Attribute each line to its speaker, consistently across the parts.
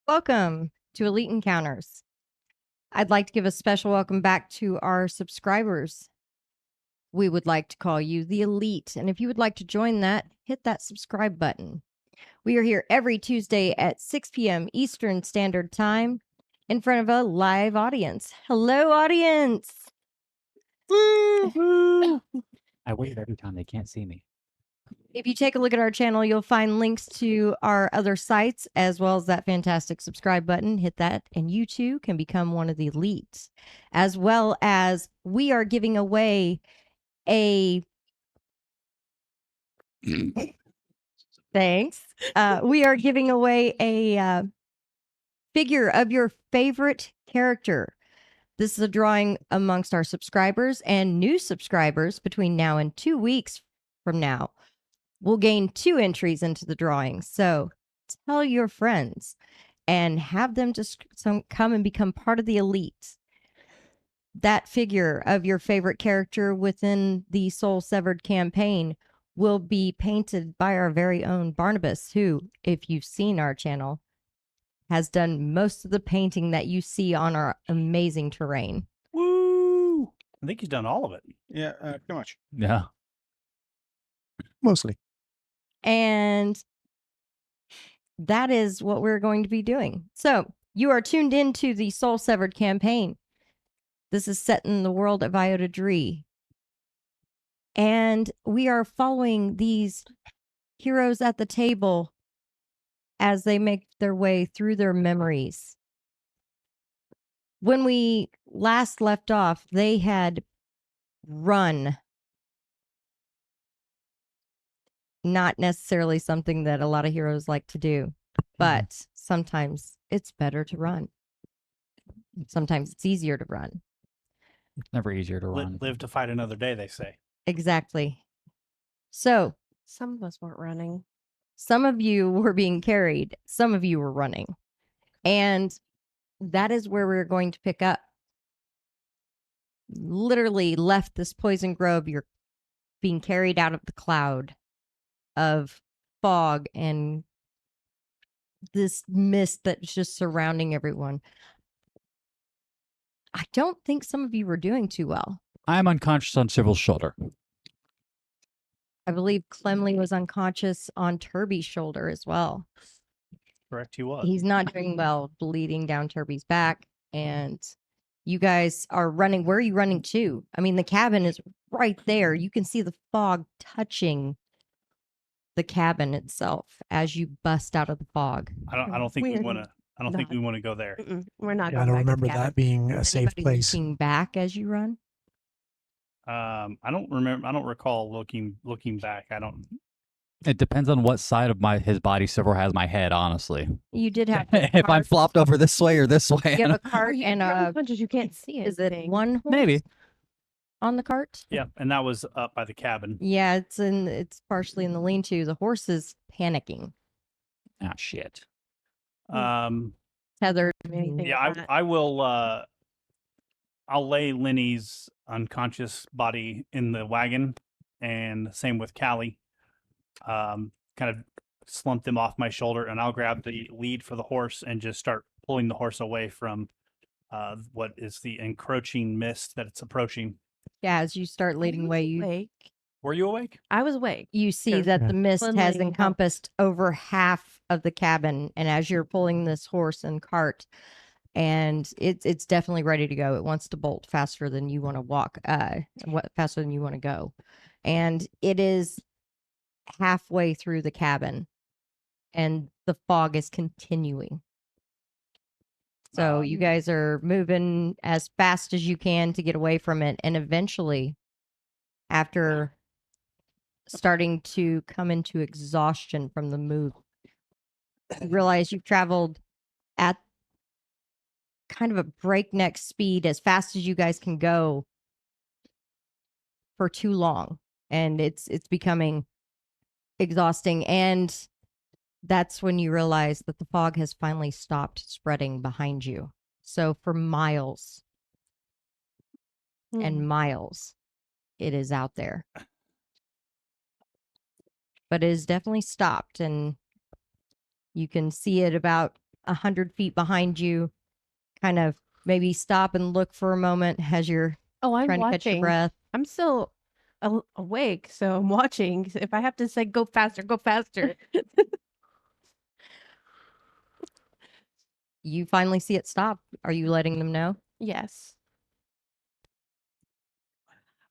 Speaker 1: Welcome to Elite Encounters. I'd like to give a special welcome back to our subscribers. We would like to call you the Elite, and if you would like to join that, hit that subscribe button. We are here every Tuesday at 6 p.m. Eastern Standard Time in front of a live audience. Hello, audience!
Speaker 2: I wave every time they can't see me.
Speaker 1: If you take a look at our channel, you'll find links to our other sites as well as that fantastic subscribe button. Hit that, and you too can become one of the elites. As well as we are giving away a thanks. We are giving away a figure of your favorite character. This is a drawing amongst our subscribers and new subscribers between now and 2 weeks from now. We'll gain 2 entries into the drawing. So tell your friends and have them just come and become part of the elite. That figure of your favorite character within the Soul Severed campaign will be painted by our very own Barnabas, who, if you've seen our channel, has done most of the painting that you see on our amazing terrain.
Speaker 3: Woo! I think he's done all of it.
Speaker 4: Yeah, pretty much.
Speaker 2: Yeah.
Speaker 4: Mostly.
Speaker 1: And that is what we're going to be doing. So you are tuned into the Soul Severed campaign. This is set in the world of Iota Dree. And we are following these heroes at the table as they make their way through their memories. When we last left off, they had run. Not necessarily something that a lot of heroes like to do, but sometimes it's better to run. Sometimes it's easier to run.
Speaker 2: It's never easier to run.
Speaker 3: Live to fight another day, they say.
Speaker 1: Exactly. So
Speaker 5: some of us weren't running.
Speaker 1: Some of you were being carried. Some of you were running. And that is where we're going to pick up. Literally left this poison grove. You're being carried out of the cloud of fog and this mist that's just surrounding everyone. I don't think some of you were doing too well.
Speaker 2: I'm unconscious on Sybil's shoulder.
Speaker 1: I believe Clemley was unconscious on Turby's shoulder as well.
Speaker 3: Correct, he was.
Speaker 1: He's not doing well, bleeding down Turby's back. And you guys are running. Where are you running to? I mean, the cabin is right there. You can see the fog touching the cabin itself as you bust out of the fog.
Speaker 3: I don't think we want to. I don't think we want to go there.
Speaker 5: We're not.
Speaker 6: Yeah, I don't remember that being a safe place.
Speaker 1: Looking back as you run.
Speaker 3: I don't remember. I don't recall looking back. I don't.
Speaker 2: It depends on what side of his body Severo has my head, honestly.
Speaker 1: You did have
Speaker 2: if I'm flopped over this way or this way.
Speaker 1: You have a cart and a
Speaker 5: punches. You can't see it.
Speaker 1: Is it one horse
Speaker 2: Maybe
Speaker 1: on the cart?
Speaker 3: Yeah, and that was up by the cabin.
Speaker 1: Yeah, it's partially in the lean-to. The horse is panicking.
Speaker 2: Ah, shit.
Speaker 1: Tethered.
Speaker 3: Yeah, I will. I'll lay Lenny's unconscious body in the wagon, and same with Callie. Kind of slump them off my shoulder, and I'll grab the lead for the horse and just start pulling the horse away from what is the encroaching mist that it's approaching.
Speaker 1: Yeah, as you start leading away, you
Speaker 3: were you awake?
Speaker 5: I was awake.
Speaker 1: You see that the mist has encompassed over half of the cabin, and as you're pulling this horse and cart, and it's definitely ready to go. It wants to bolt faster than you want to walk, faster than you want to go, and it is halfway through the cabin, and the fog is continuing. So you guys are moving as fast as you can to get away from it, and eventually, after starting to come into exhaustion from the move, you realize you've traveled at kind of a breakneck speed, as fast as you guys can go, for too long, and it's becoming exhausting. And that's when you realize that the fog has finally stopped spreading behind you. So for miles and miles, it is out there. But it is definitely stopped, and you can see it about 100 feet behind you, kind of maybe stop and look for a moment as you're
Speaker 5: Oh, I'm
Speaker 1: trying to catch your
Speaker 5: watching.
Speaker 1: breath.
Speaker 5: I'm still awake, so I'm watching. If I have to say go faster, go faster.
Speaker 1: You finally see it stop. Are you letting them know?
Speaker 5: Yes.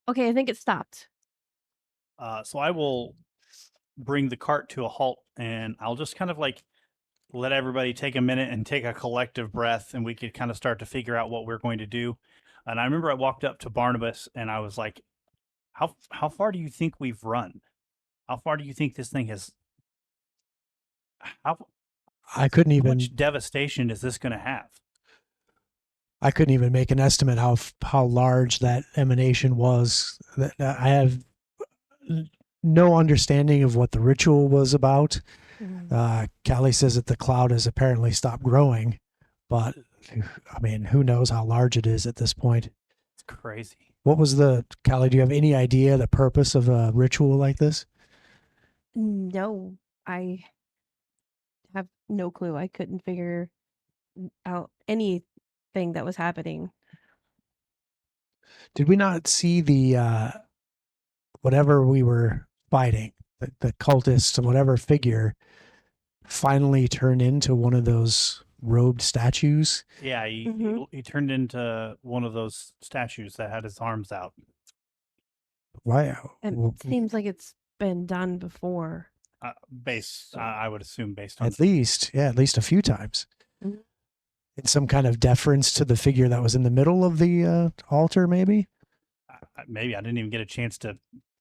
Speaker 5: Okay, I think it stopped.
Speaker 3: So I will bring the cart to a halt, and I'll just kind of like let everybody take a minute and take a collective breath, and we could kind of start to figure out what we're going to do. And I remember I walked up to Barnabas and I was like, how far do you think we've run? How far do you think this thing has? How
Speaker 6: I couldn't even
Speaker 3: much devastation is this going to have?
Speaker 6: I couldn't even make an estimate how large that emanation was. I have no understanding of what the ritual was about. Callie says that the cloud has apparently stopped growing, but I mean, who knows how large it is at this point?
Speaker 3: It's crazy.
Speaker 6: What was Callie? Do you have any idea the purpose of a ritual like this?
Speaker 5: No, I have no clue. I couldn't figure out anything that was happening.
Speaker 6: Did we not see the whatever we were fighting, the cultists, whatever figure, finally turn into one of those robed statues?
Speaker 3: Yeah, he turned into one of those statues that had his arms out.
Speaker 6: Why?
Speaker 5: And it seems like it's been done before.
Speaker 3: I would assume based on
Speaker 6: At least a few times.
Speaker 5: Mhm.
Speaker 6: In some kind of deference to the figure that was in the middle of the altar, maybe?
Speaker 3: maybe I didn't even get a chance to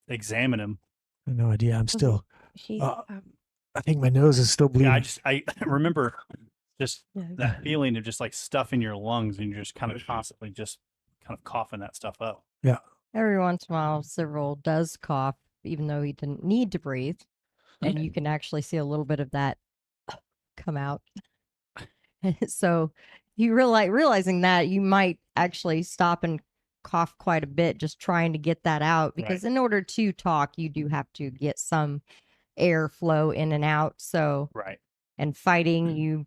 Speaker 3: examine him.
Speaker 6: I have no idea. I'm still.
Speaker 5: She,
Speaker 6: I think my nose is still bleeding.
Speaker 3: Yeah, I remember just
Speaker 5: yeah.
Speaker 3: that feeling of just like stuff in your lungs, and you're just kind of constantly just kind of coughing that stuff up.
Speaker 1: Every once in a while, Cyril does cough, even though he didn't need to breathe. And you can actually see a little bit of that come out. So you realizing that you might actually stop and cough quite a bit, just trying to get that out. Because in order to talk, you do have to get some air flow in and out. So,
Speaker 3: Right.
Speaker 1: and fighting, you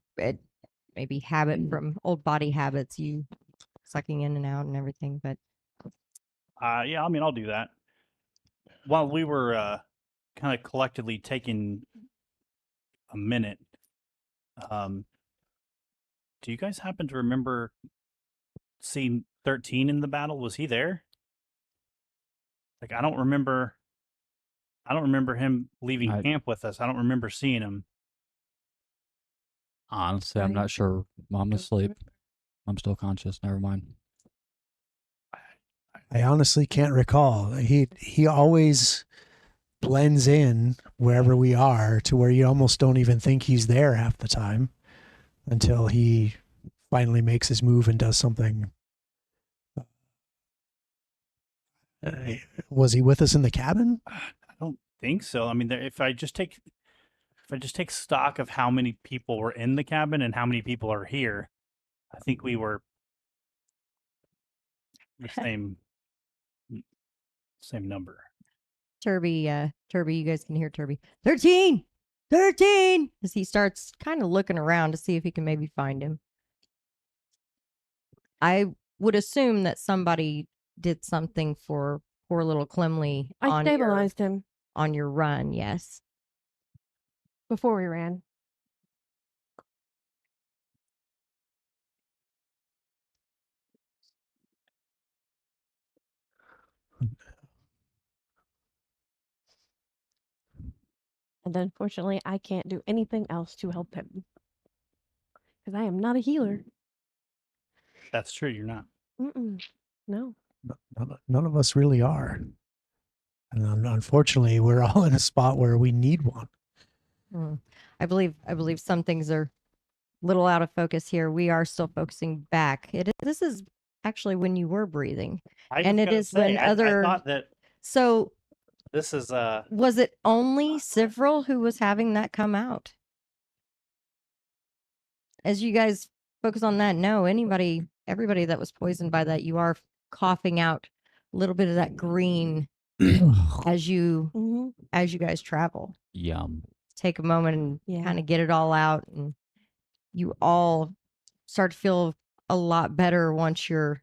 Speaker 1: maybe habit from old body habits, you sucking in and out and everything. But
Speaker 3: Yeah, I mean, I'll do that. While we were kind of collectively taking a minute, do you guys happen to remember seeing 13 in the battle? Was he there? Like, I don't remember him leaving camp with us. I don't remember seeing him.
Speaker 2: Honestly, I'm
Speaker 5: I
Speaker 2: not sure. I'm
Speaker 5: don't
Speaker 2: asleep. I'm still conscious. Never mind.
Speaker 6: I honestly can't recall. He always blends in wherever we are to where you almost don't even think he's there half the time until he finally makes his move and does something. Was he with us in the cabin?
Speaker 3: I don't think so. I mean, if I just take stock of how many people were in the cabin and how many people are here, I think we were the same number.
Speaker 1: Turby, you guys can hear Turby. 13! 13! As he starts kind of looking around to see if he can maybe find him. I would assume that somebody did something for poor little Clemley
Speaker 5: I stabilized him
Speaker 1: on your run, yes.
Speaker 5: before we ran. And unfortunately, I can't do anything else to help him. Because I am not a healer.
Speaker 3: That's true. You're not.
Speaker 5: No.
Speaker 6: None of us really are. And unfortunately, we're all in a spot where we need one.
Speaker 1: I believe some things are a little out of focus here. We are still focusing back. This is actually when you were breathing. And it is when
Speaker 3: I thought that
Speaker 1: so
Speaker 3: this is
Speaker 1: was it only Several who was having that come out? As you guys focus on that, no, everybody that was poisoned by that, you are coughing out a little bit of that green as you guys travel.
Speaker 2: Yum.
Speaker 1: Take a moment and
Speaker 5: Yeah.
Speaker 1: kind of get it all out, and you all start to feel a lot better once you're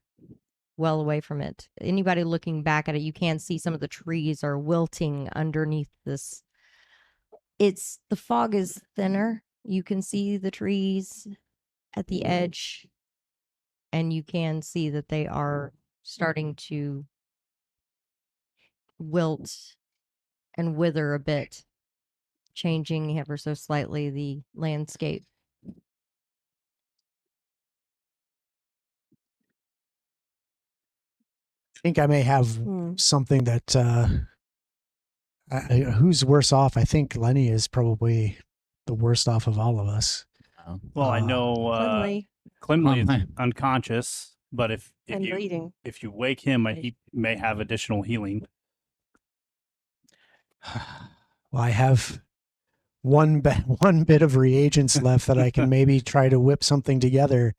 Speaker 1: well away from it. Anybody looking back at it, you can see some of the trees are wilting underneath this. The fog is thinner. You can see the trees at the edge, and you can see that they are starting to wilt and wither a bit, changing ever so slightly the landscape.
Speaker 6: I think I may have something that who's worse off? I think Lenny is probably the worst off of all of us.
Speaker 3: Well, I know
Speaker 5: Clemley
Speaker 3: Clemley is
Speaker 2: Clemley.
Speaker 3: unconscious, but if
Speaker 5: and
Speaker 3: you
Speaker 5: bleeding.
Speaker 3: if you wake him, he may have additional healing.
Speaker 6: Well, I have one bit of reagents left that I can maybe try to whip something together.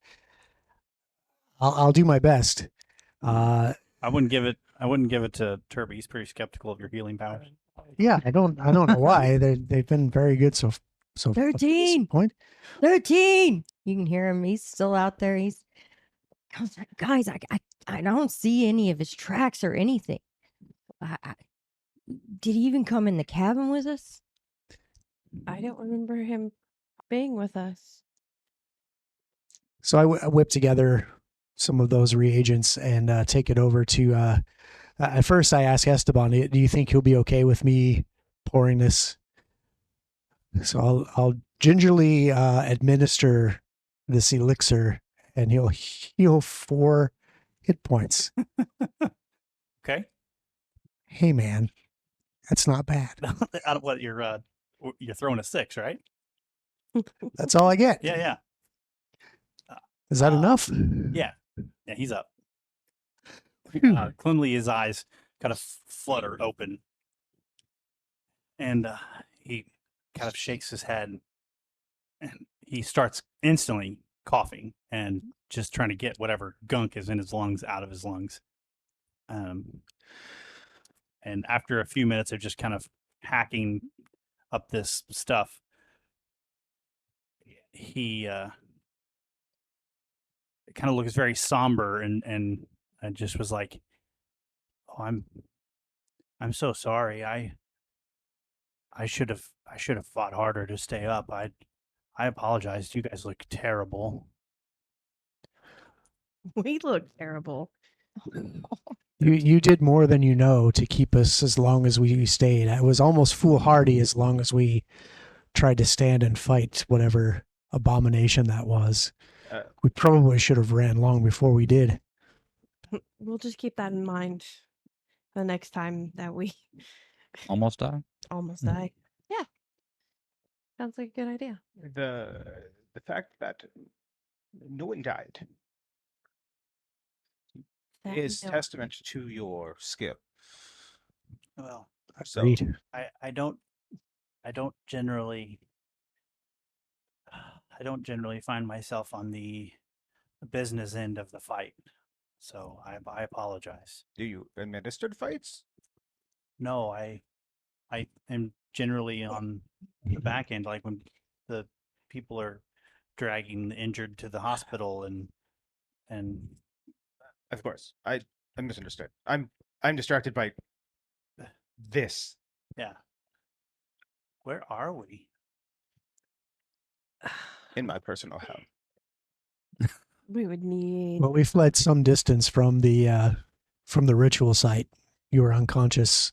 Speaker 6: I'll do my best.
Speaker 3: I wouldn't give it to Turby. He's pretty skeptical of your healing powers.
Speaker 6: Yeah, I don't know why they've been very good so
Speaker 1: 13.
Speaker 6: Point.
Speaker 1: 13. You can hear him. He's still out there. I was like, guys, I don't see any of his tracks or anything. Did he even come in the cabin with us?
Speaker 5: I don't remember him being with us.
Speaker 6: So I whip together some of those reagents and take it over to. At first, I ask Esteban, "Do you think he'll be okay with me pouring this?" So I'll gingerly administer this elixir, and he'll heal 4 hit points.
Speaker 3: Okay.
Speaker 6: Hey, man, that's not bad.
Speaker 3: Out of what you're throwing a 6, right?
Speaker 6: That's all I get.
Speaker 3: Yeah.
Speaker 6: Is that enough?
Speaker 3: Yeah, he's up.
Speaker 6: Phew.
Speaker 3: Clemley, his eyes kind of flutter open, and he kind of shakes his head, and he starts instantly coughing and just trying to get whatever gunk is in his lungs out of his lungs. And after a few minutes of just kind of hacking up this stuff, he kind of looks very somber and just was like, "Oh, I'm so sorry. I should have fought harder to stay up. I apologize. You guys look terrible."
Speaker 5: We look terrible.
Speaker 6: You did more than you know to keep us as long as we stayed. It was almost foolhardy as long as we tried to stand and fight whatever abomination that was. We probably should have ran long before we did.
Speaker 5: We'll just keep that in mind the next time that we
Speaker 2: Almost die.
Speaker 5: almost die. Yeah. Sounds like a good idea.
Speaker 4: The fact that no one died
Speaker 5: That
Speaker 4: is
Speaker 5: no-
Speaker 4: testament to your skill.
Speaker 3: Well,
Speaker 4: So
Speaker 6: Agreed.
Speaker 3: I don't generally find myself on the business end of the fight, so I apologize.
Speaker 4: do you administered fights?
Speaker 3: No, I am generally on the back end, like when the people are dragging the injured to the hospital and
Speaker 4: Of course. I misunderstood. I'm distracted by this.
Speaker 3: yeah. Where are we?
Speaker 4: In my personal hell.
Speaker 5: we would need
Speaker 6: Well, we fled some distance from the ritual site. You were unconscious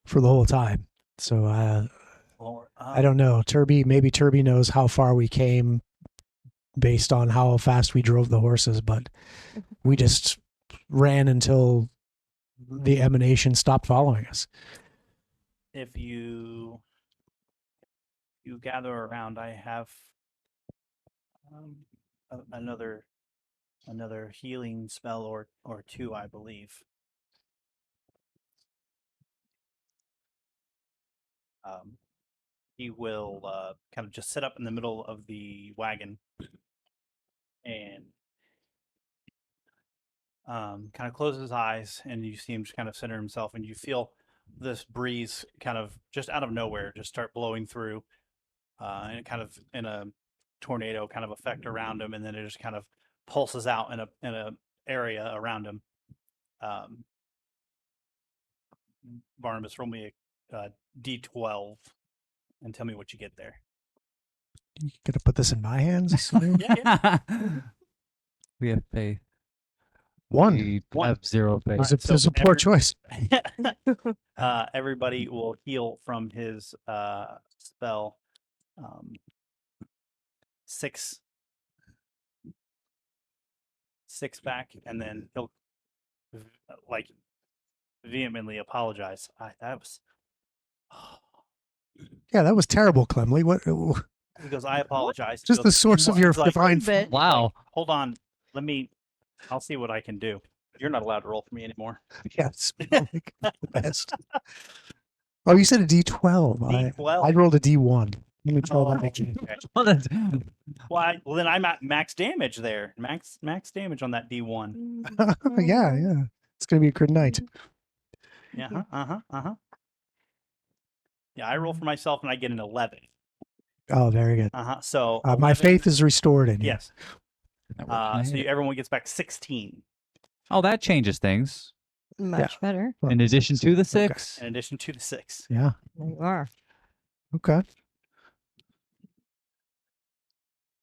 Speaker 6: for the whole time. So
Speaker 3: Well,
Speaker 6: I don't know. Maybe Turby knows how far we came based on how fast we drove the horses, but we just ran until the emanation stopped following us.
Speaker 3: If you gather around, I have another healing spell or two, I believe. He will kind of just sit up in the middle of the wagon and kind of close his eyes, and you see him just kind of center himself, and you feel this breeze kind of just out of nowhere just start blowing through, and kind of in a tornado kind of effect around him, and then it just kind of pulses out in a area around him. Barnabas, roll me a D12 and tell me what you get there.
Speaker 6: You gonna put this in my hands?
Speaker 3: Yeah.
Speaker 2: We have faith.
Speaker 6: One.
Speaker 2: We
Speaker 3: One.
Speaker 2: have zero faith.
Speaker 6: It
Speaker 3: so
Speaker 6: was a poor
Speaker 3: every-
Speaker 6: choice.
Speaker 3: Everybody will heal from his spell. 6 back, and then he'll like vehemently apologize. That was.
Speaker 6: Yeah, that was terrible, Clemley. What?
Speaker 3: He goes, I apologize. He
Speaker 6: Just the
Speaker 3: goes,
Speaker 6: source of your
Speaker 3: he's like,
Speaker 6: divine.
Speaker 1: But
Speaker 2: Wow.
Speaker 3: hold on, I'll see what I can do. You're not allowed to roll for me anymore.
Speaker 6: Yes, like the best. Oh, you said a D12.
Speaker 3: D12.
Speaker 6: I rolled a D1. Let me try
Speaker 3: Oh,
Speaker 6: that again.
Speaker 3: okay. Well, then I'm at max damage there. Max damage on that D1.
Speaker 6: Yeah. It's gonna be a good night.
Speaker 3: Yeah. Yeah, I roll for myself and I get an 11.
Speaker 6: Oh, very good.
Speaker 3: So
Speaker 6: My
Speaker 3: 11
Speaker 6: faith is restored in you.
Speaker 3: Yes. So everyone gets back 16
Speaker 2: Oh, that changes things.
Speaker 1: much better.
Speaker 6: Well,
Speaker 2: In addition to the 6.
Speaker 3: in addition to the 6.
Speaker 6: Yeah.
Speaker 1: There you are.
Speaker 6: Okay.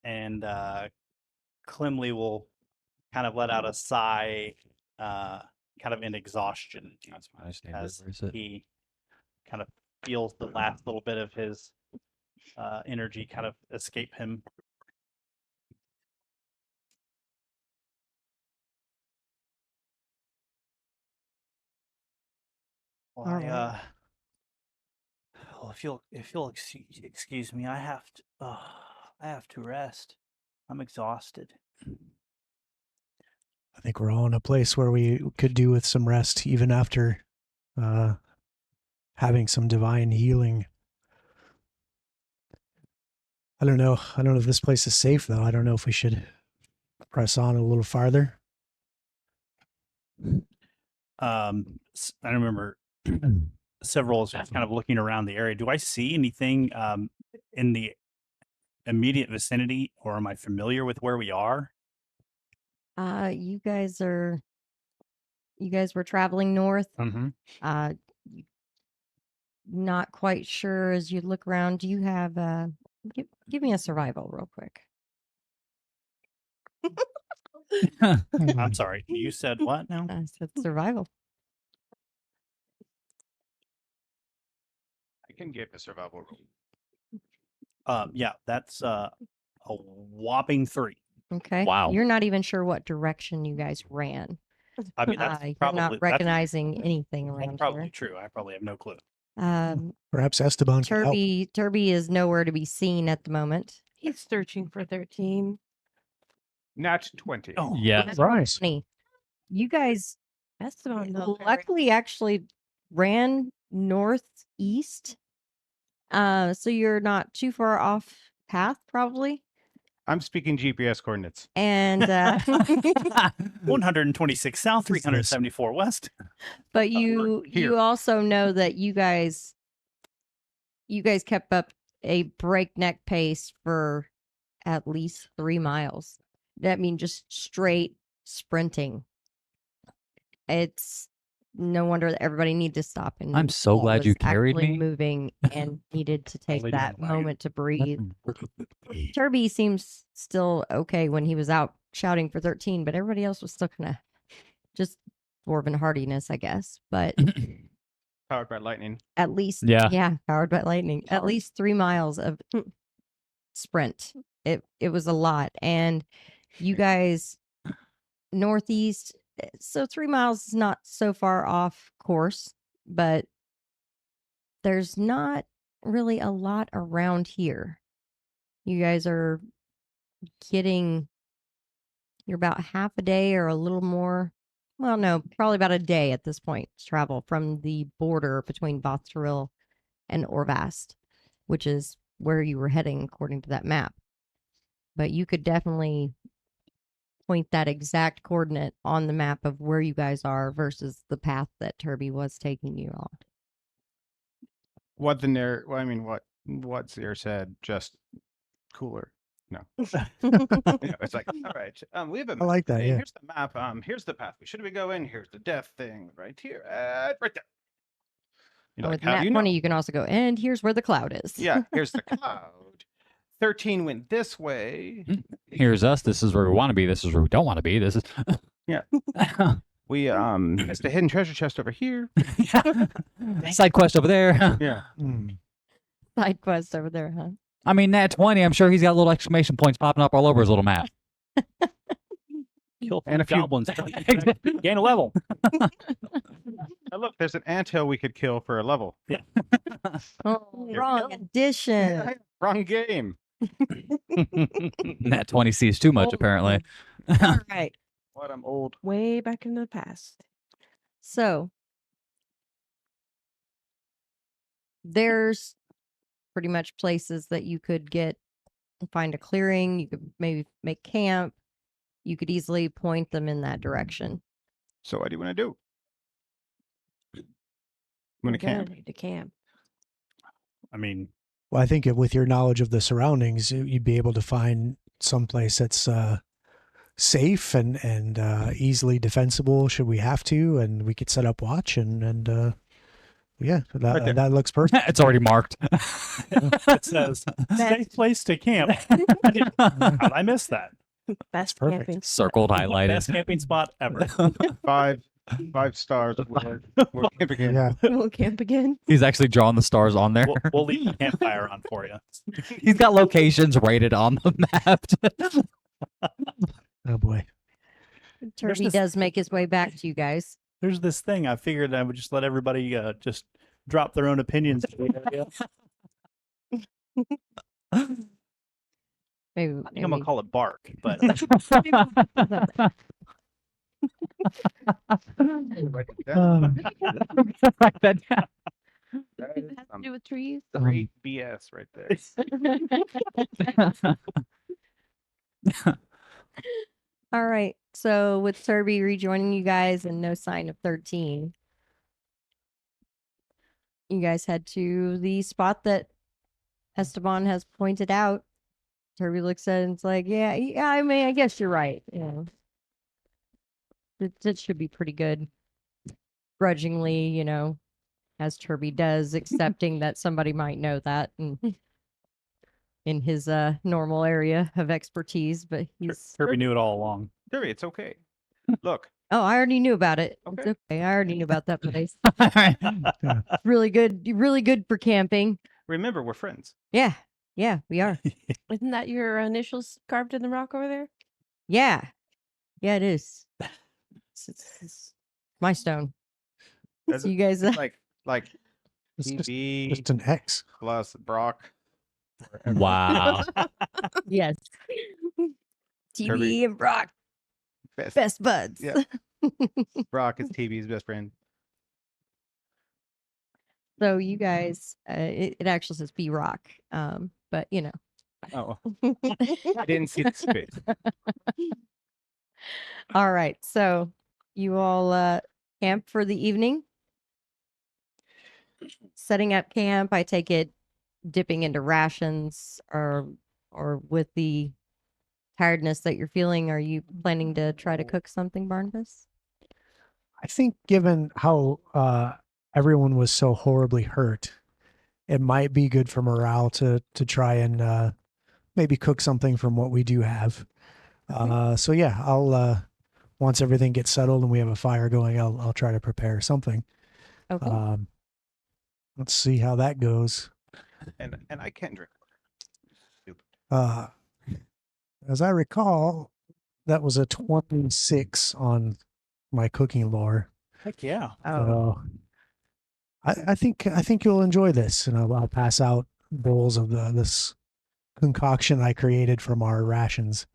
Speaker 3: And Clemley will kind of let out a sigh, kind of in exhaustion,
Speaker 2: That's fine. I just need to
Speaker 3: as
Speaker 2: reverse it.
Speaker 3: he kind of feels the last little bit of his energy kind of escape him. Well,
Speaker 1: All right.
Speaker 3: well, if you'll excuse me, I have to rest. I'm exhausted.
Speaker 6: I think we're all in a place where we could do with some rest, even after having some divine healing. I don't know. I don't know if this place is safe, though. I don't know if we should press on a little farther.
Speaker 3: I remember several is just kind of looking around the area. Do I see anything in the immediate vicinity, or am I familiar with where we are?
Speaker 1: You guys were traveling north.
Speaker 3: Mm-hmm.
Speaker 1: Uh, not quite sure as you look around. Do you have give me a survival real quick?
Speaker 3: I'm sorry. You said what now?
Speaker 1: I said survival.
Speaker 4: I can give a survival roll.
Speaker 3: Yeah, that's a whopping 3.
Speaker 1: Okay.
Speaker 2: Wow.
Speaker 1: You're not even sure what direction you guys ran.
Speaker 3: I mean, that's
Speaker 1: You're
Speaker 3: probably
Speaker 1: not recognizing anything
Speaker 3: that's
Speaker 1: around
Speaker 3: probably
Speaker 1: here.
Speaker 3: true. I probably have no clue.
Speaker 6: Perhaps Esteban can help.
Speaker 1: Turby is nowhere to be seen at the moment.
Speaker 5: He's searching for 13.
Speaker 4: Nat 20.
Speaker 3: Oh,
Speaker 2: Yeah.
Speaker 1: That's
Speaker 6: Right.
Speaker 1: funny. You guys
Speaker 5: That's about
Speaker 1: luckily actually ran northeast. So you're not too far off path probably.
Speaker 4: I'm speaking GPS coordinates.
Speaker 1: And
Speaker 3: 126 south, 374 west.
Speaker 1: but you
Speaker 4: Here.
Speaker 1: also know that you guys kept up a breakneck pace for at least 3 miles. That means just straight sprinting. It's no wonder that everybody needed to stop. And
Speaker 2: I'm so glad
Speaker 1: was
Speaker 2: you carried
Speaker 1: actually
Speaker 2: me.
Speaker 1: moving and needed to take
Speaker 2: Only
Speaker 1: that
Speaker 2: now.
Speaker 1: moment to breathe.
Speaker 2: That's-
Speaker 1: Turby seems still okay when he was out shouting for 13, but everybody else was still kind of just dwarven hardiness, I guess. But
Speaker 4: Powered by lightning.
Speaker 1: at least,
Speaker 2: Yeah.
Speaker 1: powered by lightning. At least 3 miles of sprint. It was a lot, and you guys northeast. So 3 miles is not so far off course, but there's not really a lot around here. You guys are you're about half a day or a little more. Well, no, probably about a day at this point to travel from the border between Vothteril and Orvast, which is where you were heading according to that map. But you could definitely point that exact coordinate on the map of where you guys are versus the path that Turby was taking you on.
Speaker 4: What Zir said, just cooler. No. It's like, all right, we have a
Speaker 6: I
Speaker 4: map.
Speaker 6: like that,
Speaker 4: Hey,
Speaker 6: yeah.
Speaker 4: here's the map. Here's the path. Should we go in? Here's the death thing right here. Right there. You're
Speaker 1: And
Speaker 4: like,
Speaker 1: with
Speaker 4: how do
Speaker 1: Nat
Speaker 4: you
Speaker 1: 20,
Speaker 4: know?
Speaker 1: you can also go, and here's where the cloud is.
Speaker 4: Yeah, here's the cloud. 13 went this way.
Speaker 2: Here's us. This is where we want to be. This is where we don't want to be. This is
Speaker 4: Yeah. We it's the hidden treasure chest over here.
Speaker 2: side quest over there.
Speaker 4: Yeah.
Speaker 6: Mm.
Speaker 1: Side quest over there, huh?
Speaker 2: I mean, Nat 20. I'm sure he's got little exclamation points popping up all over his little map.
Speaker 3: Kill
Speaker 4: And
Speaker 3: and
Speaker 4: a few-
Speaker 3: goblins. Gain a level.
Speaker 4: Oh, look, there's an anthill we could kill for a level.
Speaker 1: Oh,
Speaker 4: we
Speaker 1: wrong
Speaker 4: go.
Speaker 1: edition.
Speaker 4: Wrong game.
Speaker 2: Nat 20 sees too much,
Speaker 1: Oh.
Speaker 2: apparently.
Speaker 1: All right.
Speaker 4: What? I'm old.
Speaker 5: Way back in the past.
Speaker 1: So there's pretty much places that you could find a clearing. You could maybe make camp. You could easily point them in that direction.
Speaker 4: So what do you want to do? Want to
Speaker 5: We're
Speaker 4: camp?
Speaker 5: gonna need to camp.
Speaker 3: I mean,
Speaker 6: Well, I think with your knowledge of the surroundings, you'd be able to find someplace that's safe and easily defensible should we have to, and we could set up watch and yeah,
Speaker 4: Right there.
Speaker 6: that looks perfect.
Speaker 2: It's already marked.
Speaker 3: it says safe place to camp. How'd I miss that?
Speaker 5: Best
Speaker 6: perfect.
Speaker 5: camping.
Speaker 2: Circled,
Speaker 3: Best
Speaker 2: highlighted.
Speaker 3: camping spot ever.
Speaker 4: 5 stars. We're camping in.
Speaker 6: Yeah,
Speaker 5: We'll camp again.
Speaker 2: He's actually drawn the stars on there.
Speaker 3: We'll leave the campfire on for you.
Speaker 2: He's got locations rated on the map.
Speaker 6: oh boy.
Speaker 3: There's
Speaker 1: Turby
Speaker 3: this-
Speaker 1: does make his way back to you guys.
Speaker 3: There's this thing. I figured I would just let everybody just drop their own opinions. in the area.
Speaker 1: Maybe,
Speaker 3: I think I'm gonna call it bark, but
Speaker 4: Write it down.
Speaker 2: Write that down.
Speaker 4: That
Speaker 5: It
Speaker 4: is
Speaker 5: has to
Speaker 4: some
Speaker 5: do with trees.
Speaker 4: great BS right there.
Speaker 1: All right. So with Turby rejoining you guys and no sign of 13, you guys head to the spot that Esteban has pointed out. Turby looks at it and it's like, yeah, I mean, I guess you're right. You know, it should be pretty good. Grudgingly, you know, as Turby does, accepting that somebody might know that and in his normal area of expertise, but he's
Speaker 3: Kirby knew it all along.
Speaker 4: Terry, it's okay. Look,
Speaker 1: oh, I already knew about it. It's
Speaker 4: Okay.
Speaker 1: okay. I already knew about that place.
Speaker 6: Yeah.
Speaker 1: Really good for camping.
Speaker 4: remember, we're friends.
Speaker 1: Yeah, we are.
Speaker 5: Isn't that your initials carved in the rock over there?
Speaker 1: Yeah, it is. It's my stone.
Speaker 4: That's
Speaker 1: So you guys,
Speaker 4: like
Speaker 6: It's
Speaker 4: TV
Speaker 6: just an X.
Speaker 4: plus Brock.
Speaker 2: Wow.
Speaker 1: yes, TV
Speaker 4: Kirby.
Speaker 1: and Brock,
Speaker 4: Best.
Speaker 1: best buds.
Speaker 4: Yeah. Brock is TV's best friend.
Speaker 1: So you guys, it actually says B Rock, but you know.
Speaker 4: Oh, I didn't see the space.
Speaker 1: All right, so you all camp for the evening. Setting up camp, I take it dipping into rations or with the tiredness that you're feeling, are you planning to try to cook something, Barnabas?
Speaker 6: I think given how everyone was so horribly hurt, it might be good for morale to try and maybe cook something from what we do have. So yeah, I'll once everything gets settled and we have a fire going, I'll try to prepare something.
Speaker 1: Okay.
Speaker 6: Let's see how that goes.
Speaker 4: And I can't drink. Stupid.
Speaker 6: As I recall, that was a 26 on my cooking lore.
Speaker 3: Heck yeah.
Speaker 1: Oh,
Speaker 6: So I think you'll enjoy this, and I'll pass out bowls of this concoction I created from our rations.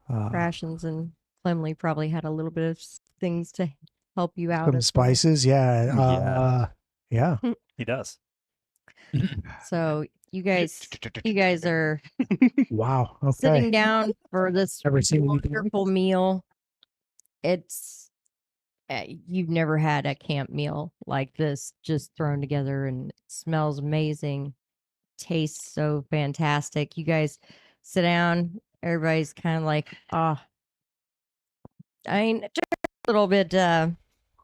Speaker 1: rations and Clemley probably had a little bit of things to help you out.
Speaker 6: Some
Speaker 1: as well.
Speaker 6: spices, yeah. Yeah.
Speaker 3: He does.
Speaker 1: So you guys are
Speaker 6: Wow. Okay.
Speaker 1: sitting down for this
Speaker 6: Ever seen anything like
Speaker 1: wonderful meal. It's you've never had a camp meal like this, just thrown together, and it smells amazing, tastes so fantastic. You guys sit down. Everybody's kind of like, oh, I mean, Jared's a little bit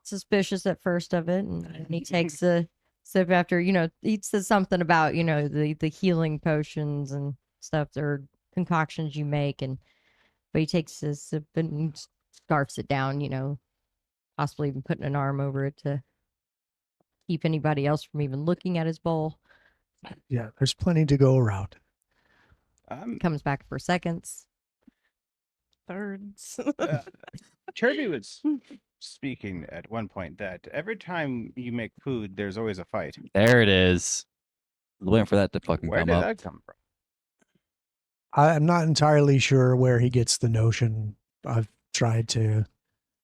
Speaker 1: suspicious at first of it, and he takes a sip after, he says something about, the healing potions and stuff or concoctions you make, but he takes a sip and scarfs it down, possibly even putting an arm over it to keep anybody else from even looking at his bowl.
Speaker 6: Yeah, there's plenty to go around.
Speaker 1: Comes back for seconds.
Speaker 5: Thirds.
Speaker 4: Cherby was speaking at one point that every time you make food, there's always a fight.
Speaker 2: There it is. I was waiting for that to fucking
Speaker 4: Where
Speaker 2: come
Speaker 4: did
Speaker 2: up.
Speaker 4: that come from?
Speaker 6: I'm not entirely sure where he gets the notion. I've tried to.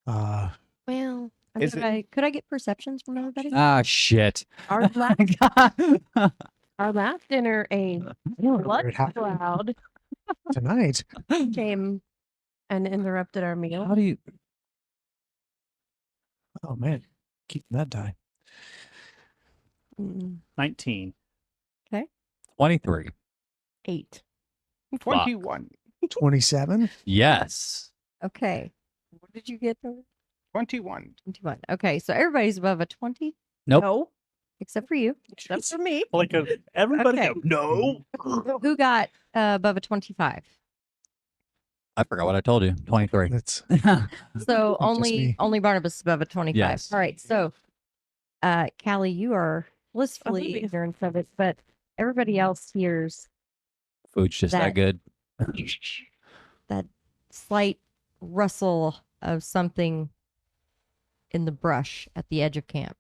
Speaker 5: Well,
Speaker 4: Is it-
Speaker 1: Could I get perceptions from everybody?
Speaker 2: Ah, shit.
Speaker 5: our last dinner, a blood
Speaker 6: it happened.
Speaker 5: cloud
Speaker 6: Tonight.
Speaker 5: came and interrupted our meal.
Speaker 2: How do you?
Speaker 6: Oh man, keeping that die.
Speaker 3: 19.
Speaker 2: 23.
Speaker 5: 8.
Speaker 4: 21.
Speaker 6: 27.
Speaker 2: Yes.
Speaker 1: Okay. What did you get?
Speaker 4: 21.
Speaker 1: 21. Okay, so everybody's above a 20,
Speaker 2: Nope.
Speaker 5: No,
Speaker 1: except for you.
Speaker 5: except for me.
Speaker 3: Like everybody.
Speaker 1: Okay.
Speaker 3: No.
Speaker 1: Who got above a 25?
Speaker 2: I forgot what I told you. 23.
Speaker 6: That's
Speaker 1: So
Speaker 6: Just me.
Speaker 1: only Barnabas is above a 25.
Speaker 2: Yes.
Speaker 1: All right. So, Callie, you are blissfully
Speaker 5: Oblivious.
Speaker 1: ignorant of it, but everybody else hears
Speaker 2: Food's just that
Speaker 1: That-
Speaker 2: good.
Speaker 1: that slight rustle of something in the brush at the edge of camp.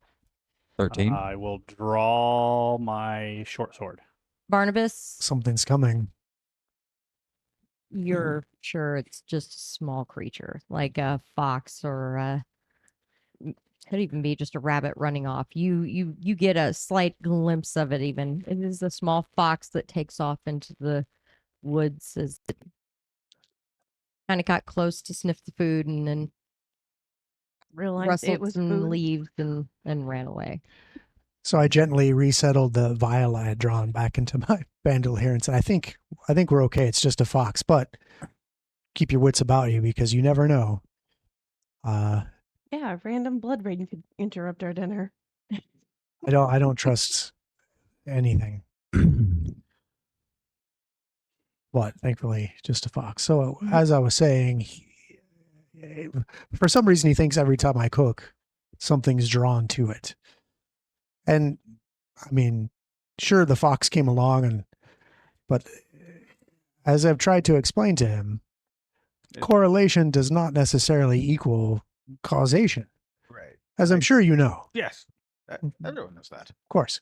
Speaker 2: 13.
Speaker 3: I will draw my short sword.
Speaker 1: Barnabas,
Speaker 6: something's coming.
Speaker 1: you're sure it's just a small creature, like a fox or could even be just a rabbit running off. You get a slight glimpse of it. Even it is a small fox that takes off into the woods as it kind of got close to sniff the food and then
Speaker 5: Realized
Speaker 1: rustled
Speaker 5: it was
Speaker 1: some
Speaker 5: food.
Speaker 1: leaves and ran away.
Speaker 6: So I gently resettled the vial I had drawn back into my bandolier and said, I think we're okay. It's just a fox, but keep your wits about you because you never know.
Speaker 5: Yeah, a random blood rain could interrupt our dinner.
Speaker 6: I don't trust anything, but thankfully just a fox. So as I was saying, for some reason he thinks every time I cook, something's drawn to it. And I mean, sure, the fox came along but as I've tried to explain to him, correlation does not necessarily equal causation,
Speaker 4: Right.
Speaker 6: as I'm sure you know.
Speaker 4: Yes. Everyone knows that.
Speaker 6: Of course.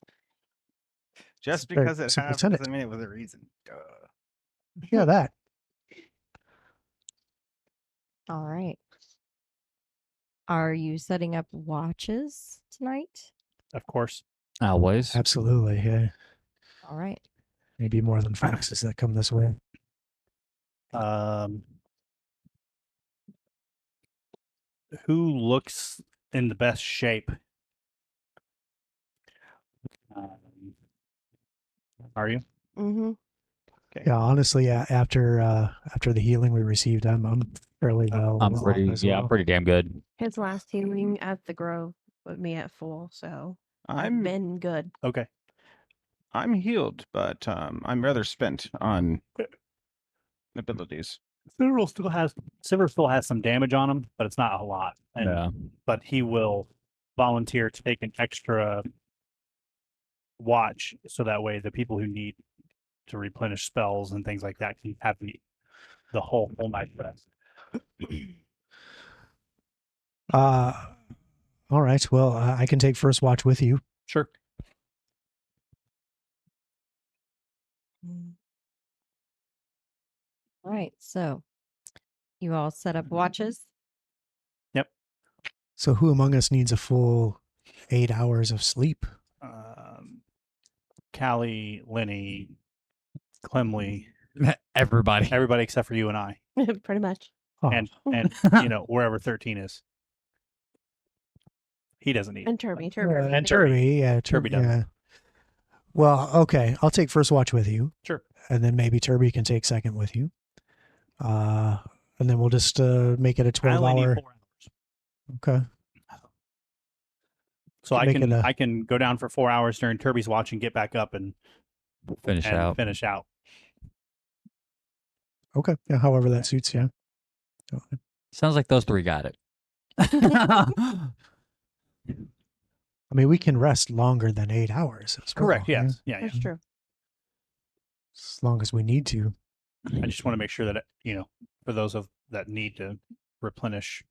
Speaker 4: Just
Speaker 6: It's very
Speaker 4: because it
Speaker 6: simple
Speaker 4: happened
Speaker 6: tenet.
Speaker 4: doesn't mean it was a reason. Duh.
Speaker 6: Yeah, that.
Speaker 1: All right. Are you setting up watches tonight?
Speaker 3: Of course.
Speaker 2: Always.
Speaker 6: Absolutely. Yeah.
Speaker 1: All right.
Speaker 6: Maybe more than foxes that come this way.
Speaker 3: Who looks in the best shape? Are you?
Speaker 5: Mm-hmm.
Speaker 3: Okay.
Speaker 6: Yeah, honestly, after the healing we received, I'm fairly well.
Speaker 2: I'm
Speaker 6: off
Speaker 2: pretty,
Speaker 6: as
Speaker 2: yeah,
Speaker 6: well.
Speaker 2: pretty damn good.
Speaker 5: His last healing at the Grove put me at full, so I've
Speaker 4: I'm
Speaker 5: been good.
Speaker 3: Okay.
Speaker 4: I'm healed, but I'm rather spent on abilities.
Speaker 3: Silver still has some damage on him, but it's not a lot. And,
Speaker 2: Yeah.
Speaker 3: But he will volunteer to take an extra watch, so that way the people who need to replenish spells and things like that can have the whole night rest.
Speaker 6: All right. Well, I can take first watch with you.
Speaker 3: Sure.
Speaker 1: All right. So you all set up watches.
Speaker 3: Yep.
Speaker 6: So who among us needs a full 8 hours of sleep?
Speaker 3: Callie, Lenny, Clemley,
Speaker 2: Everybody.
Speaker 3: everybody except for you and I,
Speaker 5: Pretty much.
Speaker 6: Oh,
Speaker 3: and wherever 13 is. He doesn't need.
Speaker 5: And Turby.
Speaker 6: and Turby. Yeah,
Speaker 3: Turby doesn't.
Speaker 6: yeah. Well, okay. I'll take first watch with you.
Speaker 3: Sure.
Speaker 6: and then maybe Turby can take second with you. And then we'll just make it a
Speaker 3: I only need
Speaker 6: 12-hour.
Speaker 3: 4 hours.
Speaker 6: Okay.
Speaker 3: So
Speaker 6: Make it a-
Speaker 3: I can go down for 4 hours during Turby's watch and get back up and
Speaker 2: Finish out.
Speaker 3: finish out.
Speaker 6: Okay. Yeah. However that suits you. Okay.
Speaker 2: Sounds like those three got it.
Speaker 6: I mean, we can rest longer than 8 hours. As well,
Speaker 3: Correct.
Speaker 6: yeah?
Speaker 3: Yes. Yeah.
Speaker 5: That's
Speaker 3: Yeah.
Speaker 5: true.
Speaker 6: As long as we need to.
Speaker 3: I just want to make sure that for those that need to replenish,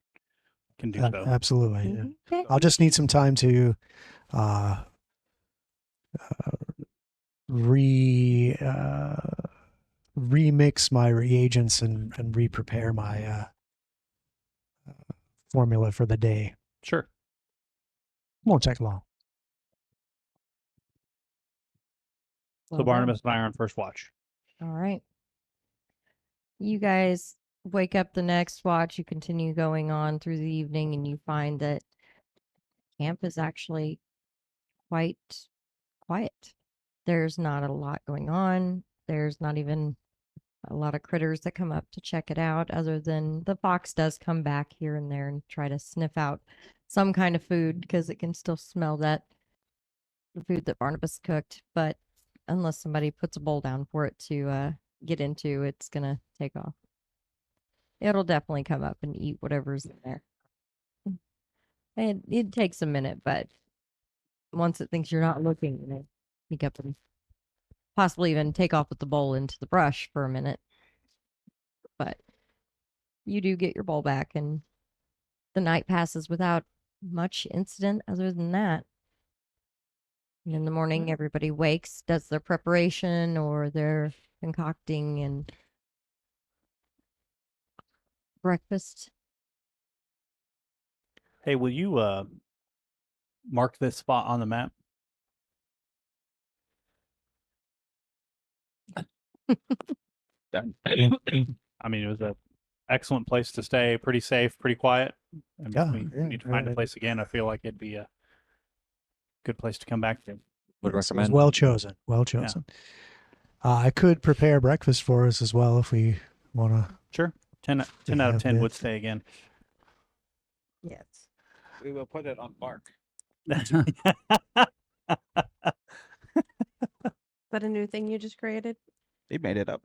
Speaker 3: can do so.
Speaker 6: Absolutely. Yeah.
Speaker 5: Mhm.
Speaker 1: Okay.
Speaker 6: I'll just need some time to uh, remix my reagents and re-prepare my formula for the day.
Speaker 3: Sure.
Speaker 6: Won't take long.
Speaker 3: So
Speaker 1: Well done.
Speaker 3: Barnabas and I are on first watch.
Speaker 1: All right. You guys wake up the next watch. You continue going on through the evening, and you find that camp is actually quite quiet. There's not a lot going on. There's not even a lot of critters that come up to check it out, other than the fox does come back here and there and try to sniff out some kind of food because it can still smell the food that Barnabas cooked. But unless somebody puts a bowl down for it to get into, it's gonna take off. It'll definitely come up and eat whatever's in there. And it takes a minute, but once it thinks you're not looking, it'll sneak up and possibly even take off with the bowl into the brush for a minute. But you do get your bowl back, and the night passes without much incident other than that. And in the morning, everybody wakes, does their preparation or their concocting and breakfast.
Speaker 3: Hey, will you mark this spot on the map? I mean, it was a excellent place to stay. Pretty safe, pretty quiet. And
Speaker 6: Yeah,
Speaker 3: if we
Speaker 6: yeah,
Speaker 3: need to find a
Speaker 6: yeah.
Speaker 3: place again, I feel like it'd be a good place to come back to.
Speaker 2: Would
Speaker 6: Yes, it was
Speaker 2: recommend.
Speaker 6: well chosen. Well chosen. I could prepare breakfast for us as well if we want to.
Speaker 3: Sure. 10 out of
Speaker 6: have
Speaker 3: 10
Speaker 6: it.
Speaker 3: would stay again.
Speaker 1: Yes.
Speaker 4: We will put it on bark.
Speaker 5: Is that a new thing you just created?
Speaker 4: He made it up.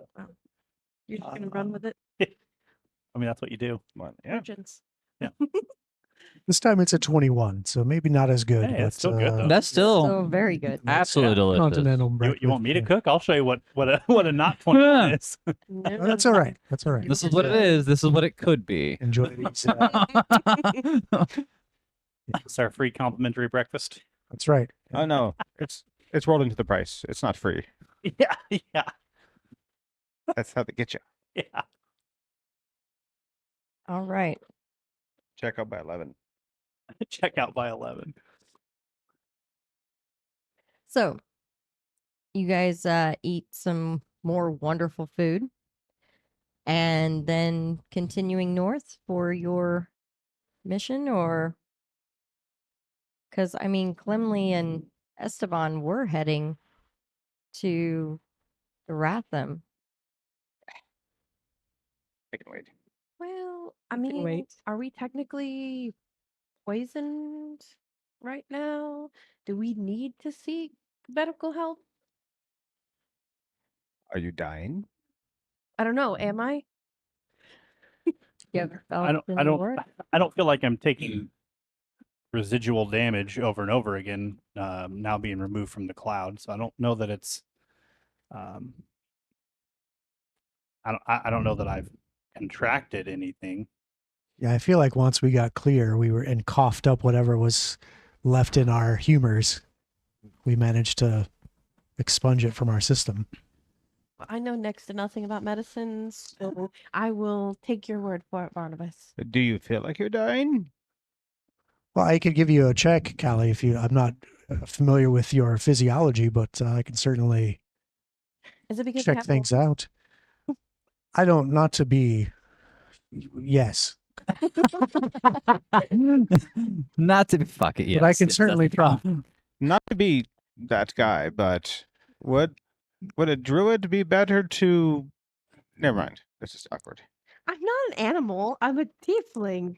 Speaker 5: You're just gonna run with it?
Speaker 3: I mean, that's what you do.
Speaker 4: Well, yeah.
Speaker 5: Merchants.
Speaker 6: This time it's a 21, so maybe not as good.
Speaker 3: Hey,
Speaker 6: but,
Speaker 3: it's still good, though.
Speaker 2: That's still
Speaker 1: So very good.
Speaker 2: absolutely delicious.
Speaker 6: Continental breakfast.
Speaker 3: You want me to
Speaker 6: yeah.
Speaker 3: cook? I'll show you what a not 20 is.
Speaker 5: No,
Speaker 6: Oh, that's all right. That's all right.
Speaker 2: This is what it is. This is what it could be.
Speaker 6: Enjoy these.
Speaker 3: It's our free complimentary breakfast.
Speaker 6: That's right.
Speaker 4: Oh no, it's rolled into the price. It's not free.
Speaker 3: Yeah, yeah,
Speaker 4: That's how they get you.
Speaker 3: yeah.
Speaker 1: All right.
Speaker 4: Check out by 11.
Speaker 3: Check out by 11.
Speaker 1: So you guys eat some more wonderful food and then continuing north for your mission, or because I mean Clemley and Esteban were heading to the Ratham.
Speaker 4: I can wait.
Speaker 5: Well, I
Speaker 1: You can
Speaker 5: mean,
Speaker 1: wait.
Speaker 5: are we technically poisoned right now? Do we need to seek medical help?
Speaker 4: Are you dying?
Speaker 5: I don't know. Am I?
Speaker 1: You ever felt
Speaker 3: I don't.
Speaker 1: any
Speaker 3: I don't.
Speaker 1: more?
Speaker 3: I don't feel like I'm taking residual damage over and over again. Now being removed from the cloud, so I don't know that it's. I don't know that I've contracted anything.
Speaker 6: Yeah, I feel like once we got clear, we were and coughed up whatever was left in our humors. We managed to expunge it from our system.
Speaker 5: I know next to nothing about medicines, so I will take your word for it, Barnabas.
Speaker 4: Do you feel like you're dying?
Speaker 6: Well, I could give you a check, Callie, if you. I'm not familiar with your physiology, but I can certainly
Speaker 5: Is it because you
Speaker 6: check
Speaker 5: have
Speaker 6: things
Speaker 5: more-
Speaker 6: out. I don't. Not to be. Yes,
Speaker 2: Not to be fuck it. Yes,
Speaker 6: but I can
Speaker 2: yes,
Speaker 6: certainly
Speaker 2: that's
Speaker 6: try.
Speaker 2: fine.
Speaker 4: Not to be that guy, but what Would a druid be better to? Never mind. This is awkward.
Speaker 5: I'm not an animal. I'm a tiefling.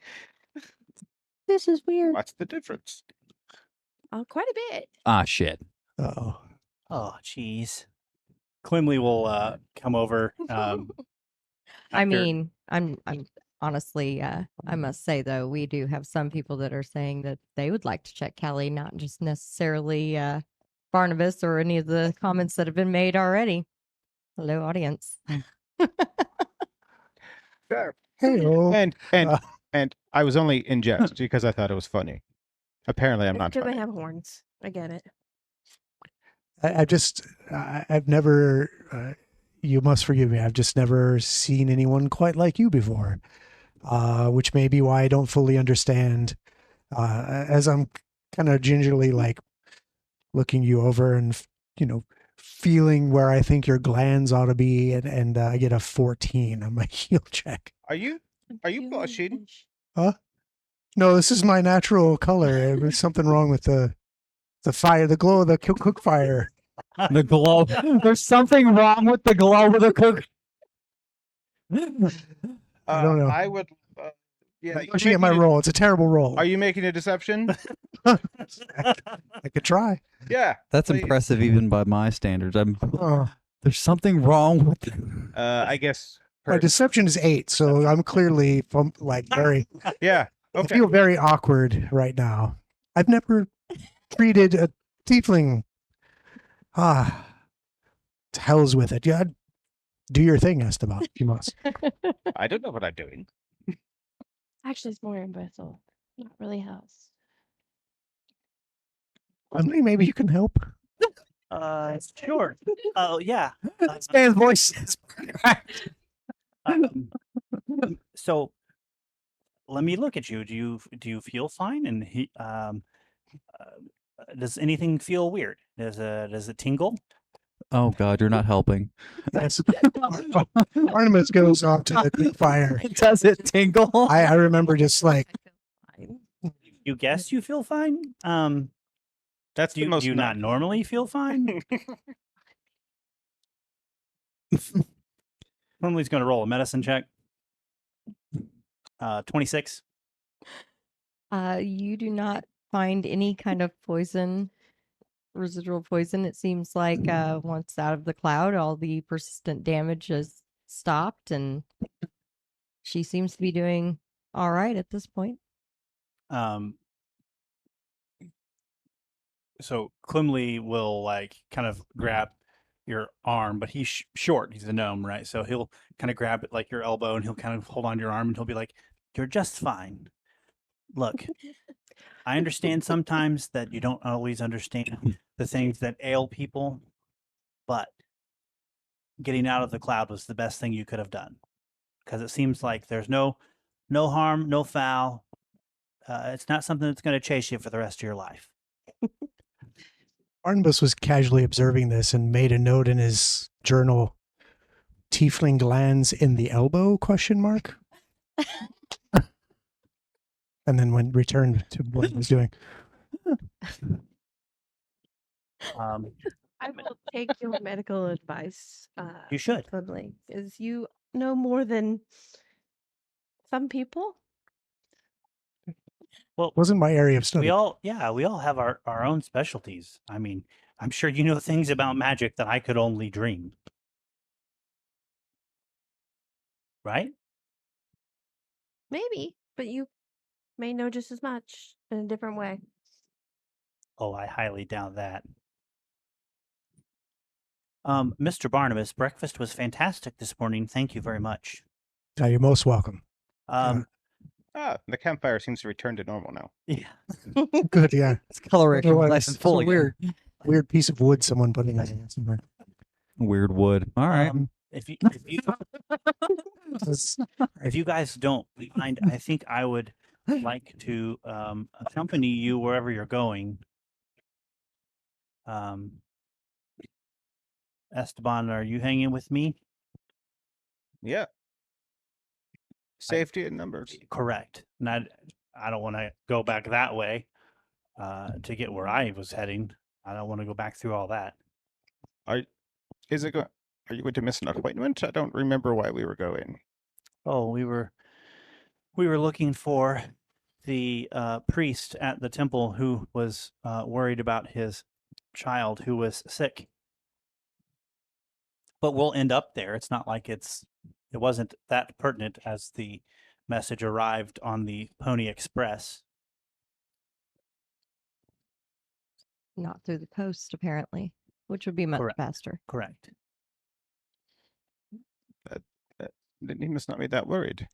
Speaker 1: This is weird.
Speaker 4: What's the difference?
Speaker 5: Quite a bit.
Speaker 2: Ah, shit.
Speaker 6: Oh,
Speaker 3: Oh, jeez. Quimley will come over.
Speaker 1: I
Speaker 3: after-
Speaker 1: mean, I'm honestly, I must say though, we do have some people that are saying that they would like to check Callie, not just necessarily Barnabas or any of the comments that have been made already. Hello, audience.
Speaker 4: Sure.
Speaker 6: hey,
Speaker 4: And I was only in jest because I thought it was funny. Apparently, I'm not
Speaker 5: Because
Speaker 4: funny.
Speaker 5: they have horns. I get it.
Speaker 6: I've never. You must forgive me. I've just never seen anyone quite like you before, which may be why I don't fully understand. As I'm kind of gingerly like looking you over and feeling where I think your glands ought to be, and I get a 14 on my heal check.
Speaker 4: Are you blushing?
Speaker 6: Huh? No, this is my natural color. There's something wrong with the fire, the glow of the cook fire.
Speaker 2: The glow. There's something wrong with the glow of the cook.
Speaker 6: I don't know.
Speaker 4: I would. Yeah.
Speaker 6: I'm pushing at my roll. It's a terrible roll.
Speaker 4: Are you making a deception?
Speaker 6: I could try.
Speaker 4: Yeah.
Speaker 2: That's
Speaker 4: please.
Speaker 2: impressive even by my standards.
Speaker 6: Oh,
Speaker 2: There's something wrong with it.
Speaker 4: I guess.
Speaker 6: my deception is 8, so I'm clearly very.
Speaker 4: Yeah.
Speaker 6: I
Speaker 4: Okay.
Speaker 6: feel very awkward right now. I've never treated a tiefling. To hell's with it. Yeah, do your thing, Esteban. You must.
Speaker 4: I don't know what I'm doing.
Speaker 5: Actually, it's more imbecile. Not really house.
Speaker 6: Emily, maybe you can help.
Speaker 3: Sure. Oh, yeah.
Speaker 2: This man's voice is cracked.
Speaker 3: So let me look at you. Do you feel fine? And does anything feel weird? Does it tingle?
Speaker 2: Oh God, you're not helping.
Speaker 6: Yes. Barnabas goes off to the quick fire.
Speaker 2: Does it tingle?
Speaker 6: I remember just like,
Speaker 5: Fine.
Speaker 3: You guess you feel fine.
Speaker 4: That's
Speaker 3: Do
Speaker 4: the
Speaker 3: you,
Speaker 4: most.
Speaker 3: do you not normally feel fine? Normally, going to roll a medicine check. 26.
Speaker 1: You do not find any kind of poison, residual poison. It seems like once out of the cloud, all the persistent damage has stopped, and she seems to be doing all right at this point.
Speaker 3: So Climley will kind of grab your arm, but he's short. He's a gnome, right? So he'll kind of grab it like your elbow, and he'll kind of hold on to your arm, and he'll be like, "You're just fine. Look, I understand sometimes that you don't always understand the things that ail people, but getting out of the cloud was the best thing you could have done, because it seems like there's no harm, no foul. It's not something that's going to chase you for the rest of your life."
Speaker 6: Barnabas was casually observing this and made a note in his journal. Tiefling glands in the elbow? ? And then returned to what he was doing.
Speaker 5: I will take your medical advice.
Speaker 3: You should.
Speaker 5: Climley, because you know more than some people.
Speaker 3: Well,
Speaker 6: Wasn't my area of study.
Speaker 3: we all have our own specialties. I mean, I'm sure you know things about magic that I could only dream. Right?
Speaker 5: Maybe, but you may know just as much in a different way.
Speaker 3: Oh, I highly doubt that. Mr. Barnabas, breakfast was fantastic this morning. Thank you very much.
Speaker 6: You're most welcome.
Speaker 4: The campfire seems to return to normal now.
Speaker 3: Yeah.
Speaker 6: Good, yeah.
Speaker 2: It's coloration.
Speaker 6: Otherwise,
Speaker 2: Nice and
Speaker 6: it's
Speaker 2: full
Speaker 6: a
Speaker 2: again.
Speaker 6: weird piece of wood someone put in there somewhere.
Speaker 2: Weird wood. All right.
Speaker 3: If you
Speaker 6: It's-
Speaker 3: if you guys don't mind, I think I would like to accompany you wherever you're going. Esteban, are you hanging with me?
Speaker 4: Yeah. Safety in numbers.
Speaker 3: Correct. And I don't want to go back that way to get where I was heading. I don't want to go back through all that.
Speaker 4: Is it going? Are you going to miss an appointment? I don't remember why we were going.
Speaker 3: Oh, we were looking for the priest at the temple who was worried about his child who was sick. But we'll end up there. It's not like it wasn't that pertinent as the message arrived on the Pony Express.
Speaker 1: Not through the post, apparently, which would be much
Speaker 3: Correct.
Speaker 1: faster.
Speaker 3: Correct.
Speaker 4: Then he must not be that worried.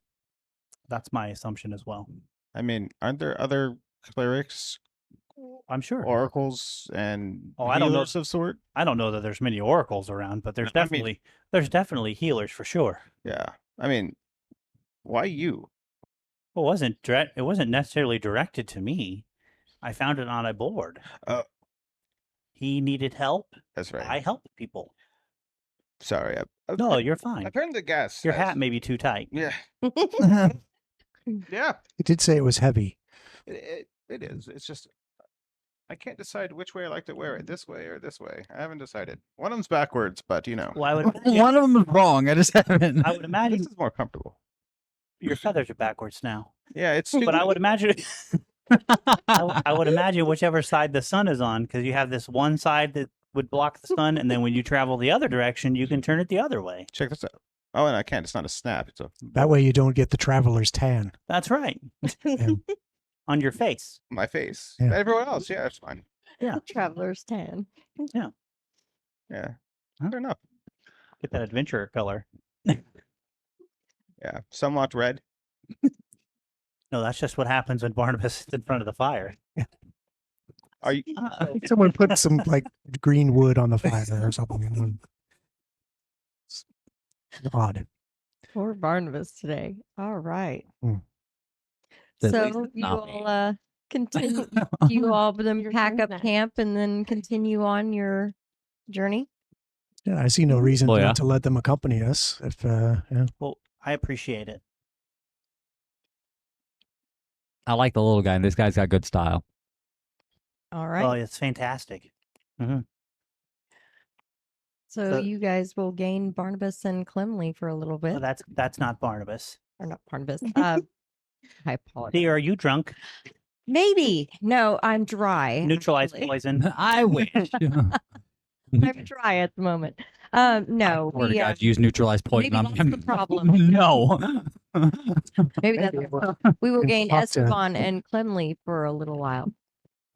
Speaker 3: That's my assumption as well.
Speaker 4: I mean, aren't there other clerics,
Speaker 3: I'm sure.
Speaker 4: oracles, and
Speaker 3: Oh, I don't know.
Speaker 4: healers of sort?
Speaker 3: I don't know that there's many oracles around, but there's
Speaker 4: I mean-
Speaker 3: definitely healers for sure.
Speaker 4: Yeah. I mean, why you?
Speaker 3: Well, it wasn't necessarily directed to me. I found it on a board. He needed help.
Speaker 4: That's right.
Speaker 3: I helped people.
Speaker 4: Sorry.
Speaker 3: No, you're
Speaker 4: I
Speaker 3: fine.
Speaker 4: turned the gas.
Speaker 3: Your hat may be too tight.
Speaker 4: Yeah. Yeah.
Speaker 6: It did say it was heavy.
Speaker 4: It is. It's just I can't decide which way I like to wear it. This way or this way. I haven't decided. One of them's backwards, but you know.
Speaker 3: Well, I would imagine,
Speaker 2: One of them is wrong. I just haven't.
Speaker 3: I would imagine
Speaker 4: This is more comfortable.
Speaker 3: your feathers are backwards now.
Speaker 4: Yeah, it's
Speaker 3: But I
Speaker 4: stupid.
Speaker 3: would imagine I would imagine whichever side the sun is on, because you have this one side that would block the sun, and then when you travel the other direction, you can turn it the other way.
Speaker 4: Check this out. Oh, and I can't. It's not a snap. It's a
Speaker 6: That way you don't get the traveler's tan.
Speaker 3: That's right.
Speaker 6: Yeah.
Speaker 3: On your face.
Speaker 4: my face.
Speaker 6: Yeah.
Speaker 4: Everyone else, yeah, it's fine.
Speaker 1: Traveler's tan.
Speaker 4: Yeah.
Speaker 3: Huh?
Speaker 4: Fair enough.
Speaker 3: Get that adventurer color.
Speaker 4: Yeah. Somewhat red.
Speaker 3: No, that's just what happens when Barnabas is in front of the fire.
Speaker 4: Are you
Speaker 6: Someone put some like green wood on the fire or something. It's odd.
Speaker 1: Poor Barnabas today. All right.
Speaker 2: At
Speaker 1: So
Speaker 2: least it's
Speaker 1: you
Speaker 2: not me.
Speaker 1: all continue. You all then
Speaker 5: Your
Speaker 1: pack
Speaker 5: turn
Speaker 1: up
Speaker 5: next.
Speaker 1: camp and then continue on your journey.
Speaker 6: Yeah, I see no reason
Speaker 2: Well, yeah.
Speaker 6: not to let them accompany us. If yeah.
Speaker 3: Well, I appreciate it.
Speaker 2: I like the little guy, and this guy's got good style.
Speaker 1: All right.
Speaker 3: Well, it's fantastic.
Speaker 1: so
Speaker 3: so-
Speaker 1: you guys will gain Barnabas and Clemley for a little bit.
Speaker 3: Well, that's not Barnabas.
Speaker 1: Or not Barnabas. I apologize.
Speaker 3: Thea, are you drunk?
Speaker 1: Maybe. No, I'm dry.
Speaker 3: Neutralize
Speaker 1: actually.
Speaker 3: poison.
Speaker 2: I wish.
Speaker 1: I'm dry at the moment. No.
Speaker 2: Swear to
Speaker 1: we,
Speaker 2: God, use neutralized poison
Speaker 1: maybe
Speaker 2: on
Speaker 1: that's
Speaker 2: him.
Speaker 1: the problem.
Speaker 2: No.
Speaker 1: Maybe that's we will
Speaker 6: And
Speaker 1: gain
Speaker 6: talk to-
Speaker 1: Esteban and Clemley for a little while.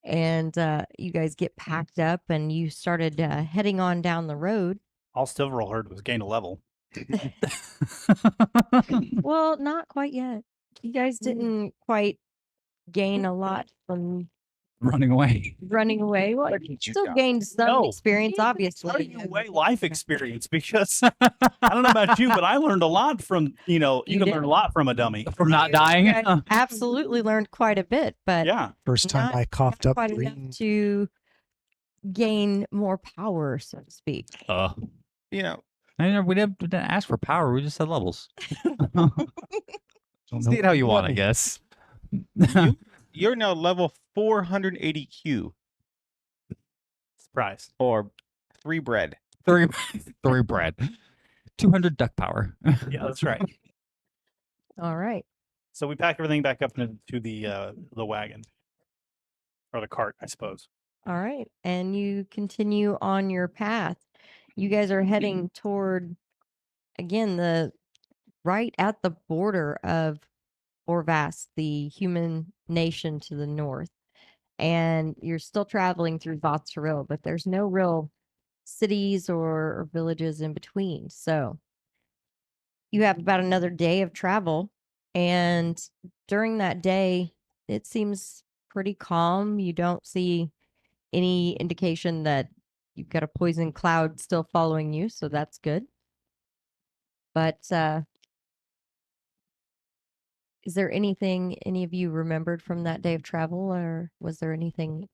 Speaker 1: And you guys get packed up and you started heading on down the road.
Speaker 3: All Silverall heard was gain a level.
Speaker 1: Well, not quite yet. You guys didn't quite gain a lot from
Speaker 2: Running away.
Speaker 1: running away. Well, you still gained some
Speaker 3: No.
Speaker 1: experience, obviously.
Speaker 3: How do you weigh life experience? Because I don't know about you, but I learned a lot from, you
Speaker 1: You
Speaker 3: can
Speaker 1: did.
Speaker 3: learn a lot from a dummy.
Speaker 2: From not dying.
Speaker 1: You guys absolutely learned quite a bit, but
Speaker 3: Yeah.
Speaker 6: First time
Speaker 1: Not-
Speaker 6: I coughed
Speaker 1: not
Speaker 6: up
Speaker 1: quite
Speaker 6: green.
Speaker 1: enough to gain more power, so to speak.
Speaker 4: you know,
Speaker 2: We didn't ask for power. We just said levels. See it how you want, I guess.
Speaker 4: you're now level 480 Q
Speaker 3: Surprise.
Speaker 4: or 3 bread.
Speaker 2: three bread. 200 duck power.
Speaker 3: Yeah, that's right.
Speaker 1: All right.
Speaker 3: So we pack everything back up into the wagon. Or the cart, I suppose.
Speaker 1: All right. And you continue on your path. You guys are heading toward, again, right at the border of Orvas, the human nation to the north. And you're still traveling through Vatsaril, but there's no real cities or villages in between. So you have about another day of travel. And during that day, it seems pretty calm. You don't see any indication that you've got a poison cloud still following you. So that's good. But is there anything any of you remembered from that day of travel, or was there anything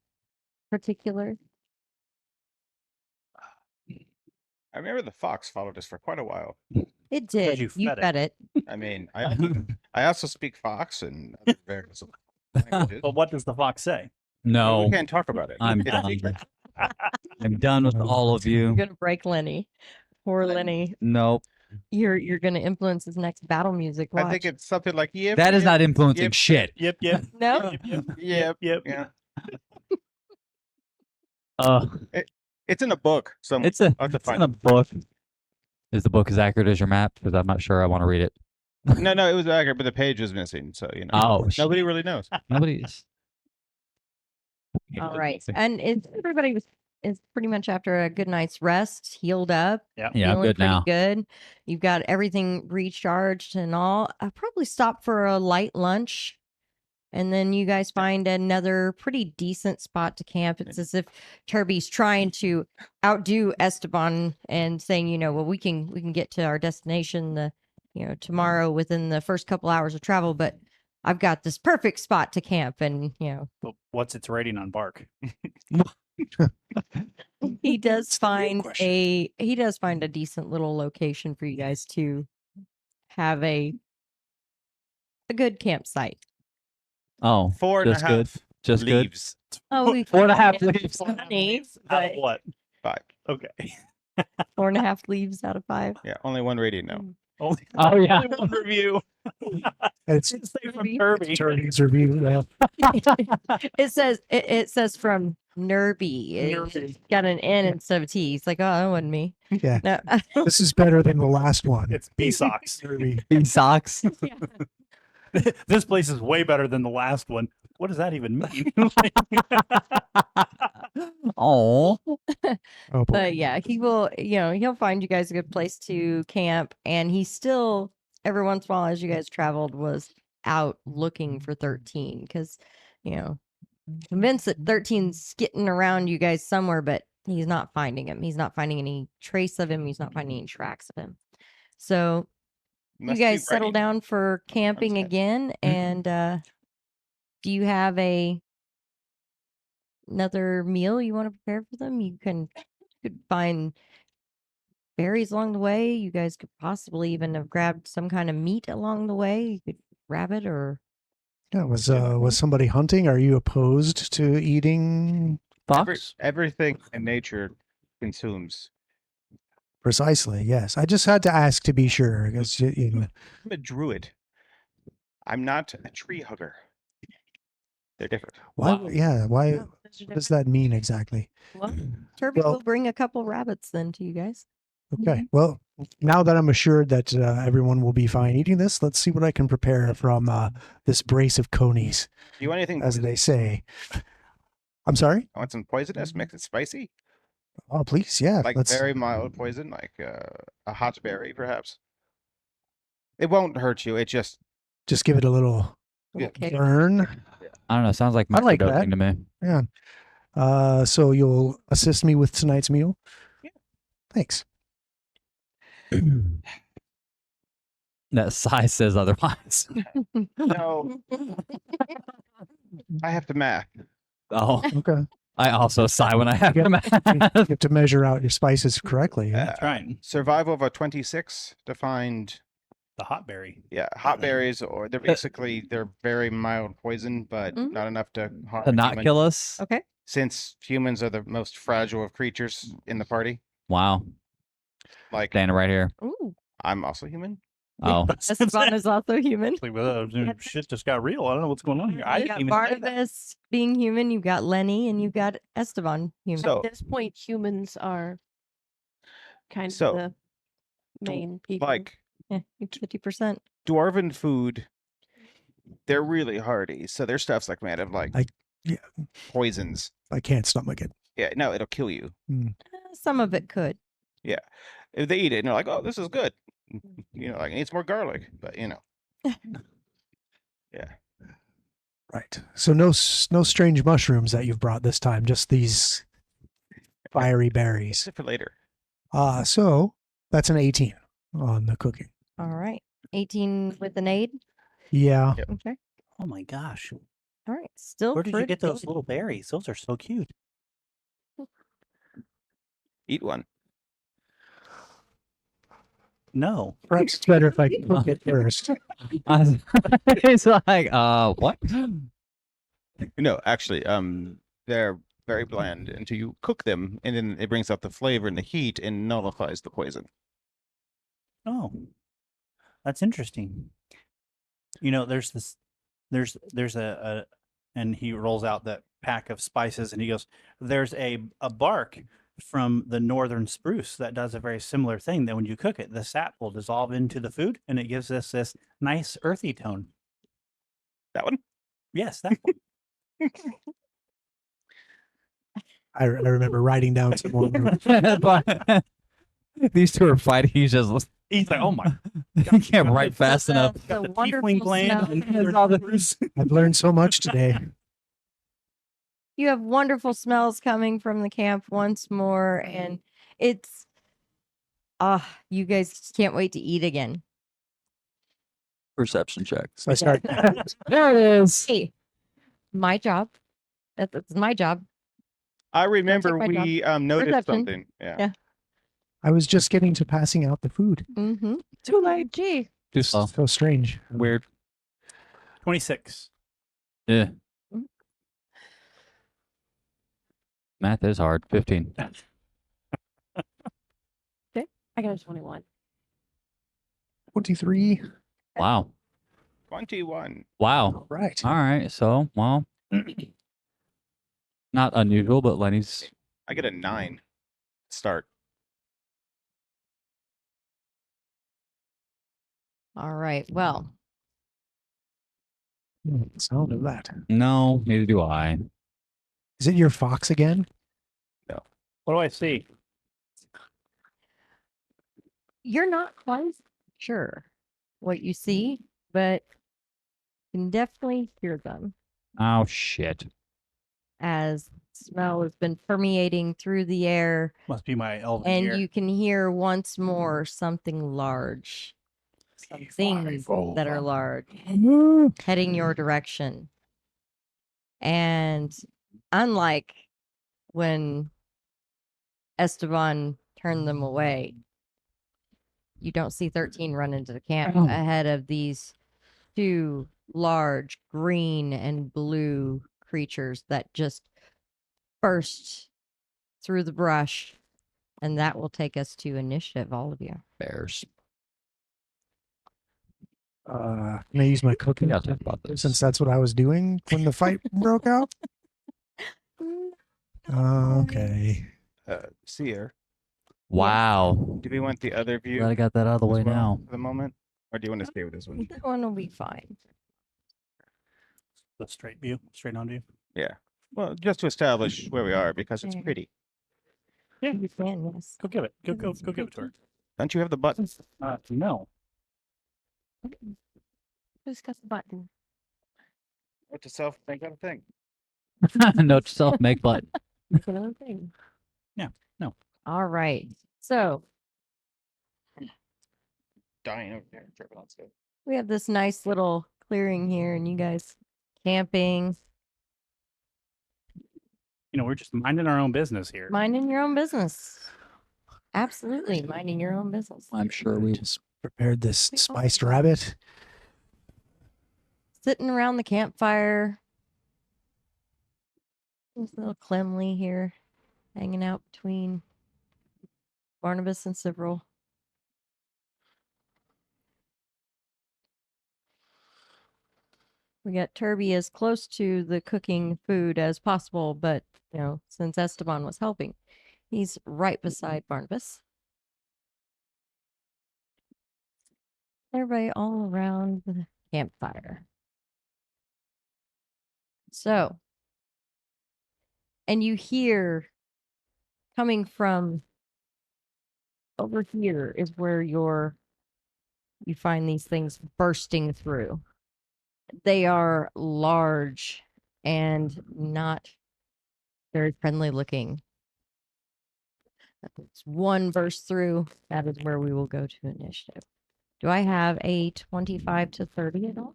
Speaker 1: particular?
Speaker 4: I remember the fox followed us for quite a while.
Speaker 1: It did.
Speaker 3: you
Speaker 1: You
Speaker 3: fed it.
Speaker 1: fed it.
Speaker 4: I mean, I also speak fox and other various languages.
Speaker 3: But what does the fox say?
Speaker 4: We
Speaker 2: No.
Speaker 4: can't talk about it.
Speaker 2: I'm
Speaker 4: It's a
Speaker 2: done.
Speaker 4: secret.
Speaker 2: I'm done with all of
Speaker 1: You're
Speaker 2: you.
Speaker 1: gonna break Lenny. Poor Lenny.
Speaker 2: Nope.
Speaker 1: You're gonna influence his next battle music. Watch.
Speaker 4: I think it's something like yep.
Speaker 2: That is
Speaker 4: yep,
Speaker 2: not influencing
Speaker 4: yep,
Speaker 2: shit.
Speaker 3: Yep, yep,
Speaker 1: No?
Speaker 3: yep, yep.
Speaker 4: Yeah.
Speaker 2: Uh,
Speaker 4: It's in a book. Some
Speaker 2: it's a
Speaker 4: I'll have to
Speaker 2: it's
Speaker 4: find
Speaker 2: in a book. Is the book as accurate as your map? Because I'm not sure I want to read it.
Speaker 4: No, it was accurate, but the page was missing. So
Speaker 2: Oh,
Speaker 4: nobody really knows.
Speaker 2: nobody's.
Speaker 1: All right. And everybody is pretty much after a good night's rest, healed up,
Speaker 2: Yeah, I'm
Speaker 1: feeling
Speaker 2: good
Speaker 1: pretty
Speaker 2: now.
Speaker 1: good. You've got everything recharged and all. I'll probably stop for a light lunch. And then you guys find another pretty decent spot to camp. It's as if Turby's trying to outdo Esteban and saying, well, we can get to our destination tomorrow within the first couple hours of travel, but I've got this perfect spot to camp. And
Speaker 3: But what's its rating on Bark?
Speaker 1: he does
Speaker 6: That's the big
Speaker 1: find
Speaker 6: question.
Speaker 1: he does find a decent little location for you guys to have a good campsite.
Speaker 2: Oh,
Speaker 4: 4.5
Speaker 2: just good. Just good.
Speaker 4: leaves.
Speaker 1: Oh, we
Speaker 2: 4.5
Speaker 1: can't
Speaker 2: leaves.
Speaker 1: funny,
Speaker 3: Out of
Speaker 1: but
Speaker 3: what?
Speaker 4: 5.
Speaker 3: Okay.
Speaker 1: 4.5 leaves out of 5.
Speaker 4: Yeah, only one rating now.
Speaker 3: Only,
Speaker 2: Oh yeah.
Speaker 3: only one review.
Speaker 6: It's
Speaker 3: Say from
Speaker 1: Maybe.
Speaker 3: Kirby.
Speaker 6: Turby's review. Yeah.
Speaker 1: It says from Nerby.
Speaker 3: Nerby.
Speaker 1: It's got an N instead of a T. It's like, oh, that wasn't me.
Speaker 6: Yeah.
Speaker 1: No.
Speaker 6: This is better than the last one.
Speaker 3: It's B socks.
Speaker 6: Turby.
Speaker 2: Big socks.
Speaker 3: This place is way better than the last one. What does that even mean?
Speaker 2: Oh.
Speaker 6: Oh boy.
Speaker 1: But yeah, he will, he'll find you guys a good place to camp. And he still, every once in a while, as you guys traveled, was out looking for 13 because, convinced that 13's skitting around you guys somewhere, but he's not finding him. He's not finding any trace of him. He's not finding any tracks of him. So
Speaker 4: Must
Speaker 1: you
Speaker 4: be
Speaker 1: guys settle
Speaker 4: right.
Speaker 1: down for camping
Speaker 4: sad.
Speaker 1: again. And do you have another meal you want to prepare for them? You could find berries along the way. You guys could possibly even have grabbed some kind of meat along the way. You could grab it or
Speaker 6: Yeah, was somebody hunting? Are you opposed to eating?
Speaker 2: Fox.
Speaker 4: Everything in nature consumes.
Speaker 6: Precisely. Yes. I just had to ask to be sure because
Speaker 4: I'm a druid. I'm not a tree hugger. They're different.
Speaker 6: why?
Speaker 2: Wow.
Speaker 6: Yeah. Why?
Speaker 5: Oh, those are
Speaker 6: What does that mean exactly?
Speaker 1: well, Turby
Speaker 6: Well-
Speaker 1: will bring a couple rabbits then to you guys.
Speaker 6: Okay. Well, now that I'm assured that everyone will be fine eating this, let's see what I can prepare from this brace of conies,
Speaker 4: Do you want anything?
Speaker 6: as
Speaker 4: poison-
Speaker 6: they say. I'm sorry.
Speaker 4: I want some poisonous, make it spicy,
Speaker 6: Oh, please. Yeah.
Speaker 4: like
Speaker 6: let's.
Speaker 4: very mild poison, like a hot berry, perhaps. It won't hurt you. It just
Speaker 6: Just give it a little
Speaker 4: Yeah.
Speaker 1: Okay.
Speaker 6: burn.
Speaker 2: I don't know. Sounds like
Speaker 6: I like
Speaker 2: microdosing
Speaker 6: that.
Speaker 2: to me.
Speaker 6: So you'll assist me with tonight's meal?
Speaker 4: Yeah.
Speaker 6: Thanks.
Speaker 2: That size says otherwise.
Speaker 4: no. I have to math.
Speaker 2: Oh,
Speaker 6: Okay.
Speaker 2: I also sigh when I have
Speaker 6: You
Speaker 2: to
Speaker 6: You
Speaker 2: math.
Speaker 6: have to measure out your spices correctly. Yeah?
Speaker 3: That's right.
Speaker 4: Survival of a 26 to find
Speaker 3: The hot berry.
Speaker 4: hot berries, or they're very mild poison, but
Speaker 1: Mhm.
Speaker 4: not enough to harm
Speaker 2: To
Speaker 4: a
Speaker 2: not
Speaker 4: human,
Speaker 2: kill us.
Speaker 1: Okay.
Speaker 4: since humans are the most fragile of creatures in the party.
Speaker 2: Wow.
Speaker 4: Like
Speaker 2: Standing right here.
Speaker 1: Ooh.
Speaker 4: I'm also human.
Speaker 2: Oh.
Speaker 1: Esteban is also human.
Speaker 3: Like, well, shit just got real. I don't know what's going on here. I
Speaker 1: You
Speaker 3: didn't
Speaker 1: got
Speaker 3: even say that.
Speaker 1: Barnabas being human. You've got Lenny, and you've got Esteban human.
Speaker 4: So
Speaker 5: At this point, humans are kind
Speaker 4: So,
Speaker 5: of the main people.
Speaker 4: like
Speaker 1: 50%.
Speaker 4: dwarven food, they're really hardy. So their stuff's like made of like
Speaker 6: yeah.
Speaker 4: poisons.
Speaker 6: I can't stomach it.
Speaker 4: Yeah, no, it'll kill you.
Speaker 1: Some of it could.
Speaker 4: If they eat it and they're like, oh, this is good. Like it needs more garlic. But yeah.
Speaker 6: Right. So no strange mushrooms that you've brought this time, just these fiery berries.
Speaker 4: Except for later.
Speaker 6: So that's an 18 on the cooking.
Speaker 1: All right. 18 with an aid.
Speaker 6: Yeah.
Speaker 4: Yep.
Speaker 1: Okay.
Speaker 3: Oh my gosh.
Speaker 1: All right. Still
Speaker 3: Where did you
Speaker 1: pretty
Speaker 3: get those
Speaker 1: good.
Speaker 3: little berries? Those are so cute.
Speaker 4: Eat one.
Speaker 3: No.
Speaker 6: Perhaps it's better if I cook it first.
Speaker 2: It's like, what?
Speaker 4: No, actually, they're very bland until you cook them, and then it brings out the flavor and the heat and nullifies the poison.
Speaker 3: Oh, that's interesting. You know, there's a and he rolls out that pack of spices and he goes, there's a bark from the northern spruce that does a very similar thing, that when you cook it, the sap will dissolve into the food and it gives us this nice earthy tone.
Speaker 4: That one?
Speaker 3: Yes, that one.
Speaker 6: I remember writing down some more notes.
Speaker 2: These two are fighting. He's just
Speaker 3: He's like, oh my
Speaker 2: he can't write fast
Speaker 1: So
Speaker 2: enough.
Speaker 1: the
Speaker 3: got the
Speaker 1: wonderful
Speaker 3: tiefling gland
Speaker 1: smell.
Speaker 3: and northern spruce.
Speaker 6: I've learned so much today.
Speaker 1: You have wonderful smells coming from the camp once more, and it's you guys can't wait to eat again.
Speaker 2: Perception check.
Speaker 6: So I start.
Speaker 2: There it is.
Speaker 1: Hey, my job. That's my job.
Speaker 4: I remember
Speaker 1: my job.
Speaker 4: we noticed
Speaker 1: Perception.
Speaker 4: something. Yeah.
Speaker 1: Yeah.
Speaker 6: I was just getting to passing out the food.
Speaker 1: Mm-hmm.
Speaker 2: Too late.
Speaker 1: Gee.
Speaker 2: Too slow.
Speaker 6: So strange.
Speaker 2: Weird.
Speaker 3: 26.
Speaker 2: Yeah.
Speaker 1: Mm.
Speaker 2: Math is hard. 15.
Speaker 5: I got a 21.
Speaker 6: 23.
Speaker 2: Wow.
Speaker 4: 21.
Speaker 2: Wow.
Speaker 6: Right.
Speaker 2: All right. So, well, not unusual, but Lenny's.
Speaker 4: I get a 9. Start.
Speaker 1: All right. Well,
Speaker 6: Sound of that.
Speaker 2: No, neither do I.
Speaker 6: Is it your fox again?
Speaker 3: What do I see?
Speaker 1: you're not quite sure what you see, but you can definitely hear them
Speaker 2: Oh, shit.
Speaker 1: as smell has been permeating through the air,
Speaker 3: Must be my elven
Speaker 1: and
Speaker 3: ear.
Speaker 1: you can hear once more something large, some things that are large heading your direction. And unlike when Esteban turned them away, you don't see 13 run into the camp ahead of these two large green and blue creatures that just burst through the brush. And that will take us to initiative, all of you.
Speaker 2: Bears.
Speaker 6: Can I use my cooking?
Speaker 2: Yeah, I'll talk about this.
Speaker 6: Since that's what I was doing when the fight broke out? Okay.
Speaker 4: Seer.
Speaker 2: Wow.
Speaker 4: Do we want the other view
Speaker 2: Glad I got that out of the
Speaker 4: as
Speaker 2: way
Speaker 4: well
Speaker 2: now.
Speaker 4: for the moment? Or do you want to stay with this one?
Speaker 1: That one will be fine.
Speaker 3: The straight view, straight on view.
Speaker 4: Yeah. Well, just to establish where we are, because it's
Speaker 1: Yeah.
Speaker 4: pretty.
Speaker 3: Yeah,
Speaker 1: You can, yes.
Speaker 3: go give it. Go give it to her.
Speaker 4: Don't you have the button?
Speaker 3: No.
Speaker 5: Who's got the button?
Speaker 4: What to self think of a thing?
Speaker 2: Note to self, make button.
Speaker 5: Make another thing.
Speaker 1: All right. So
Speaker 4: Dying over there, tripping on stuff.
Speaker 1: we have this nice little clearing here, and you guys camping,
Speaker 3: You know, we're just minding our own business here.
Speaker 1: minding your own business. Absolutely, minding your own business.
Speaker 2: I'm sure we
Speaker 6: Just prepared this spiced rabbit.
Speaker 1: Sitting around the campfire. There's little Clemley here, hanging out between Barnabas and Sivril. We got Turby as close to the cooking food as possible, but since Esteban was helping, he's right beside Barnabas. Everybody all around the campfire. So, and you hear coming from over here is where you find these things bursting through. They are large and not very friendly looking. That's one burst through. That is where we will go to initiative. Do I have a 25 to 30 at all?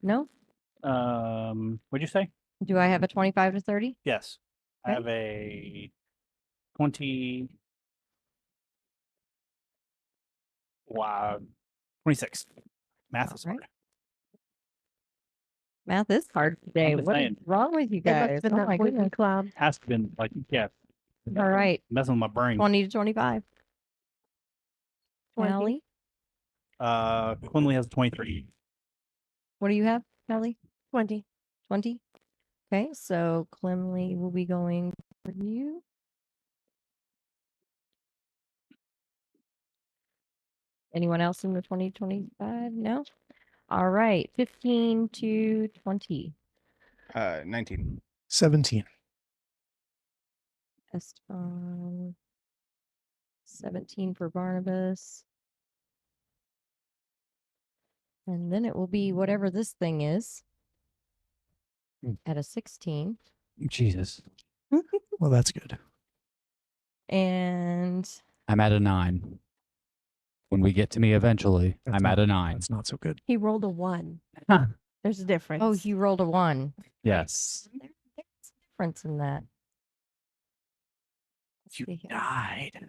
Speaker 1: No?
Speaker 3: What'd you say?
Speaker 1: Do I have a 25 to 30?
Speaker 3: Yes. I
Speaker 1: Okay.
Speaker 3: have a 20. Wow. 26. Math is
Speaker 1: All
Speaker 3: hard.
Speaker 1: Math is hard today.
Speaker 3: just
Speaker 1: What is
Speaker 3: saying.
Speaker 1: wrong with you
Speaker 5: It must
Speaker 1: guys?
Speaker 5: have been
Speaker 1: Oh
Speaker 5: that
Speaker 1: my
Speaker 5: poison
Speaker 1: goodness.
Speaker 5: cloud.
Speaker 3: Has to been like, yeah,
Speaker 1: All right.
Speaker 3: messing with my brain.
Speaker 1: 20 to 25.
Speaker 5: 20.
Speaker 1: Callie,
Speaker 3: Quinley has 23.
Speaker 1: what do you have, Callie?
Speaker 5: 20.
Speaker 1: 20. Okay, so Clemley will be going for you. Anyone else in the 20 25? No? All right, 15 to 20.
Speaker 4: 19.
Speaker 6: 17.
Speaker 1: Esteban. 17 for Barnabas. And then it will be whatever this thing is at a 16.
Speaker 2: Jesus.
Speaker 6: Well, that's good.
Speaker 1: And
Speaker 2: I'm at a 9. When we get to me eventually,
Speaker 6: That's
Speaker 2: I'm
Speaker 6: not-
Speaker 2: at a 9.
Speaker 6: That's not so good.
Speaker 5: He rolled a 1.
Speaker 2: Huh.
Speaker 5: There's a difference.
Speaker 1: oh, you rolled a 1.
Speaker 2: Yes.
Speaker 1: There's a difference in that. Let's
Speaker 2: You
Speaker 1: see here.
Speaker 2: died.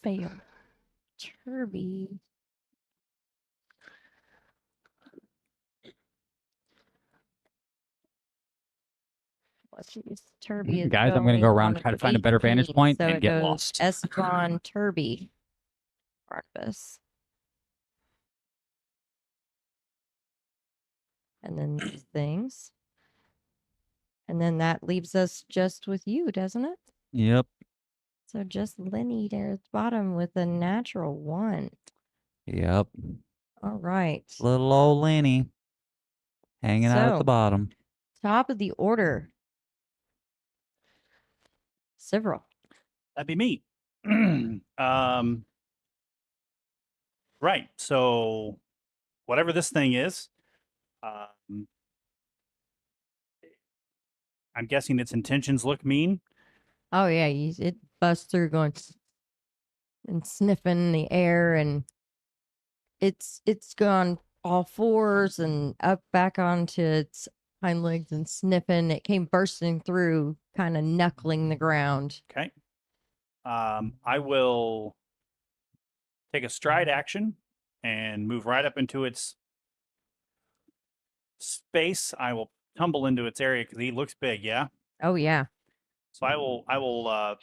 Speaker 5: failed.
Speaker 1: Turby. Let's use Turby. Is
Speaker 2: Guys, I'm gonna go
Speaker 1: going
Speaker 2: around
Speaker 1: on
Speaker 2: try to find a better vantage
Speaker 1: 18,
Speaker 2: point
Speaker 1: so
Speaker 2: and
Speaker 1: it
Speaker 2: get
Speaker 1: goes
Speaker 2: lost.
Speaker 1: Esteban, Turby, Barnabas. And then these things. And then that leaves us just with you, doesn't it?
Speaker 2: Yep.
Speaker 1: So just Lenny there at the bottom with a natural 1.
Speaker 2: Yep.
Speaker 1: All right.
Speaker 2: Little old Lenny hanging out at the
Speaker 1: So-
Speaker 2: bottom.
Speaker 1: Top of the order. Several.
Speaker 3: That'd be me. Right. So whatever this thing is, I'm guessing its intentions look mean.
Speaker 1: Oh yeah, it busts through going and sniffing the air, and it's gone all fours and up back onto its hind legs and sniffing. It came bursting through, kind of knuckling the ground.
Speaker 3: Okay. I will take a stride action and move right up into its space. I will tumble into its area because he looks big. Yeah.
Speaker 1: Oh yeah.
Speaker 3: So I will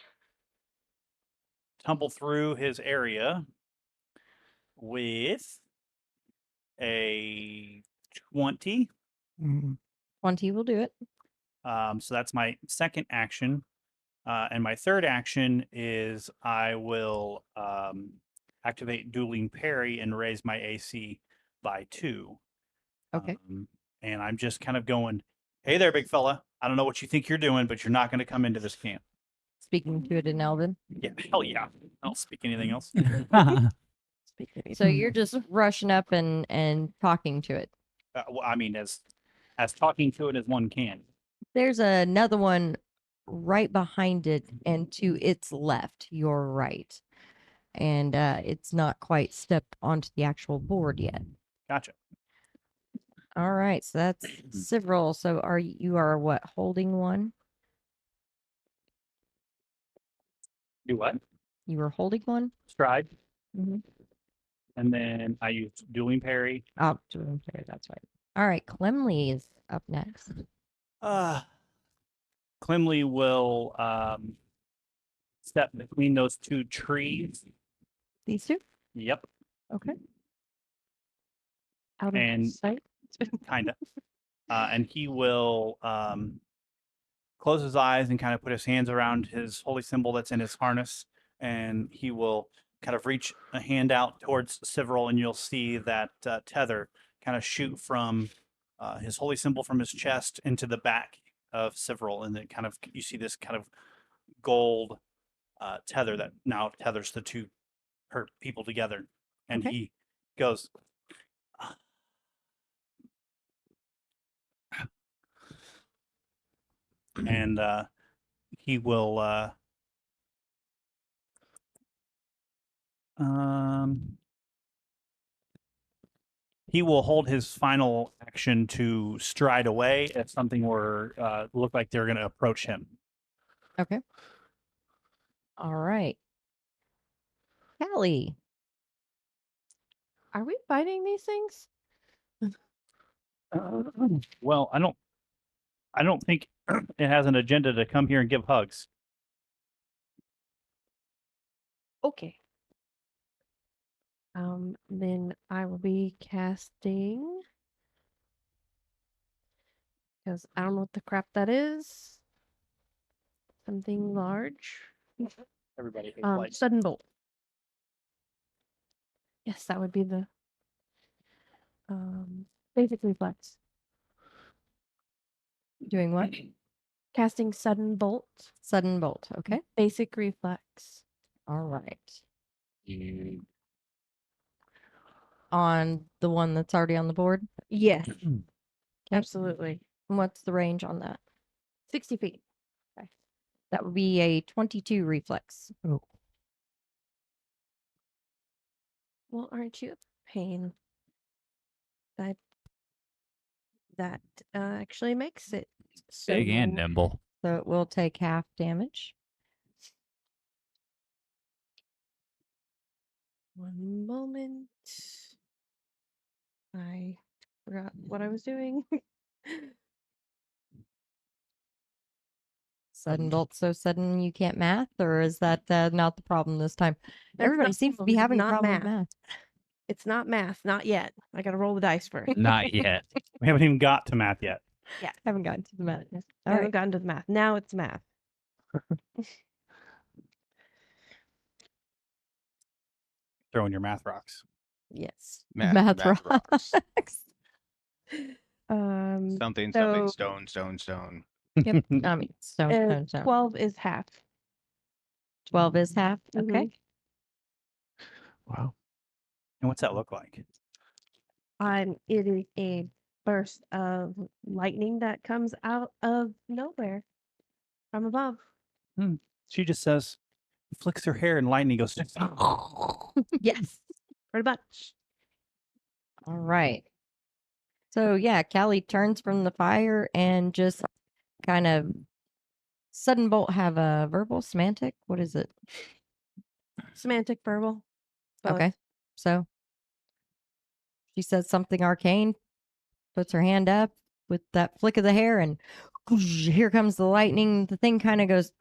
Speaker 3: tumble through his area with a 20.
Speaker 6: Mm,
Speaker 1: 20 will do it.
Speaker 3: So that's my second action. And my third action is I will activate Dueling Parry and raise my AC by 2.
Speaker 1: Okay.
Speaker 3: And I'm just kind of going, hey there, big fella. I don't know what you think you're doing, but you're not going to come into this camp.
Speaker 1: Speaking to it in Elven.
Speaker 3: Yeah, hell yeah. I don't speak anything else.
Speaker 1: So you're just rushing up and talking to it.
Speaker 3: Well, I mean, as talking to it as one can.
Speaker 1: There's another one right behind it and to its left, your right. And it's not quite stepped onto the actual board yet.
Speaker 3: Gotcha.
Speaker 1: All right, so that's several. So you are what, holding one?
Speaker 3: Do what?
Speaker 1: You were holding one?
Speaker 3: Stride.
Speaker 1: Mm-hmm.
Speaker 3: And then I use Dueling Parry.
Speaker 1: Oh, doing fair, that's right. All right, Clemley is up next.
Speaker 3: Clemley will step between those two trees.
Speaker 1: These two?
Speaker 3: Yep,
Speaker 1: Okay.
Speaker 5: Out of
Speaker 3: And-
Speaker 5: sight.
Speaker 3: kind of. And he will close his eyes and kind of put his hands around his holy symbol that's in his harness. And he will kind of reach a hand out towards Several, and you'll see that tether kind of shoot from his holy symbol from his chest into the back of Several. And then kind of you see this kind of gold tether that now tethers the two hurt people together. And
Speaker 1: Okay.
Speaker 3: he goes, and he will he will hold his final action to stride away if something were look like they're going to approach him.
Speaker 1: Okay. All right. Callie.
Speaker 5: Are we fighting these things?
Speaker 3: Well, I don't think it has an agenda to come here and give hugs.
Speaker 5: Okay. Then I will be casting, because I don't know what the crap that is. Something large.
Speaker 3: Everybody hates light.
Speaker 5: Sudden bolt. Yes, that would be the basic reflex.
Speaker 1: Doing what?
Speaker 5: Casting sudden bolt.
Speaker 1: Sudden bolt. Okay.
Speaker 5: Basic reflex.
Speaker 1: All right. On the one that's already on the board.
Speaker 5: Yes,
Speaker 1: Okay.
Speaker 5: absolutely.
Speaker 1: And what's the range on that?
Speaker 5: 60 feet.
Speaker 1: That would be a 22 reflex.
Speaker 6: Oh,
Speaker 5: Well, aren't you a pain? That actually makes it so.
Speaker 2: Big and nimble.
Speaker 1: So it will take half damage.
Speaker 5: One moment. I forgot what I was doing.
Speaker 1: Sudden bolt so sudden you can't math, or is that not the problem this time?
Speaker 5: That's
Speaker 1: Everybody
Speaker 5: not the
Speaker 1: seems to be
Speaker 5: problem,
Speaker 1: having a
Speaker 5: not
Speaker 1: problem with
Speaker 5: math.
Speaker 1: math.
Speaker 5: It's not math, not yet. I gotta roll the dice first.
Speaker 2: Not yet.
Speaker 3: We haven't even got to math yet.
Speaker 1: Haven't gotten to the math yet.
Speaker 5: I
Speaker 1: All
Speaker 5: haven't
Speaker 1: right.
Speaker 5: gotten to the math. Now it's math.
Speaker 3: Throwing your math rocks.
Speaker 5: Yes.
Speaker 1: Math
Speaker 4: rocks.
Speaker 5: So-
Speaker 4: Something, something, stone, stone, stone.
Speaker 1: Yep. I mean, stone.
Speaker 5: 12 is half.
Speaker 1: 12 is half. Okay.
Speaker 6: wow.
Speaker 3: And what's that look like?
Speaker 5: It is a burst of lightning that comes out of nowhere from above.
Speaker 3: She just says, flicks her hair and lightning goes.
Speaker 5: Yes, pretty much.
Speaker 1: All right. So yeah, Callie turns from the fire and just kind of sudden bolt have a verbal semantic. What is it?
Speaker 5: Semantic verbal. Both.
Speaker 1: Okay. So she says something arcane, puts her hand up with that flick of the hair, and whoosh, here comes the lightning. The thing kind of goes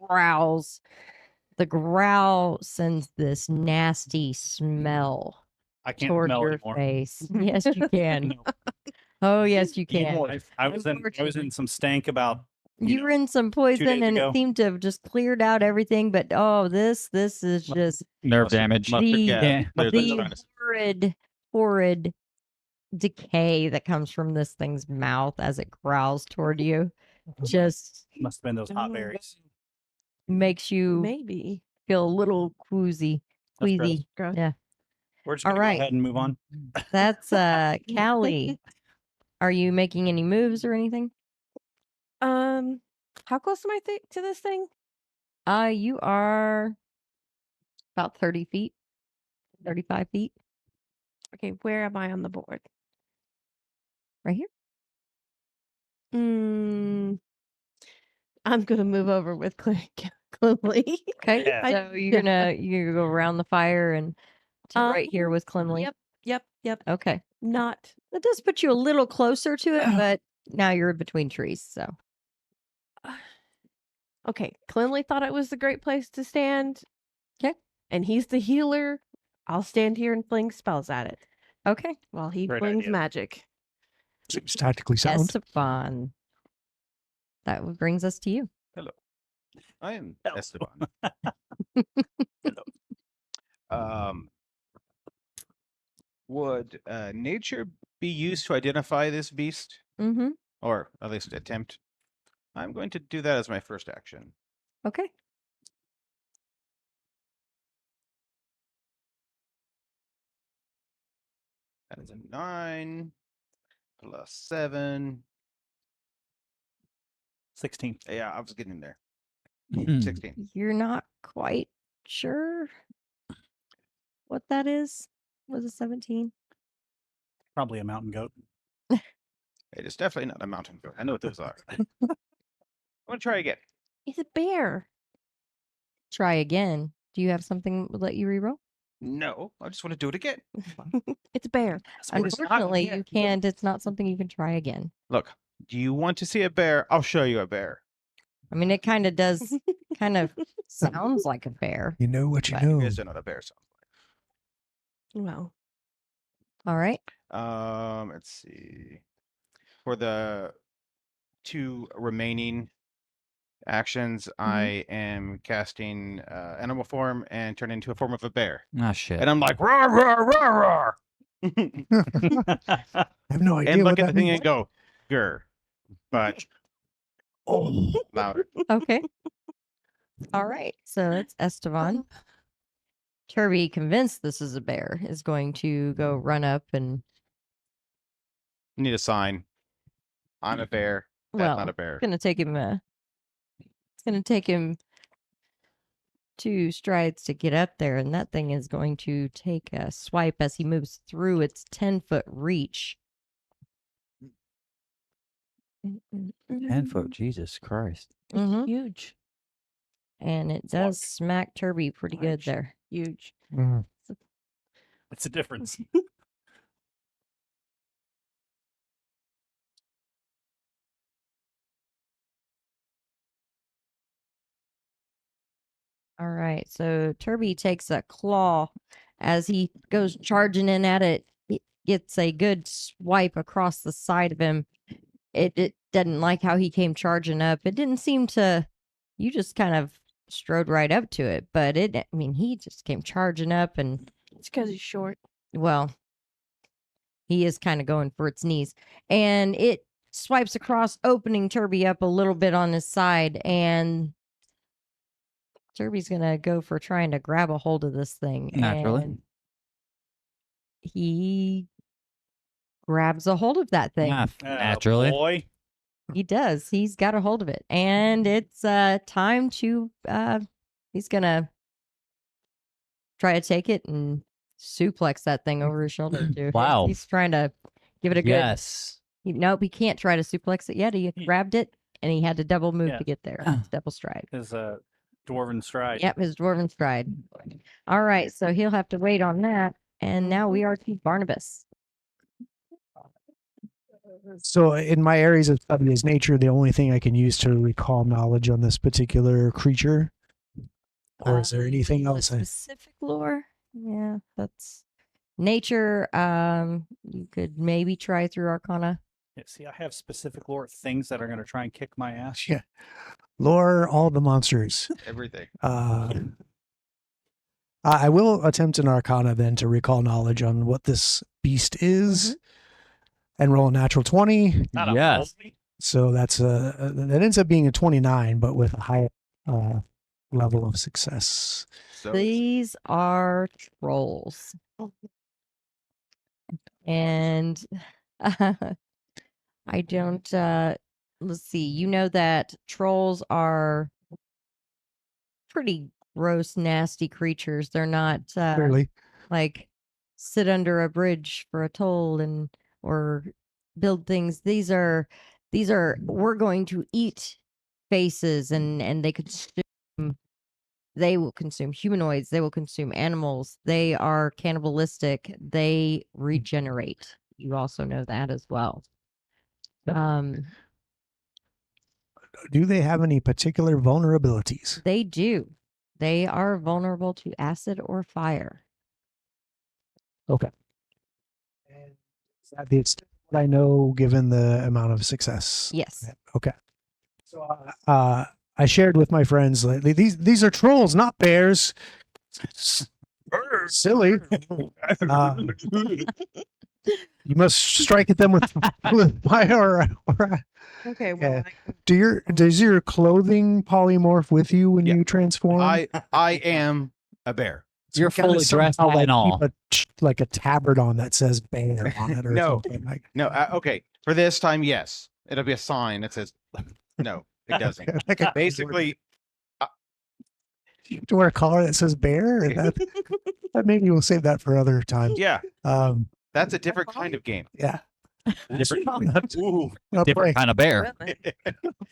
Speaker 1: growls. The growl sends this nasty smell
Speaker 3: I can't
Speaker 1: toward
Speaker 3: smell
Speaker 1: your
Speaker 3: anymore.
Speaker 1: face. Yes, you can.
Speaker 3: No.
Speaker 1: Oh, yes, you can.
Speaker 3: I was in some stank about
Speaker 1: You
Speaker 3: know,
Speaker 1: were in some
Speaker 3: 2
Speaker 1: poison,
Speaker 3: days
Speaker 1: and
Speaker 3: ago.
Speaker 1: it seemed to have just cleared out everything. But oh, this is just
Speaker 2: Nerve
Speaker 4: Mustard-
Speaker 2: damage.
Speaker 4: mustard
Speaker 1: The-
Speaker 4: gas.
Speaker 2: Yeah.
Speaker 4: Clearly
Speaker 1: the
Speaker 4: trying to-
Speaker 1: horrid decay that comes from this thing's mouth as it growls toward you. Just
Speaker 3: must have been those hot
Speaker 5: Oh.
Speaker 3: berries.
Speaker 1: makes you
Speaker 5: Maybe.
Speaker 1: feel a little queasy.
Speaker 3: That's gross.
Speaker 1: Queasy.
Speaker 5: Gross.
Speaker 1: Yeah.
Speaker 3: We're just
Speaker 1: All
Speaker 3: gonna
Speaker 1: right.
Speaker 3: go ahead and move on.
Speaker 1: That's Callie. Are you making any moves or anything?
Speaker 5: How close am I to this thing?
Speaker 1: You are about 30 feet, 35 feet,
Speaker 5: Okay, where am I on the board?
Speaker 1: right here.
Speaker 5: I'm gonna move over with Clemley.
Speaker 1: Okay.
Speaker 3: Yeah.
Speaker 1: So you're gonna go around the fire and to right here with Clemley.
Speaker 5: Yep.
Speaker 1: Okay.
Speaker 5: Not
Speaker 1: That does put you a little closer to it, but now you're between trees. So
Speaker 5: okay. Clemley thought it was a great place to stand.
Speaker 1: 'Kay.
Speaker 5: And he's the healer. I'll stand here and fling spells at it
Speaker 1: okay.
Speaker 5: while he
Speaker 3: Great
Speaker 5: flings
Speaker 3: idea.
Speaker 5: magic.
Speaker 6: Seems tactically sound.
Speaker 1: Esteban. That brings us to you.
Speaker 4: I am
Speaker 3: Hello.
Speaker 4: Esteban. Would nature be used to identify this beast,
Speaker 1: Mm-hmm.
Speaker 4: or at least attempt? I'm going to do that as my first action.
Speaker 1: Okay.
Speaker 4: That is a 9 plus 7.
Speaker 3: 16.
Speaker 4: Yeah, I was getting there.
Speaker 2: Hmm.
Speaker 4: 16.
Speaker 1: You're not quite sure what that is. Was it 17?
Speaker 3: Probably a mountain goat.
Speaker 4: It is definitely not a mountain goat. I know what those are. I'm going to try again.
Speaker 5: He's a bear.
Speaker 1: Try again. Do you have something that let you reroll?
Speaker 4: No, I just want to do it again.
Speaker 5: It's a bear.
Speaker 1: Unfortunately, you can't. It's not something you can try again.
Speaker 4: Look, do you want to see a bear? I'll show you a bear.
Speaker 1: I mean, it kind of does, kind of sounds like a bear.
Speaker 6: You know what you
Speaker 1: But-
Speaker 6: know.
Speaker 4: You guys don't know what a bear sounds
Speaker 5: Well,
Speaker 1: All right.
Speaker 4: like. Let's see. For the 2 remaining actions, I am casting animal form and turn into a form of a bear.
Speaker 2: Ah, shit.
Speaker 4: And I'm like, roar, roar, roar, roar.
Speaker 6: I have no idea
Speaker 4: And
Speaker 6: what
Speaker 4: look at
Speaker 6: that
Speaker 4: the thing
Speaker 6: means.
Speaker 4: and go, grr. But
Speaker 6: Oh,
Speaker 4: louder.
Speaker 1: Okay. All right. So it's Estevan. Turby, convinced this is a bear, is going to go run up and,
Speaker 4: Need a sign. I'm a bear. That's
Speaker 1: well,
Speaker 4: not a bear.
Speaker 1: it's going to take him it's going to take him 2 strides to get up there, and that thing is going to take a swipe as he moves through its 10-foot reach.
Speaker 2: 10 foot. Jesus Christ.
Speaker 1: Mhm.
Speaker 5: huge,
Speaker 1: And it does smack Turby pretty good
Speaker 3: Large.
Speaker 1: there.
Speaker 5: huge.
Speaker 6: mm.
Speaker 3: It's a difference.
Speaker 1: All right. So Turby takes a claw as he goes charging in at it. It gets a good swipe across the side of him. It didn't like how he came charging up. It didn't seem to. You just kind of strode right up to it, but I mean, he just came charging up, and
Speaker 5: It's because he's short.
Speaker 1: well, he is kind of going for its knees, and it swipes across, opening Turby up a little bit on his side, and Turby's gonna go for trying to grab a hold of this thing.
Speaker 2: Naturally.
Speaker 1: And he grabs a hold of that thing.
Speaker 2: Naturally.
Speaker 3: Boy.
Speaker 1: He does. He's got a hold of it. And it's time to he's gonna try to take it and suplex that thing over his shoulder too.
Speaker 2: Wow.
Speaker 1: He's trying to give it a good
Speaker 2: Yes.
Speaker 1: nope, he can't try to suplex it yet. He grabbed it and he had to double move
Speaker 3: Yeah.
Speaker 1: to get there. It's double stride.
Speaker 3: His dwarven stride.
Speaker 1: Yep, his dwarven stride. All right, so he'll have to wait on that. And now we are to Barnabas.
Speaker 6: So in my areas of study is nature the only thing I can use to recall knowledge on this particular creature? Or is there anything else?
Speaker 1: Specific lore? Yeah, that's nature. You could maybe try through Arcana.
Speaker 3: Yeah, see, I have specific lore things that are going to try and kick my ass.
Speaker 6: Yeah. Lore, all the monsters.
Speaker 4: Everything.
Speaker 6: I will attempt an Arcana then to recall knowledge on what this beast is, and roll a natural 20.
Speaker 3: Not a
Speaker 2: Yes.
Speaker 3: holy-
Speaker 6: So that's that ends up being a 29, but with a high level of success.
Speaker 4: So
Speaker 1: These are trolls. And I don't let's see. You know that trolls are pretty gross, nasty creatures. They're not
Speaker 6: Clearly.
Speaker 1: like sit under a bridge for a toll and or build things. These are we're going to eat faces, and they will consume humanoids, they will consume animals, they are cannibalistic, they regenerate. You also know that as well.
Speaker 6: Do they have any particular vulnerabilities?
Speaker 1: They do. They are vulnerable to acid or fire.
Speaker 6: Okay. And is that the extent of what I know given the amount of success?
Speaker 1: Yes.
Speaker 6: Okay. So I shared with my friends lately, these are trolls, not bears. Silly. You must strike at them with fire.
Speaker 5: Okay,
Speaker 6: well, does your clothing polymorph with you when
Speaker 4: Yeah.
Speaker 6: you transform?
Speaker 4: I am a bear.
Speaker 6: So
Speaker 2: You're
Speaker 6: you gotta
Speaker 2: fully dressed
Speaker 6: somehow,
Speaker 2: and all.
Speaker 6: keep like a tabard on that says bear on it or
Speaker 4: No.
Speaker 6: something like
Speaker 4: No, okay. For this time, yes. It'll be a sign that says no, it doesn't.
Speaker 6: like a,
Speaker 4: Basically,
Speaker 6: you have to wear a collar that says bear. And that maybe we'll save that for other times.
Speaker 4: yeah,
Speaker 6: Um,
Speaker 4: that's a different kind of game.
Speaker 6: yeah.
Speaker 2: Different,
Speaker 4: Ooh.
Speaker 6: Not
Speaker 2: different kind of bear.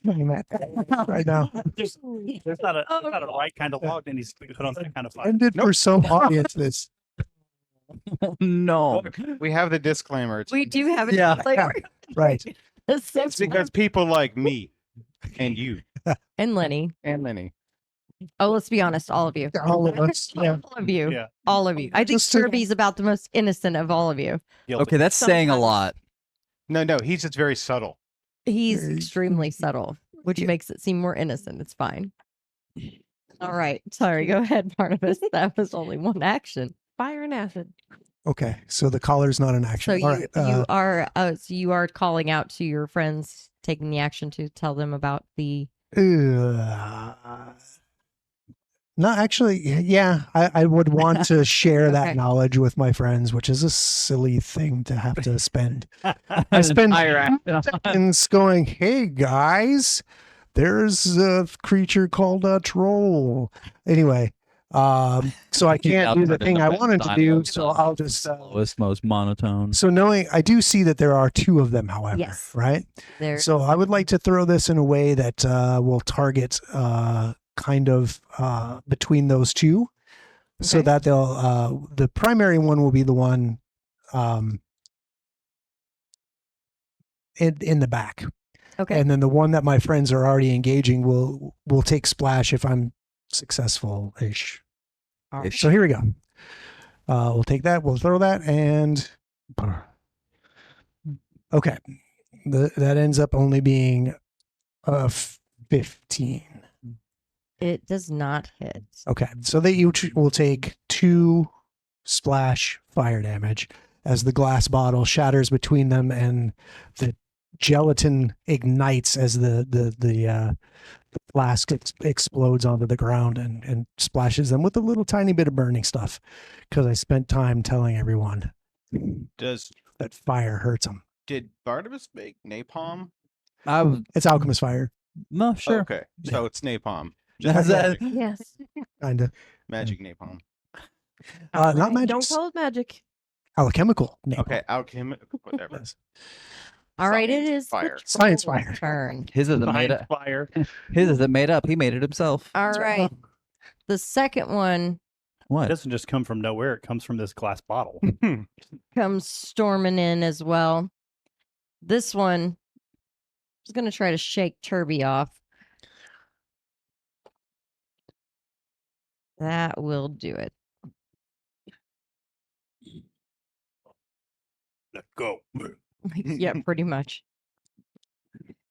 Speaker 6: playing that right now.
Speaker 3: There's not a right kind of log that needs to be put on that kind of fire.
Speaker 6: Intended for some audiences.
Speaker 2: No.
Speaker 4: We have the disclaimer. It's,
Speaker 1: We do have a
Speaker 2: Yeah.
Speaker 1: disclaimer.
Speaker 6: Right.
Speaker 4: it's because people like me and you
Speaker 1: and Lenny.
Speaker 4: and Lenny.
Speaker 1: Oh, let's be honest, all of you.
Speaker 6: All of us. Yeah.
Speaker 1: All of you.
Speaker 3: Yeah.
Speaker 1: All of you. I think
Speaker 6: Just to-
Speaker 1: Kirby's about the most innocent of all of you.
Speaker 3: Guilty.
Speaker 2: Okay, that's saying a
Speaker 5: Sometimes.
Speaker 2: lot.
Speaker 4: No, he's just very subtle.
Speaker 1: He's
Speaker 6: Very-
Speaker 1: extremely subtle, which
Speaker 6: Yeah.
Speaker 1: makes it seem more innocent. It's fine. All right. Sorry. Go ahead, Barnabas. That was only one action.
Speaker 5: Fire and acid.
Speaker 6: Okay. So the collar's not an action.
Speaker 1: So
Speaker 6: All
Speaker 1: you
Speaker 6: right.
Speaker 1: you are calling out to your friends, taking the action to tell them about the.
Speaker 6: Not actually. Yeah, I would want to share that
Speaker 1: Okay.
Speaker 6: knowledge with my friends, which is a silly thing to have to spend.
Speaker 2: I
Speaker 6: spend-
Speaker 2: action.
Speaker 6: Seconds going, hey guys, there's a creature called a troll. Anyway, so I can't do the thing I wanted to do, so I'll just.
Speaker 2: Slowest, most monotone.
Speaker 6: So knowing, I do see that there are two of them, however,
Speaker 1: Yes.
Speaker 6: right?
Speaker 1: Their
Speaker 6: So I would like to throw this in a way that will target kind of between those two, so
Speaker 1: Okay.
Speaker 6: that they'll the primary one will be the one in the back,
Speaker 1: okay.
Speaker 6: and then the one that my friends are already engaging will take splash if I'm successful ish.
Speaker 1: All right.
Speaker 6: So here we go. We'll take that. We'll throw that, and okay, that ends up only being 15.
Speaker 1: It does not hit.
Speaker 6: Okay, so they each will take 2 splash fire damage as the glass bottle shatters between them, and the gelatin ignites as the flask explodes onto the ground and splashes them with a little tiny bit of burning stuff. Because I spent time telling everyone that fire hurts them.
Speaker 4: Did Barnabas make napalm?
Speaker 6: It's alchemist fire,
Speaker 2: No, sure.
Speaker 4: Okay, so it's napalm.
Speaker 2: That's that.
Speaker 5: Yes.
Speaker 6: kind of.
Speaker 4: Magic napalm.
Speaker 6: Not magic.
Speaker 5: Don't call it magic.
Speaker 6: Alchemical. napalm.
Speaker 4: Okay, alchemy. Whatever.
Speaker 6: Yes.
Speaker 1: All right. It
Speaker 4: Science
Speaker 1: is
Speaker 4: fire.
Speaker 1: the
Speaker 6: Science
Speaker 1: troll's
Speaker 6: fire.
Speaker 1: turn.
Speaker 2: His isn't made
Speaker 3: Behind
Speaker 2: up.
Speaker 3: fire.
Speaker 2: His isn't made up. He made it himself.
Speaker 1: All right. The second one
Speaker 3: It
Speaker 2: What?
Speaker 3: doesn't just come from nowhere. It comes from this glass bottle.
Speaker 1: comes storming in as well. This one is going to try to shake Turby off. That will do it.
Speaker 3: Let's go.
Speaker 1: Yeah, pretty much.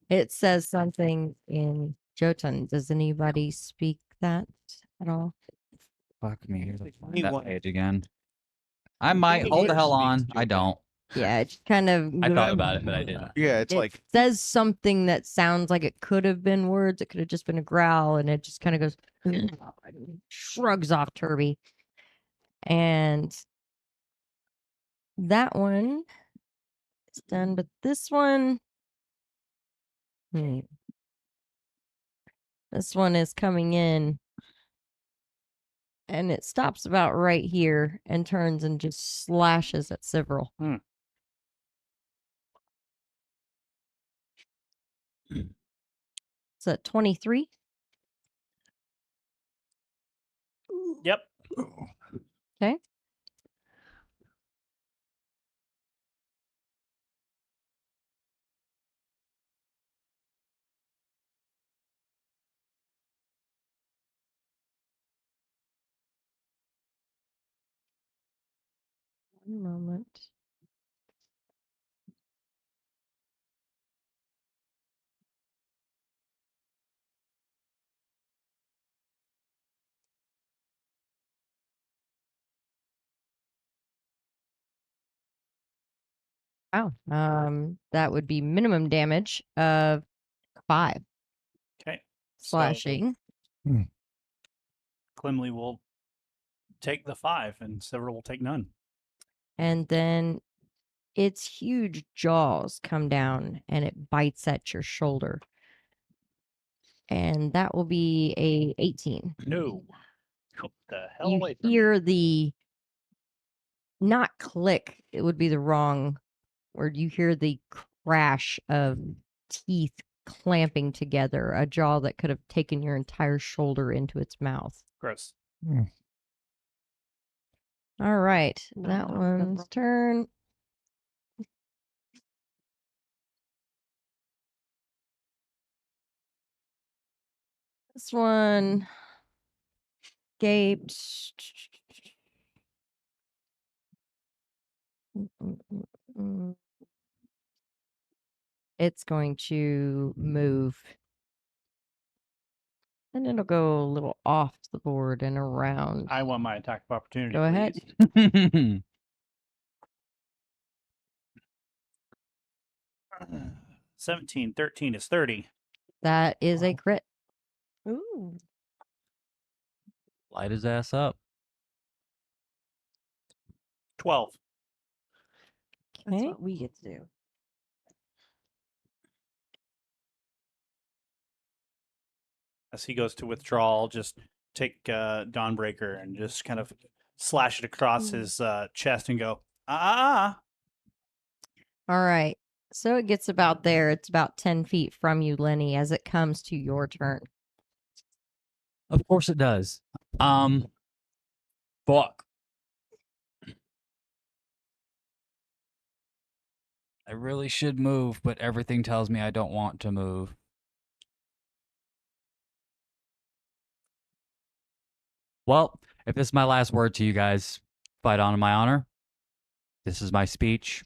Speaker 1: It says something in Jotun. Does anybody speak that at all?
Speaker 2: Fuck me. Here's
Speaker 4: You
Speaker 2: that
Speaker 4: want-
Speaker 2: page again. I might. Hold the hell on. I don't.
Speaker 1: Yeah, it kind of.
Speaker 2: I thought about it, but I didn't.
Speaker 4: Yeah, it's
Speaker 1: It
Speaker 4: like
Speaker 1: says something that sounds like it could have been words. It could have just been a growl, and it just kind of goes, shrugs off Turby. And that one is done, but this one, this one is coming in, and it stops about right here and turns and just slashes at Several.
Speaker 3: Hmm.
Speaker 1: It's at 23.
Speaker 3: Yep.
Speaker 1: Okay. One moment. Wow. That would be minimum damage of 5
Speaker 3: Okay. So
Speaker 1: slashing.
Speaker 3: Clemley will take the 5, and Several will take none.
Speaker 1: And then its huge jaws come down and it bites at your shoulder. And that will be a 18.
Speaker 3: No. What the hell
Speaker 1: You
Speaker 3: away from me.
Speaker 1: hear the not click, it would be the wrong word. You hear the crash of teeth clamping together, a jaw that could have taken your entire shoulder into its mouth.
Speaker 3: Gross.
Speaker 1: All right.
Speaker 5: No,
Speaker 1: That
Speaker 5: no,
Speaker 1: one's
Speaker 5: no.
Speaker 1: turn. This one gaped. It's going to move. And it'll go a little off the board and around.
Speaker 3: I want my attack of opportunity.
Speaker 1: Go ahead.
Speaker 3: please. 17, 13 is 30.
Speaker 1: That is a
Speaker 6: Wow.
Speaker 1: crit.
Speaker 5: Ooh.
Speaker 2: Light his ass up.
Speaker 3: 12.
Speaker 5: That's
Speaker 1: Okay.
Speaker 5: what we get to do.
Speaker 3: As he goes to withdraw, I'll just take Dawnbreaker and just kind of slash it across
Speaker 5: Ooh.
Speaker 3: his chest and go, ah.
Speaker 1: All right. So it gets about there. It's about 10 feet from you, Lenny, as it comes to your turn.
Speaker 2: Of course it does. Fuck. I really should move, but everything tells me I don't want to move. Well, if this is my last word to you guys, fight on in my honor. This is my speech.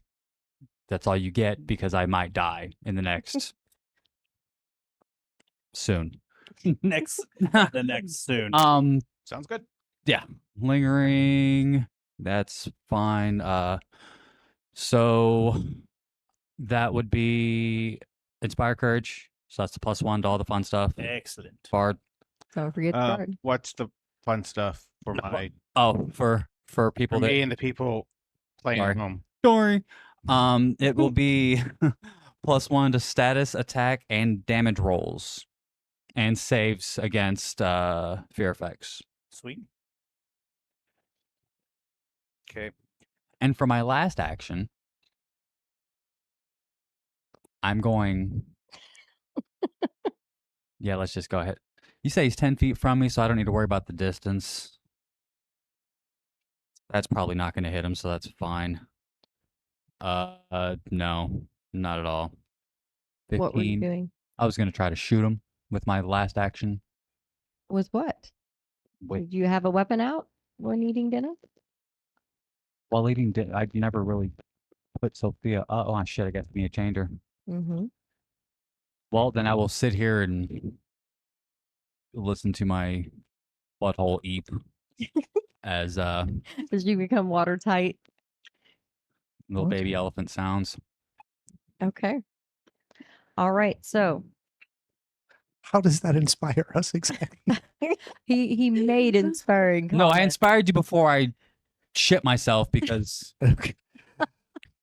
Speaker 2: That's all you get because I might die in the next soon.
Speaker 3: Next, the next soon.
Speaker 4: Sounds good.
Speaker 2: Yeah, lingering. That's fine. So that would be inspire courage. So that's the +1 to all the fun stuff.
Speaker 3: Excellent.
Speaker 2: Bard.
Speaker 1: Don't forget the card.
Speaker 4: What's the fun stuff for
Speaker 2: No,
Speaker 4: my
Speaker 2: Oh, for
Speaker 4: for
Speaker 2: people that
Speaker 4: me and the people playing
Speaker 2: Sorry.
Speaker 4: at home?
Speaker 2: Story. It will be +1 to status, attack, and damage rolls, and saves against fear effects.
Speaker 3: Sweet.
Speaker 4: Okay.
Speaker 2: And for my last action, I'm going. Yeah, let's just go ahead. You say he's 10 feet from me, so I don't need to worry about the distance. That's probably not going to hit him, so that's fine. No, not at all. 15.
Speaker 1: What were you doing?
Speaker 2: I was going to try to shoot him with my last action.
Speaker 1: With what?
Speaker 2: With,
Speaker 1: Did you have a weapon out when eating dinner?
Speaker 2: while eating, I never really put Sophia. Oh, shit, I guess me a changer.
Speaker 1: Mm-hmm.
Speaker 2: Well, then I will sit here and listen to my butthole eep as
Speaker 1: As you become watertight.
Speaker 2: little baby elephant sounds.
Speaker 1: Okay. All right. So
Speaker 6: How does that inspire us exactly?
Speaker 1: he made inspiring
Speaker 2: No, I
Speaker 1: comments.
Speaker 2: inspired you before I shit myself because
Speaker 6: Okay.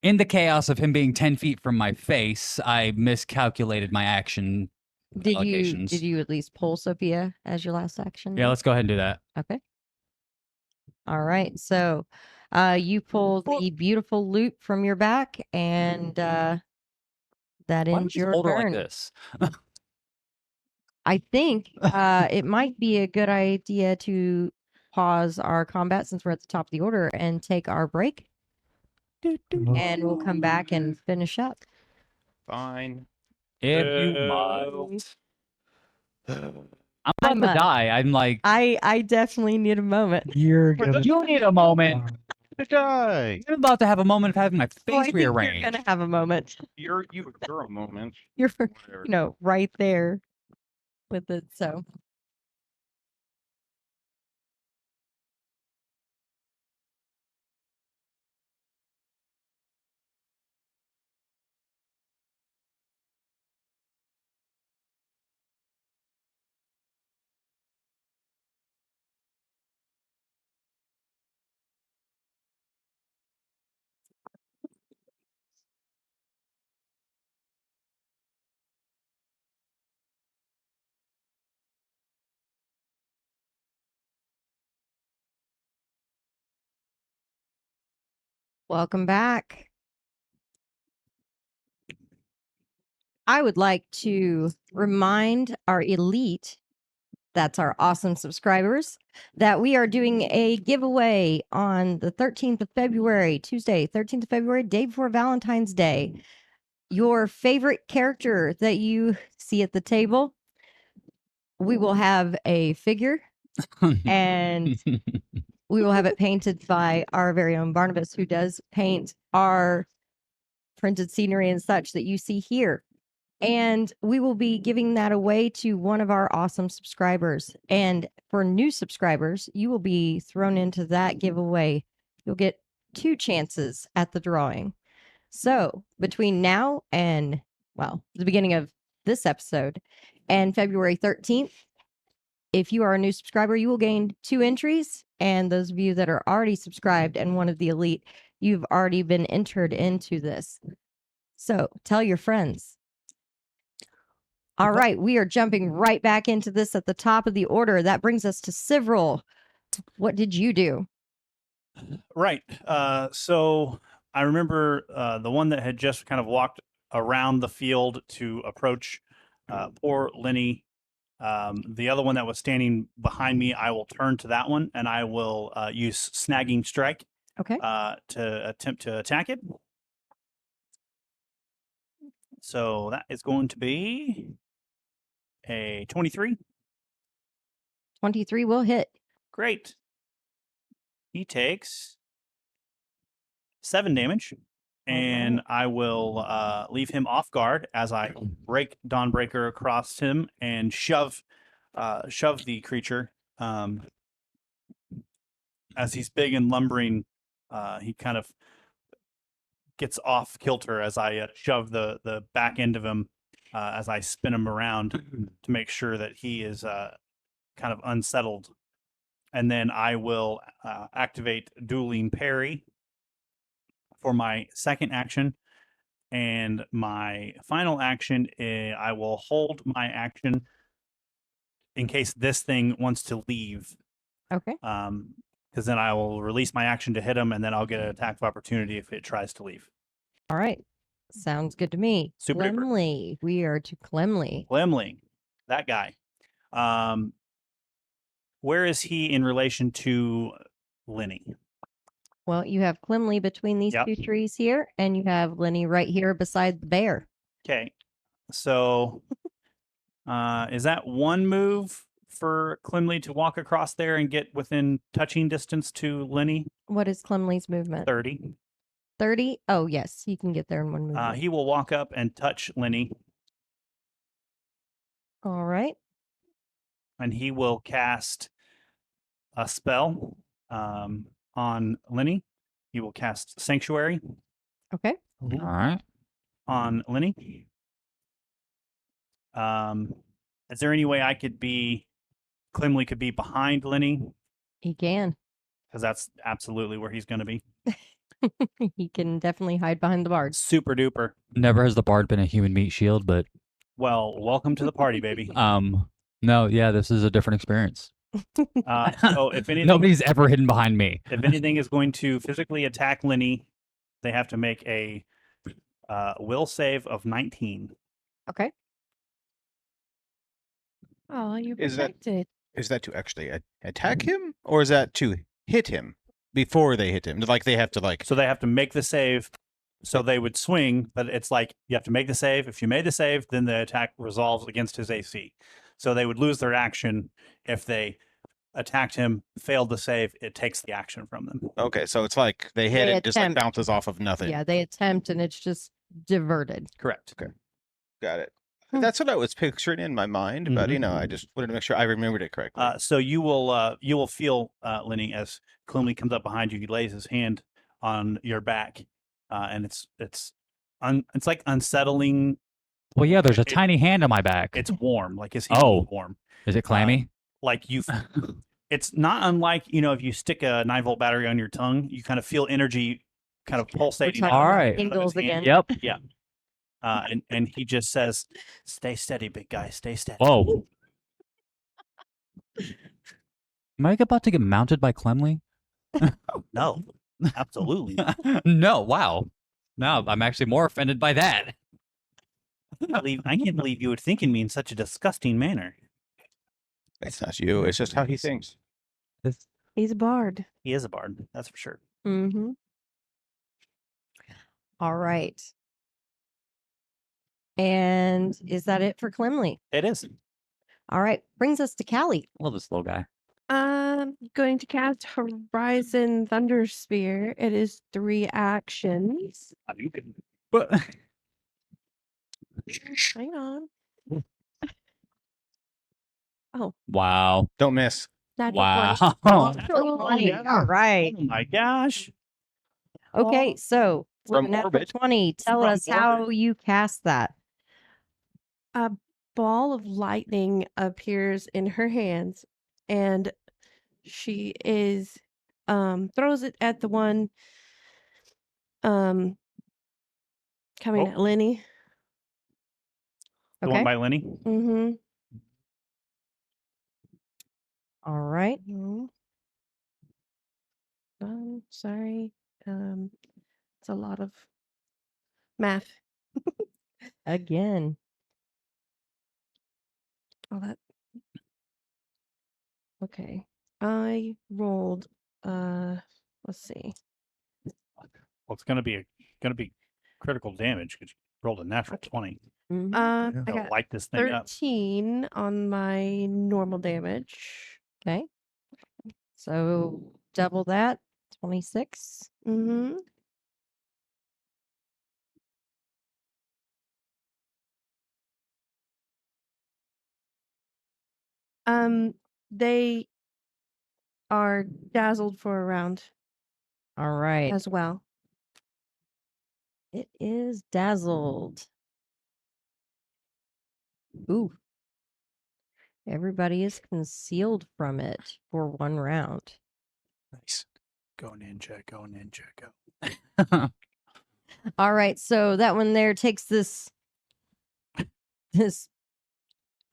Speaker 2: in the chaos of him being 10 feet from my face, I miscalculated my action allocations.
Speaker 1: Did you at least pull Sophia as your last action?
Speaker 2: Yeah, let's go ahead and do that.
Speaker 1: Okay. All right. So you pull the beautiful loop from your back, and that
Speaker 2: Why don't
Speaker 1: ends
Speaker 2: you
Speaker 1: your
Speaker 2: hold her
Speaker 1: turn.
Speaker 2: like this?
Speaker 1: I think it might be a good idea to pause our combat since we're at the top of the order and take our break. And we'll come back and finish up.
Speaker 4: Fine.
Speaker 2: If you
Speaker 3: Boo.
Speaker 2: might. I'm about
Speaker 1: I'm,
Speaker 2: to die. I'm like,
Speaker 1: I definitely need a moment.
Speaker 6: You're gonna
Speaker 2: you need a moment.
Speaker 4: Die.
Speaker 2: I'm about to have a moment of having my face
Speaker 1: Oh, I think
Speaker 2: rearranged.
Speaker 1: you're gonna have a moment.
Speaker 4: You're a moment.
Speaker 1: You're
Speaker 4: Whatever.
Speaker 1: right there with it. So welcome back. I would like to remind our elite That's our awesome subscribers, that we are doing a giveaway on the 13th of February, Tuesday, 13th of February, day before Valentine's Day. Your favorite character that you see at the table, we will have a figure and we will have it painted by our very own Barnabas, who does paint our printed scenery and such that you see here. And we will be giving that away to one of our awesome subscribers. And for new subscribers, you will be thrown into that giveaway. You'll get 2 chances at the drawing. So between now and, well, the beginning of this episode and February 13th, if you are a new subscriber, you will gain 2 entries. And those of you that are already subscribed and one of the elite, you've already been entered into this. So tell your friends. All right, we are jumping right back into this at the top of the order. That brings us to Several. What did you do?
Speaker 3: Right. So I remember the one that had just kind of walked around the field to approach poor Lenny. The other one that was standing behind me, I will turn to that one and I will use Snagging Strike
Speaker 1: Okay.
Speaker 3: to attempt to attack it. So that is going to be a 23.
Speaker 1: 23 will hit.
Speaker 3: Great. He takes 7 damage, and I will leave him off guard as I break Dawnbreaker across him and shove the creature. As he's big and lumbering, he kind of gets off kilter as I shove the back end of him as I spin him around to make sure that he is kind of unsettled. And then I will activate Dueling Parry for my second action. And my final action, I will hold my action in case this thing wants to leave.
Speaker 1: Okay.
Speaker 3: Because then I will release my action to hit him, and then I'll get an attack of opportunity if it tries to leave.
Speaker 1: All right. Sounds good to me.
Speaker 3: Super duper.
Speaker 1: Clemley. We are to Clemley.
Speaker 3: Glemling, that guy. Where is he in relation to Lenny?
Speaker 1: Well, you have Clemley between these
Speaker 3: Yep.
Speaker 1: 2 trees here, and you have Lenny right here beside the bear.
Speaker 3: Okay. So is that one move for Clemley to walk across there and get within touching distance to Lenny?
Speaker 1: What is Clemley's movement?
Speaker 3: 30.
Speaker 1: 30? Oh, yes. You can get there in one movement.
Speaker 3: He will walk up and touch Lenny,
Speaker 1: All right.
Speaker 3: and he will cast a spell on Lenny. He will cast Sanctuary
Speaker 1: Okay.
Speaker 2: All right.
Speaker 3: on Lenny. Is there any way Clemley could be behind Lenny?
Speaker 1: He can.
Speaker 3: Because that's absolutely where he's going to be.
Speaker 1: He can definitely hide behind the bars.
Speaker 3: Super duper.
Speaker 2: Never has the bard been a human meat shield, but
Speaker 3: Well, welcome to the party, baby.
Speaker 2: no, yeah, this is a different experience.
Speaker 3: So if anything,
Speaker 2: Nobody's ever hidden behind me.
Speaker 3: if anything is going to physically attack Lenny, they have to make a will save of 19.
Speaker 1: Okay.
Speaker 5: Oh, you're
Speaker 4: Is that-
Speaker 5: protected.
Speaker 4: Is that to actually attack him, or is that to hit him before they hit him? Like they have to like.
Speaker 3: So they have to make the save. So they would swing, but it's like you have to make the save. If you made the save, then the attack resolves against his AC. So they would lose their action if they attacked him, failed the save. It takes the action from them.
Speaker 4: Okay, so it's like they hit
Speaker 1: They
Speaker 4: it, just like
Speaker 1: attempt.
Speaker 4: bounces off of nothing.
Speaker 1: Yeah, they attempt and it's just diverted.
Speaker 3: Correct.
Speaker 4: Got it.
Speaker 1: Hmm.
Speaker 4: That's what I was picturing in my mind, but I just wanted to make sure I remembered it correctly.
Speaker 3: So you will feel Lenny as Clemley comes up behind you. He lays his hand on your back, and it's like unsettling.
Speaker 2: Well, yeah, there's a
Speaker 3: It-
Speaker 2: tiny hand on my back.
Speaker 3: It's warm, like his hand
Speaker 2: Oh.
Speaker 3: is warm.
Speaker 2: Is it clammy?
Speaker 3: Like you, it's not unlike if you stick a 9-volt battery on your tongue, you kind of feel energy kind of pulsating.
Speaker 1: talking
Speaker 3: out
Speaker 2: All
Speaker 3: of
Speaker 2: right.
Speaker 3: his
Speaker 1: Tingles
Speaker 3: hand.
Speaker 1: again.
Speaker 2: Yep.
Speaker 3: And he just says, "Stay steady, big guy. Stay steady."
Speaker 2: Whoa. Am I about to get mounted by Clemley?
Speaker 3: No, absolutely. not.
Speaker 2: No. Wow. No, I'm actually more offended by that.
Speaker 3: I can't believe you would think in me in such a disgusting manner.
Speaker 4: It's not you. It's just how he thinks.
Speaker 5: He's a bard.
Speaker 3: He is a bard, that's for sure.
Speaker 1: Mm-hmm. All right. And is that it for Clemley?
Speaker 3: It is.
Speaker 1: All right. Brings us to Callie.
Speaker 2: Love this little guy.
Speaker 5: I'm going to cast Horizon Thunder Spear. It is 3 actions.
Speaker 3: You can.
Speaker 2: But
Speaker 5: Hang on.
Speaker 2: wow.
Speaker 4: Don't miss.
Speaker 5: Natural
Speaker 2: Wow.
Speaker 5: 20.
Speaker 1: All right.
Speaker 3: Oh my gosh.
Speaker 1: Okay. So with
Speaker 4: From
Speaker 1: a natural
Speaker 4: orbit.
Speaker 1: 20, tell
Speaker 3: From
Speaker 1: us how you cast that.
Speaker 5: A ball of lightning appears in her hands, and she is throws it at the one coming
Speaker 3: Oh.
Speaker 5: at Lenny.
Speaker 3: The
Speaker 1: Okay.
Speaker 3: one by Lenny.
Speaker 5: Mm-hmm.
Speaker 1: All right.
Speaker 5: Sorry. It's a lot of math.
Speaker 1: Again.
Speaker 5: All that. Okay. I rolled let's see.
Speaker 3: Well, it's gonna be critical damage because you rolled a natural 20.
Speaker 1: Mhm.
Speaker 5: I
Speaker 3: That'll
Speaker 5: got
Speaker 3: light this thing up.
Speaker 5: 13 on my normal damage.
Speaker 1: Okay. So double that, 26.
Speaker 5: Mm-hmm. They are dazzled for a round
Speaker 1: All right.
Speaker 5: as well.
Speaker 1: It is dazzled. Ooh. Everybody is concealed from it for 1 round.
Speaker 6: Nice.
Speaker 3: Go ninja, go ninja, go.
Speaker 1: All right. So that one there takes this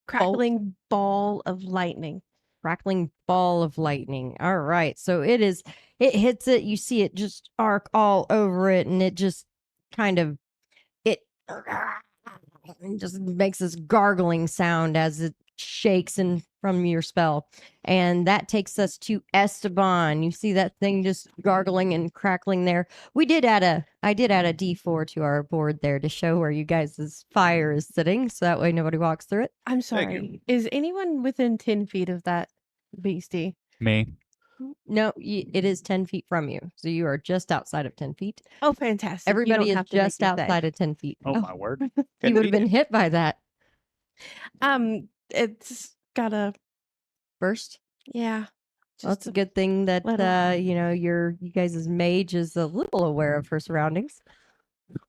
Speaker 5: Crackling ball of lightning.
Speaker 1: crackling ball of lightning. All right. So it hits it. You see it just arc all over it, and it just kind of it just makes this gargling sound as it shakes in from your spell. And that takes us to Esteban. You see that thing just gargling and crackling there. I did add a D4 to our board there to show where you guys' fire is sitting, so that way nobody walks through it.
Speaker 5: I'm
Speaker 4: Thank you.
Speaker 5: sorry. Is anyone within 10 feet of that beastie?
Speaker 2: Me.
Speaker 1: No, it is 10 feet from you. So you are just outside of 10 feet.
Speaker 5: Oh, fantastic. You
Speaker 1: Everybody
Speaker 5: don't
Speaker 1: is
Speaker 5: have to make
Speaker 1: just
Speaker 5: me say.
Speaker 1: outside of 10 feet.
Speaker 3: Oh, my word.
Speaker 1: You would have been hit by that
Speaker 5: It's got a
Speaker 1: first.
Speaker 5: yeah.
Speaker 1: Well, that's a
Speaker 5: Just
Speaker 1: good thing that
Speaker 5: little-
Speaker 1: you guys' mage is a little aware of her surroundings.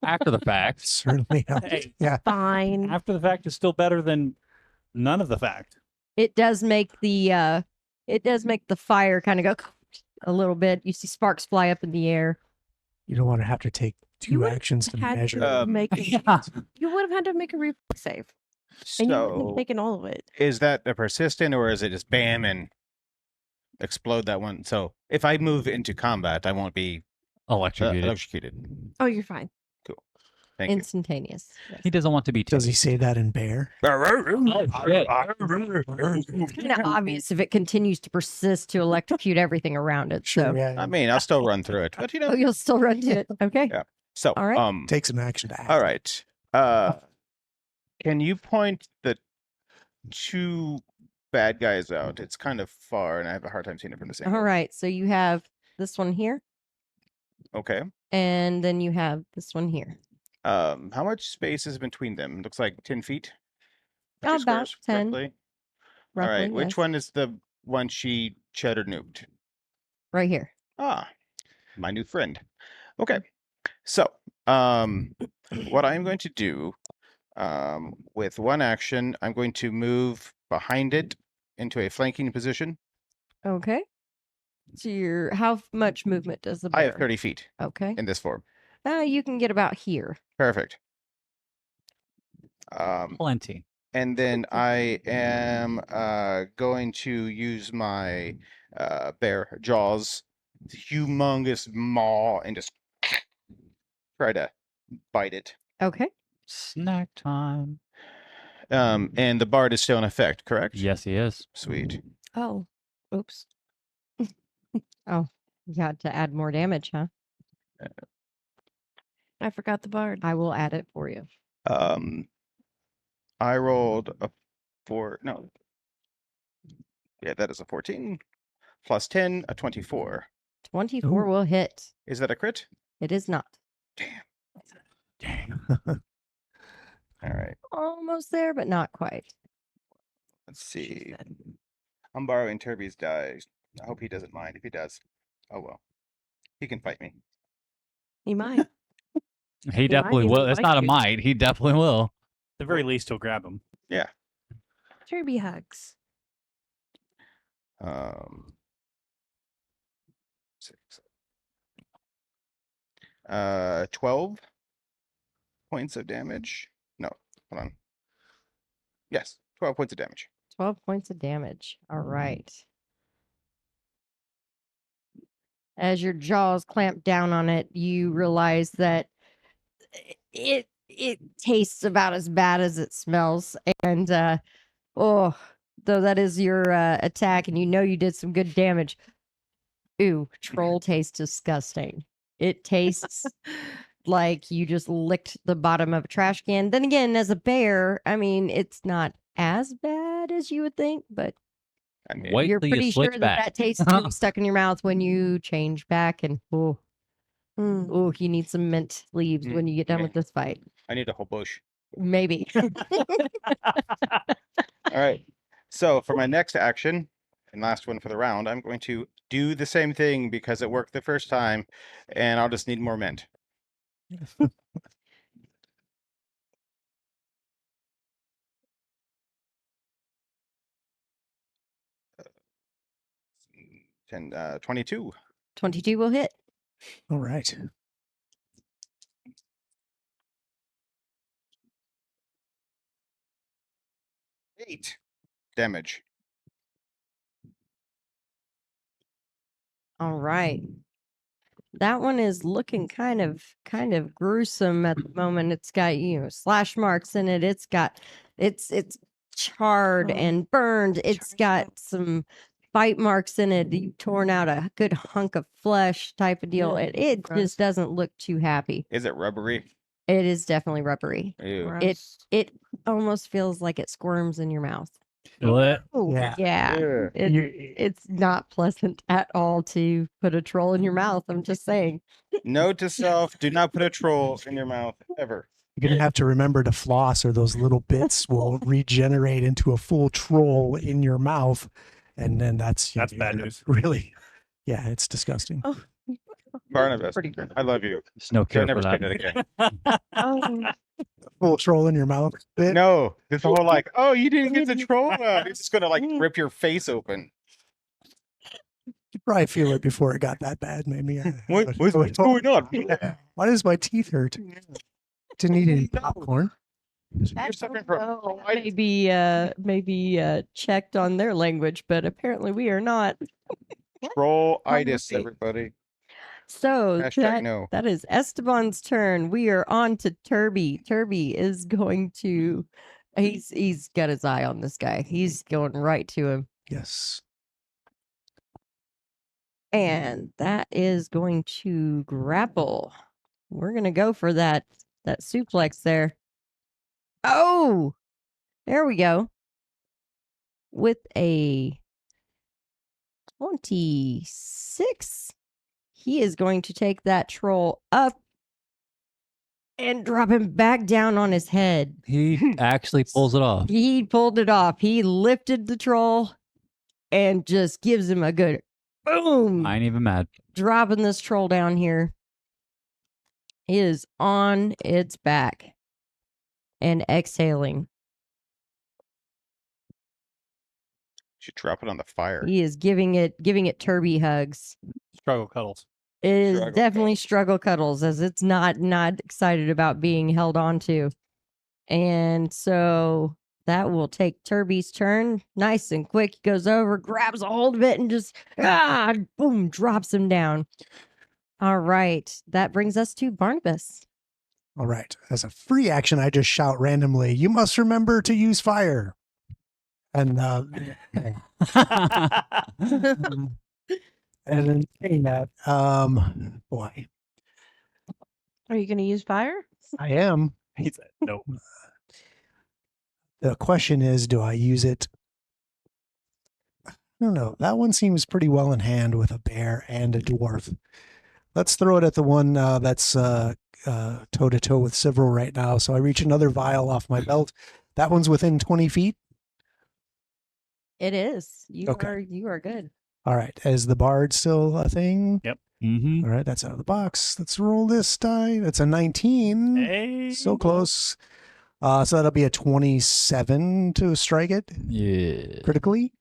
Speaker 2: After the fact.
Speaker 6: Certainly helps.
Speaker 3: Hey,
Speaker 6: Yeah.
Speaker 5: fine.
Speaker 3: after the fact is still better than none of the fact.
Speaker 1: It does make the fire kind of go a little bit. You see sparks fly up in the air.
Speaker 6: You don't want to have to take
Speaker 5: You
Speaker 6: 2
Speaker 5: would
Speaker 6: actions to
Speaker 5: had
Speaker 6: measure.
Speaker 5: to make
Speaker 2: Yeah.
Speaker 5: you would have had to make a reflex save, and you wouldn't have
Speaker 4: So
Speaker 5: taken all of it.
Speaker 4: is that a persistent or is it just bam and explode that one? So if I move into combat, I won't be
Speaker 2: Electrocuted.
Speaker 4: electrocuted.
Speaker 5: Oh, you're fine.
Speaker 4: Thank you.
Speaker 1: Instantaneous. Yes.
Speaker 2: He doesn't want to be
Speaker 6: Does he
Speaker 2: tased.
Speaker 6: say that in bear?
Speaker 1: It's kind of obvious if it continues to persist to electrocute everything around it.
Speaker 6: Sure.
Speaker 1: So
Speaker 6: Yeah.
Speaker 4: I mean, I'll still run through it, but you know.
Speaker 1: you'll still run to it. Okay.
Speaker 4: Yeah. So,
Speaker 1: All right.
Speaker 6: Take some action to act.
Speaker 4: all right. Can you point the 2 bad guys out? It's kind of far, and I have a hard time seeing it from the same.
Speaker 1: All right. So you have this one here,
Speaker 4: Okay.
Speaker 1: and then you have this one here.
Speaker 4: How much space is between them? Looks like 10 feet. Two
Speaker 1: About
Speaker 4: squares,
Speaker 1: 10,
Speaker 4: roughly.
Speaker 1: roughly.
Speaker 4: All right. Which
Speaker 1: yes.
Speaker 4: one is the one she cheddar nuked?
Speaker 1: Right here.
Speaker 4: Ah, my new friend. Okay. So, what I'm going to do, with 1 action, I'm going to move behind it into a flanking position.
Speaker 1: Okay. So how much movement does the
Speaker 4: I have
Speaker 1: bear?
Speaker 4: 30 feet
Speaker 1: Okay.
Speaker 4: in this form.
Speaker 1: You can get about here.
Speaker 4: Perfect.
Speaker 2: Plenty.
Speaker 4: And then I am going to use my bear jaws, humongous maw, and just try to bite it.
Speaker 1: Okay.
Speaker 2: Snack time.
Speaker 4: And the bard is still in effect, correct?
Speaker 2: Yes, he is.
Speaker 4: Sweet.
Speaker 5: Oh, oops.
Speaker 1: Oh, you got to add more damage, huh?
Speaker 5: I forgot the bard.
Speaker 1: I will add it for you.
Speaker 4: I rolled a 4. No. Yeah, that is a 14. Plus 10, a 24.
Speaker 1: 24
Speaker 6: Ooh.
Speaker 1: will hit.
Speaker 4: Is that a crit?
Speaker 1: It is not.
Speaker 2: Dang.
Speaker 4: All right.
Speaker 1: Almost there, but not quite.
Speaker 4: Let's see. I'm borrowing Turby's die. I hope he doesn't mind. If he does, oh well. He can fight me.
Speaker 5: He might.
Speaker 2: He definitely
Speaker 5: even
Speaker 2: will. It's
Speaker 5: like
Speaker 2: not a
Speaker 5: you.
Speaker 2: might. He definitely will.
Speaker 3: At the very least, he'll grab him.
Speaker 4: Yeah.
Speaker 5: Turby hugs.
Speaker 4: 6. 12 points of damage. No, hold on. Yes, 12 points of damage.
Speaker 1: 12 points of damage. All right. As your jaws clamp down on it, you realize that it tastes about as bad as it smells. And oh, though that is your attack, and you know you did some good damage. Ooh, troll tastes disgusting. It tastes like you just licked the bottom of a trash can. Then again, as a bear, I mean, it's not as bad as you would think, but
Speaker 4: I mean,
Speaker 2: Wait
Speaker 1: you're
Speaker 2: till you
Speaker 1: pretty sure
Speaker 2: switch
Speaker 1: that
Speaker 2: back.
Speaker 1: that tastes gonna be stuck in your mouth when you change back. And oh,
Speaker 5: Mm.
Speaker 1: you need some mint leaves when you get done
Speaker 4: yeah.
Speaker 1: with this fight.
Speaker 4: I need a whole bush.
Speaker 1: Maybe.
Speaker 4: All right. So for my next action and last one for the round, I'm going to do the same thing because it worked the first time, and I'll just need more mint. And 22.
Speaker 1: 22 will hit.
Speaker 6: All right.
Speaker 4: 8 damage.
Speaker 1: All right. That one is looking kind of gruesome at the moment. It's got, slash marks in it. It's charred
Speaker 5: Oh,
Speaker 1: and burned. It's
Speaker 5: charred
Speaker 1: got some bite marks in it. You torn out a good hunk of flesh type of deal.
Speaker 5: Ugh,
Speaker 1: It
Speaker 5: gross.
Speaker 1: just doesn't look too happy.
Speaker 4: Is it rubbery?
Speaker 1: It is definitely rubbery.
Speaker 4: Ew.
Speaker 5: Gross.
Speaker 1: It almost feels like it squirms in your mouth.
Speaker 2: What?
Speaker 6: Yeah.
Speaker 1: Yeah.
Speaker 4: Ew.
Speaker 1: It's not pleasant at all to put a troll in your mouth. I'm just saying.
Speaker 4: Note to self: do not put a troll in your mouth ever.
Speaker 6: You're gonna have to remember to floss, or those little bits will regenerate into a full troll in your mouth, and then that's
Speaker 3: That's
Speaker 6: you're
Speaker 3: bad
Speaker 6: gonna
Speaker 3: news.
Speaker 6: Really, yeah, it's disgusting.
Speaker 5: Oh,
Speaker 4: Barnabas,
Speaker 1: Pretty good.
Speaker 4: I love you.
Speaker 2: There's no cure
Speaker 4: Don't
Speaker 2: for
Speaker 4: never
Speaker 2: that.
Speaker 4: say that again.
Speaker 5: oh.
Speaker 6: Full troll in your mouth. Bit.
Speaker 4: No, it's the whole like, oh, you didn't get the troll out. It's just gonna like rip your face open.
Speaker 6: You probably feel it before it got that bad. Maybe.
Speaker 4: What's going on?
Speaker 6: Why does my teeth hurt? Didn't eat any popcorn.
Speaker 4: You're suffering from
Speaker 1: Maybe checked on their language, but apparently we are not.
Speaker 4: troll-itis,
Speaker 1: Okay.
Speaker 4: everybody.
Speaker 1: So
Speaker 4: Hashtag no.
Speaker 1: that is Esteban's turn. We are on to Turby. Turby is going to he's got his eye on this guy. He's going right to him.
Speaker 6: Yes.
Speaker 1: And that is going to grapple. We're gonna go for that suplex there. Oh, there we go. With a 26, he is going to take that troll up and drop him back down on his head.
Speaker 2: He actually pulls it off.
Speaker 1: He pulled it off. He lifted the troll and just gives him a good boom.
Speaker 2: I ain't even mad.
Speaker 1: Dropping this troll down here. It is on its back and exhaling.
Speaker 4: Should drop it on the fire.
Speaker 1: He is giving it Turby hugs.
Speaker 3: Struggle cuddles.
Speaker 1: It is
Speaker 4: Struggle
Speaker 1: definitely
Speaker 4: cuddles.
Speaker 1: struggle cuddles, as it's not excited about being held on to. And so that will take Turby's turn. Nice and quick. He goes over, grabs a hold of it, and just boom, drops him down. All right. That brings us to Barnabas.
Speaker 6: All right. As a free action, I just shout randomly, "You must remember to use fire." And and then saying that, boy,
Speaker 5: Are you going to use fire?
Speaker 6: I am.
Speaker 3: He said, "No."
Speaker 6: The question is, do I use it? I don't know. That one seems pretty well in hand with a bear and a dwarf. Let's throw it at the one that's toe to toe with Several right now. So I reach another vial off my belt. That one's within 20 feet.
Speaker 1: It is. You
Speaker 6: Okay.
Speaker 1: are good.
Speaker 6: All right. Is the bard still a thing?
Speaker 3: Yep.
Speaker 2: Mm-hmm.
Speaker 6: All right. That's out of the box. Let's roll this die. That's a 19.
Speaker 3: Hey.
Speaker 6: So close. So that'll be a 27 to strike it
Speaker 2: Yeah.
Speaker 6: critically.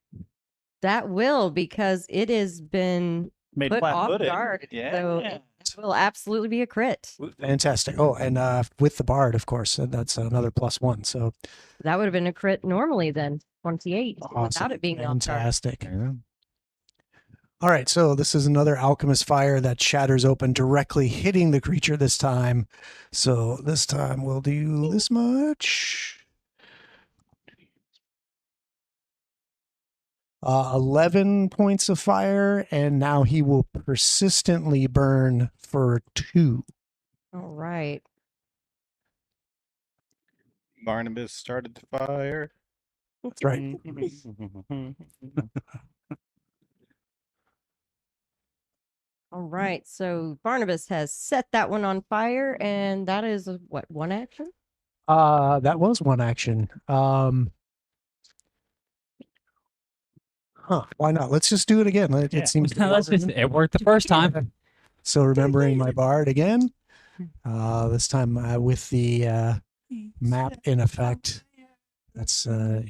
Speaker 1: That will, because it has been
Speaker 3: Made
Speaker 1: put off
Speaker 3: flat-footed.
Speaker 1: guard.
Speaker 3: Yeah.
Speaker 1: So it will absolutely be a crit.
Speaker 6: Fantastic. Oh, and with the bard, of course, that's another +1. So
Speaker 1: That would have been a crit normally then. 28
Speaker 6: awesome.
Speaker 1: without it being off guard.
Speaker 6: Fantastic.
Speaker 2: There you go.
Speaker 6: All right, so this is another alchemist fire that shatters open, directly hitting the creature this time. So this time we'll do this much. 11 points of fire, and now he will persistently burn for 2.
Speaker 1: All right.
Speaker 4: Barnabas started the fire.
Speaker 6: That's right.
Speaker 1: All right. So Barnabas has set that one on fire, and that is what, one action?
Speaker 6: That was one action. Why not? Let's just do it again. It
Speaker 3: Yeah.
Speaker 6: seems to be
Speaker 2: Let's just, it worked the first time.
Speaker 6: So remembering my bard again. This time with the map in effect. That's a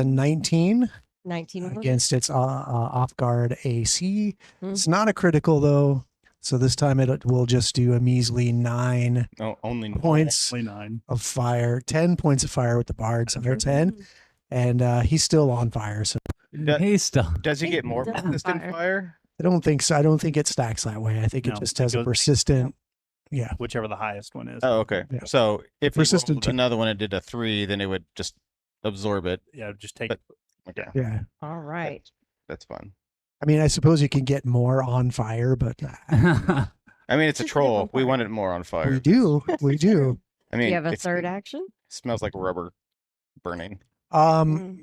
Speaker 6: 19
Speaker 1: 19 was it?
Speaker 6: against its off guard AC.
Speaker 1: Hmm.
Speaker 6: It's not a critical though, so this time it will just do a measly 9
Speaker 4: Oh, only
Speaker 6: points
Speaker 3: Only 9.
Speaker 6: of fire, 10 points of fire with the bard, so there's 10, and he's still on fire. So
Speaker 2: He's still.
Speaker 4: Does he get more
Speaker 5: Still on
Speaker 4: persistent
Speaker 5: fire.
Speaker 4: fire?
Speaker 6: I don't think so. I don't think it stacks that way. I think
Speaker 3: No,
Speaker 6: it just
Speaker 3: it
Speaker 6: has a
Speaker 3: goes-
Speaker 6: persistent. Yeah.
Speaker 3: Whichever the highest one is.
Speaker 4: Oh, okay.
Speaker 6: Yeah.
Speaker 4: So if he
Speaker 6: Persistent
Speaker 4: rolled
Speaker 6: two.
Speaker 4: another one and did a 3, then it would just absorb it.
Speaker 3: Yeah, just take
Speaker 4: But- Okay,
Speaker 6: Yeah.
Speaker 1: All right.
Speaker 4: that's fun.
Speaker 6: I mean, I suppose you can get more on fire, but
Speaker 4: I mean, it's a
Speaker 1: Just leave
Speaker 4: troll.
Speaker 1: on
Speaker 4: We
Speaker 1: fire.
Speaker 4: want it more on fire.
Speaker 6: we do. We do.
Speaker 4: I
Speaker 1: Do
Speaker 4: mean,
Speaker 1: you have a
Speaker 4: it's-
Speaker 1: third action?
Speaker 4: It smells like rubber burning.
Speaker 6: Um,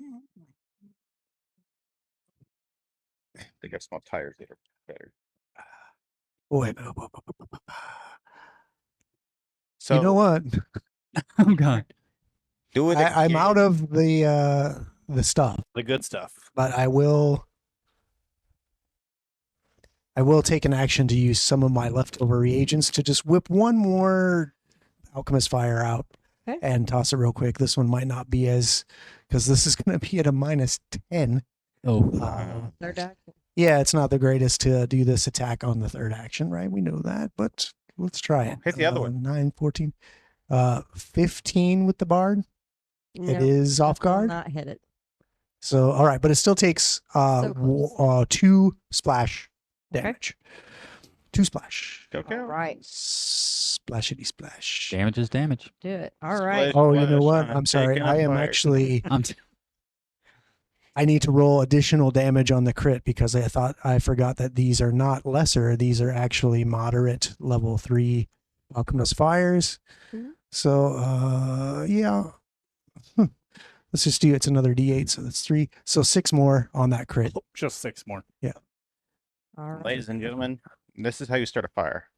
Speaker 4: I think I smell tires that are better.
Speaker 6: wait,
Speaker 4: So
Speaker 6: you know what?
Speaker 2: Oh God.
Speaker 4: do it.
Speaker 6: I'm
Speaker 4: again.
Speaker 6: out of the stuff,
Speaker 3: the good stuff.
Speaker 6: but I will take an action to use some of my leftover reagents to just whip one more alchemist fire out
Speaker 1: Okay.
Speaker 6: and toss it real quick. This one might not be because this is going to be at a -10.
Speaker 2: Oh.
Speaker 1: Third action.
Speaker 6: Yeah, it's not the greatest to do this attack on the third action, right? We know that, but let's try it.
Speaker 4: Hit the other one.
Speaker 6: 9, 14, 15 with the bard. It
Speaker 1: No,
Speaker 6: is off
Speaker 1: that will
Speaker 6: guard.
Speaker 1: Not hit it.
Speaker 6: So, all right, but it still takes
Speaker 1: So close.
Speaker 6: 2 splash
Speaker 1: Okay.
Speaker 6: damage. 2 splash.
Speaker 4: Go, go.
Speaker 1: All right.
Speaker 6: Splashity splash.
Speaker 2: Damage is damage.
Speaker 1: Do it. All right.
Speaker 6: Oh, you know
Speaker 4: Splash,
Speaker 6: what?
Speaker 4: I'm
Speaker 6: I'm sorry.
Speaker 4: taking
Speaker 6: I
Speaker 4: a
Speaker 6: am
Speaker 4: fire.
Speaker 6: actually.
Speaker 2: I'm
Speaker 6: I need to roll additional damage on the crit because I forgot that these are not lesser. These are actually moderate level 3 alchemist fires.
Speaker 1: Mhm.
Speaker 6: So, yeah. Let's just do it's another D8. So that's 3. So 6 more on that crit.
Speaker 3: Just 6 more.
Speaker 1: All right.
Speaker 4: Ladies and gentlemen, this is how you start a fire.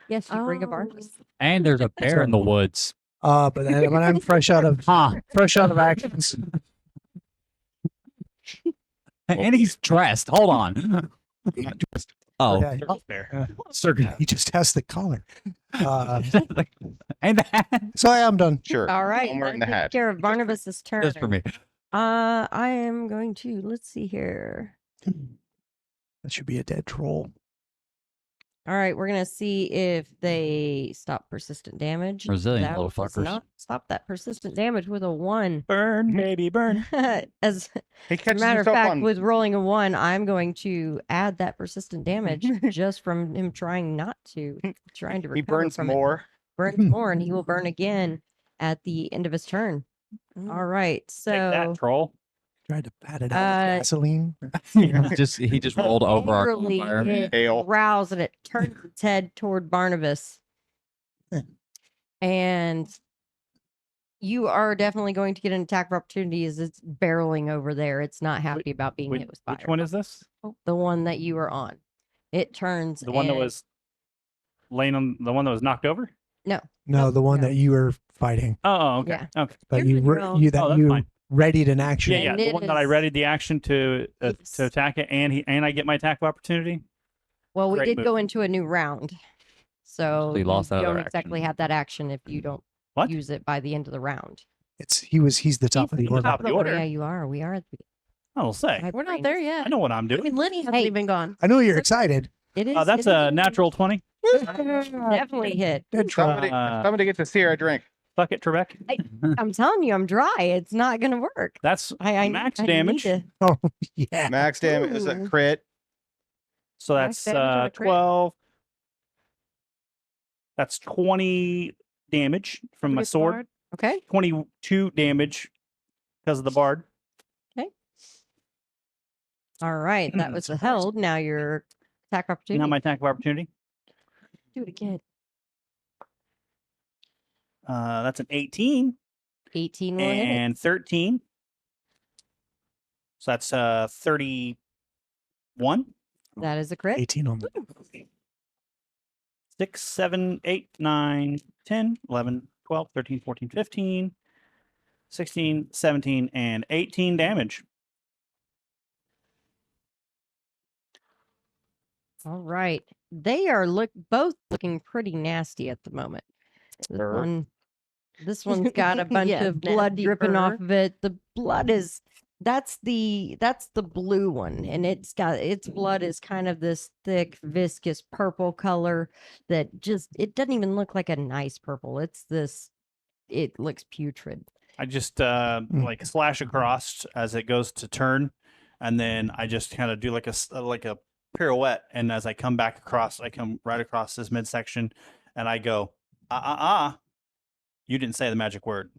Speaker 1: Yes, you bring a
Speaker 5: Oh.
Speaker 1: Barnabas.
Speaker 2: and there's a bear in the woods.
Speaker 6: But when I'm fresh out of
Speaker 2: Huh.
Speaker 6: actions.
Speaker 2: And he's dressed. Hold on.
Speaker 4: Not just
Speaker 2: Oh.
Speaker 6: Yeah,
Speaker 3: Circus bear.
Speaker 2: Circle.
Speaker 6: he just has the collar.
Speaker 2: And that,
Speaker 6: So I am done.
Speaker 4: sure.
Speaker 1: All right.
Speaker 4: I'm wearing the
Speaker 1: that takes
Speaker 4: hat.
Speaker 1: care of Barnabas's turn.
Speaker 2: just for me.
Speaker 1: I am going to, let's see here.
Speaker 6: That should be a dead troll.
Speaker 1: All right, we're gonna see if they stop persistent damage.
Speaker 2: Resilient
Speaker 1: That
Speaker 2: little
Speaker 1: does
Speaker 2: fuckers.
Speaker 1: not stop that persistent damage with a 1.
Speaker 3: Burn, baby, burn.
Speaker 1: As
Speaker 4: He
Speaker 1: a
Speaker 4: catches
Speaker 1: matter of
Speaker 4: himself
Speaker 1: fact,
Speaker 4: on.
Speaker 1: with rolling a 1, I'm going to add that persistent damage just from him trying to recover
Speaker 4: He burns
Speaker 1: from
Speaker 4: more.
Speaker 1: Burns more, and he will burn again at the end of his turn. All right,
Speaker 3: Take that,
Speaker 1: so
Speaker 3: troll.
Speaker 6: Tried to pat it out with gasoline.
Speaker 2: he just rolled over our
Speaker 1: angrily
Speaker 2: campfire.
Speaker 1: it
Speaker 4: Hail.
Speaker 1: growls and it turns its head toward Barnabas. And you are definitely going to get an attack of opportunity as it's barreling over there. It's not happy about being hit with fire.
Speaker 3: Which one is this?
Speaker 1: The one that you are on. It turns
Speaker 3: The one that
Speaker 1: and-
Speaker 3: was laying on the one that was knocked over?
Speaker 1: no.
Speaker 6: No,
Speaker 1: Nope,
Speaker 6: the one
Speaker 1: no.
Speaker 6: that you were fighting,
Speaker 3: Oh, okay.
Speaker 1: Yeah.
Speaker 3: Okay.
Speaker 6: but
Speaker 1: You're
Speaker 6: you
Speaker 1: good,
Speaker 6: re-
Speaker 1: girl.
Speaker 6: you that
Speaker 3: Oh, that's
Speaker 6: you
Speaker 3: fine.
Speaker 6: readied an action.
Speaker 3: Yeah, yeah.
Speaker 1: And
Speaker 3: The
Speaker 1: it
Speaker 3: one that I
Speaker 1: is-
Speaker 3: readied the action to
Speaker 1: Yes.
Speaker 3: attack it, and I get my attack of opportunity.
Speaker 1: Well, we
Speaker 3: Great
Speaker 1: did
Speaker 3: move.
Speaker 1: go into a new round. So
Speaker 2: he lost
Speaker 1: you
Speaker 2: that other
Speaker 1: don't exactly
Speaker 2: action.
Speaker 1: have that action if you don't
Speaker 3: What?
Speaker 1: use it by the end of the round.
Speaker 6: He's the top of the
Speaker 3: the
Speaker 6: order.
Speaker 3: top of the order.
Speaker 1: Yeah, you are. We are at the
Speaker 3: I'll say.
Speaker 1: my
Speaker 5: We're not
Speaker 1: brain's-
Speaker 5: there yet.
Speaker 3: I know what I'm
Speaker 5: I
Speaker 3: doing.
Speaker 5: mean, Lenny hasn't
Speaker 1: Hey.
Speaker 5: even gone.
Speaker 6: I know you're excited.
Speaker 1: It is.
Speaker 3: That's
Speaker 1: it is
Speaker 3: a natural 20.
Speaker 1: definitely hit.
Speaker 6: Good try.
Speaker 4: Somebody gets to see her drink.
Speaker 3: Fuck it, Trebek.
Speaker 1: I'm telling you, I'm dry. It's not gonna work.
Speaker 3: That's
Speaker 1: I
Speaker 3: max
Speaker 1: I need
Speaker 3: damage.
Speaker 1: to-
Speaker 6: Oh yeah.
Speaker 4: Max damage is a
Speaker 1: Ooh.
Speaker 4: crit.
Speaker 3: So
Speaker 5: Max
Speaker 3: that's
Speaker 5: damage on a crit.
Speaker 3: 12. That's 20 damage from my
Speaker 5: Forget
Speaker 3: sword.
Speaker 5: Bard.
Speaker 1: Okay.
Speaker 3: 22 damage because of the bard.
Speaker 1: All right. That was the held. Now your attack opportunity.
Speaker 3: Now my attack of opportunity.
Speaker 1: Do it again.
Speaker 3: That's an 18
Speaker 1: 18 will hit it.
Speaker 3: and 13. So that's 31.
Speaker 1: That is a crit.
Speaker 6: 18 on the
Speaker 3: 6, 7, 8, 9, 10, 11, 12, 13, 14, 15, 16, 17, and 18 damage.
Speaker 1: All right. They are both looking pretty nasty at the moment. This one's got a bunch
Speaker 5: Yeah,
Speaker 1: of blood
Speaker 5: nasty
Speaker 1: dripping off
Speaker 5: burr.
Speaker 1: of it. The blood is that's the blue one, and its blood is kind of this thick, viscous purple color that just it doesn't even look like a nice purple. It looks putrid.
Speaker 3: I just like slash across as it goes to turn, and then I just kind of do like a pirouette. And as I come back across, I come right across this midsection, and I go, you didn't say the magic word.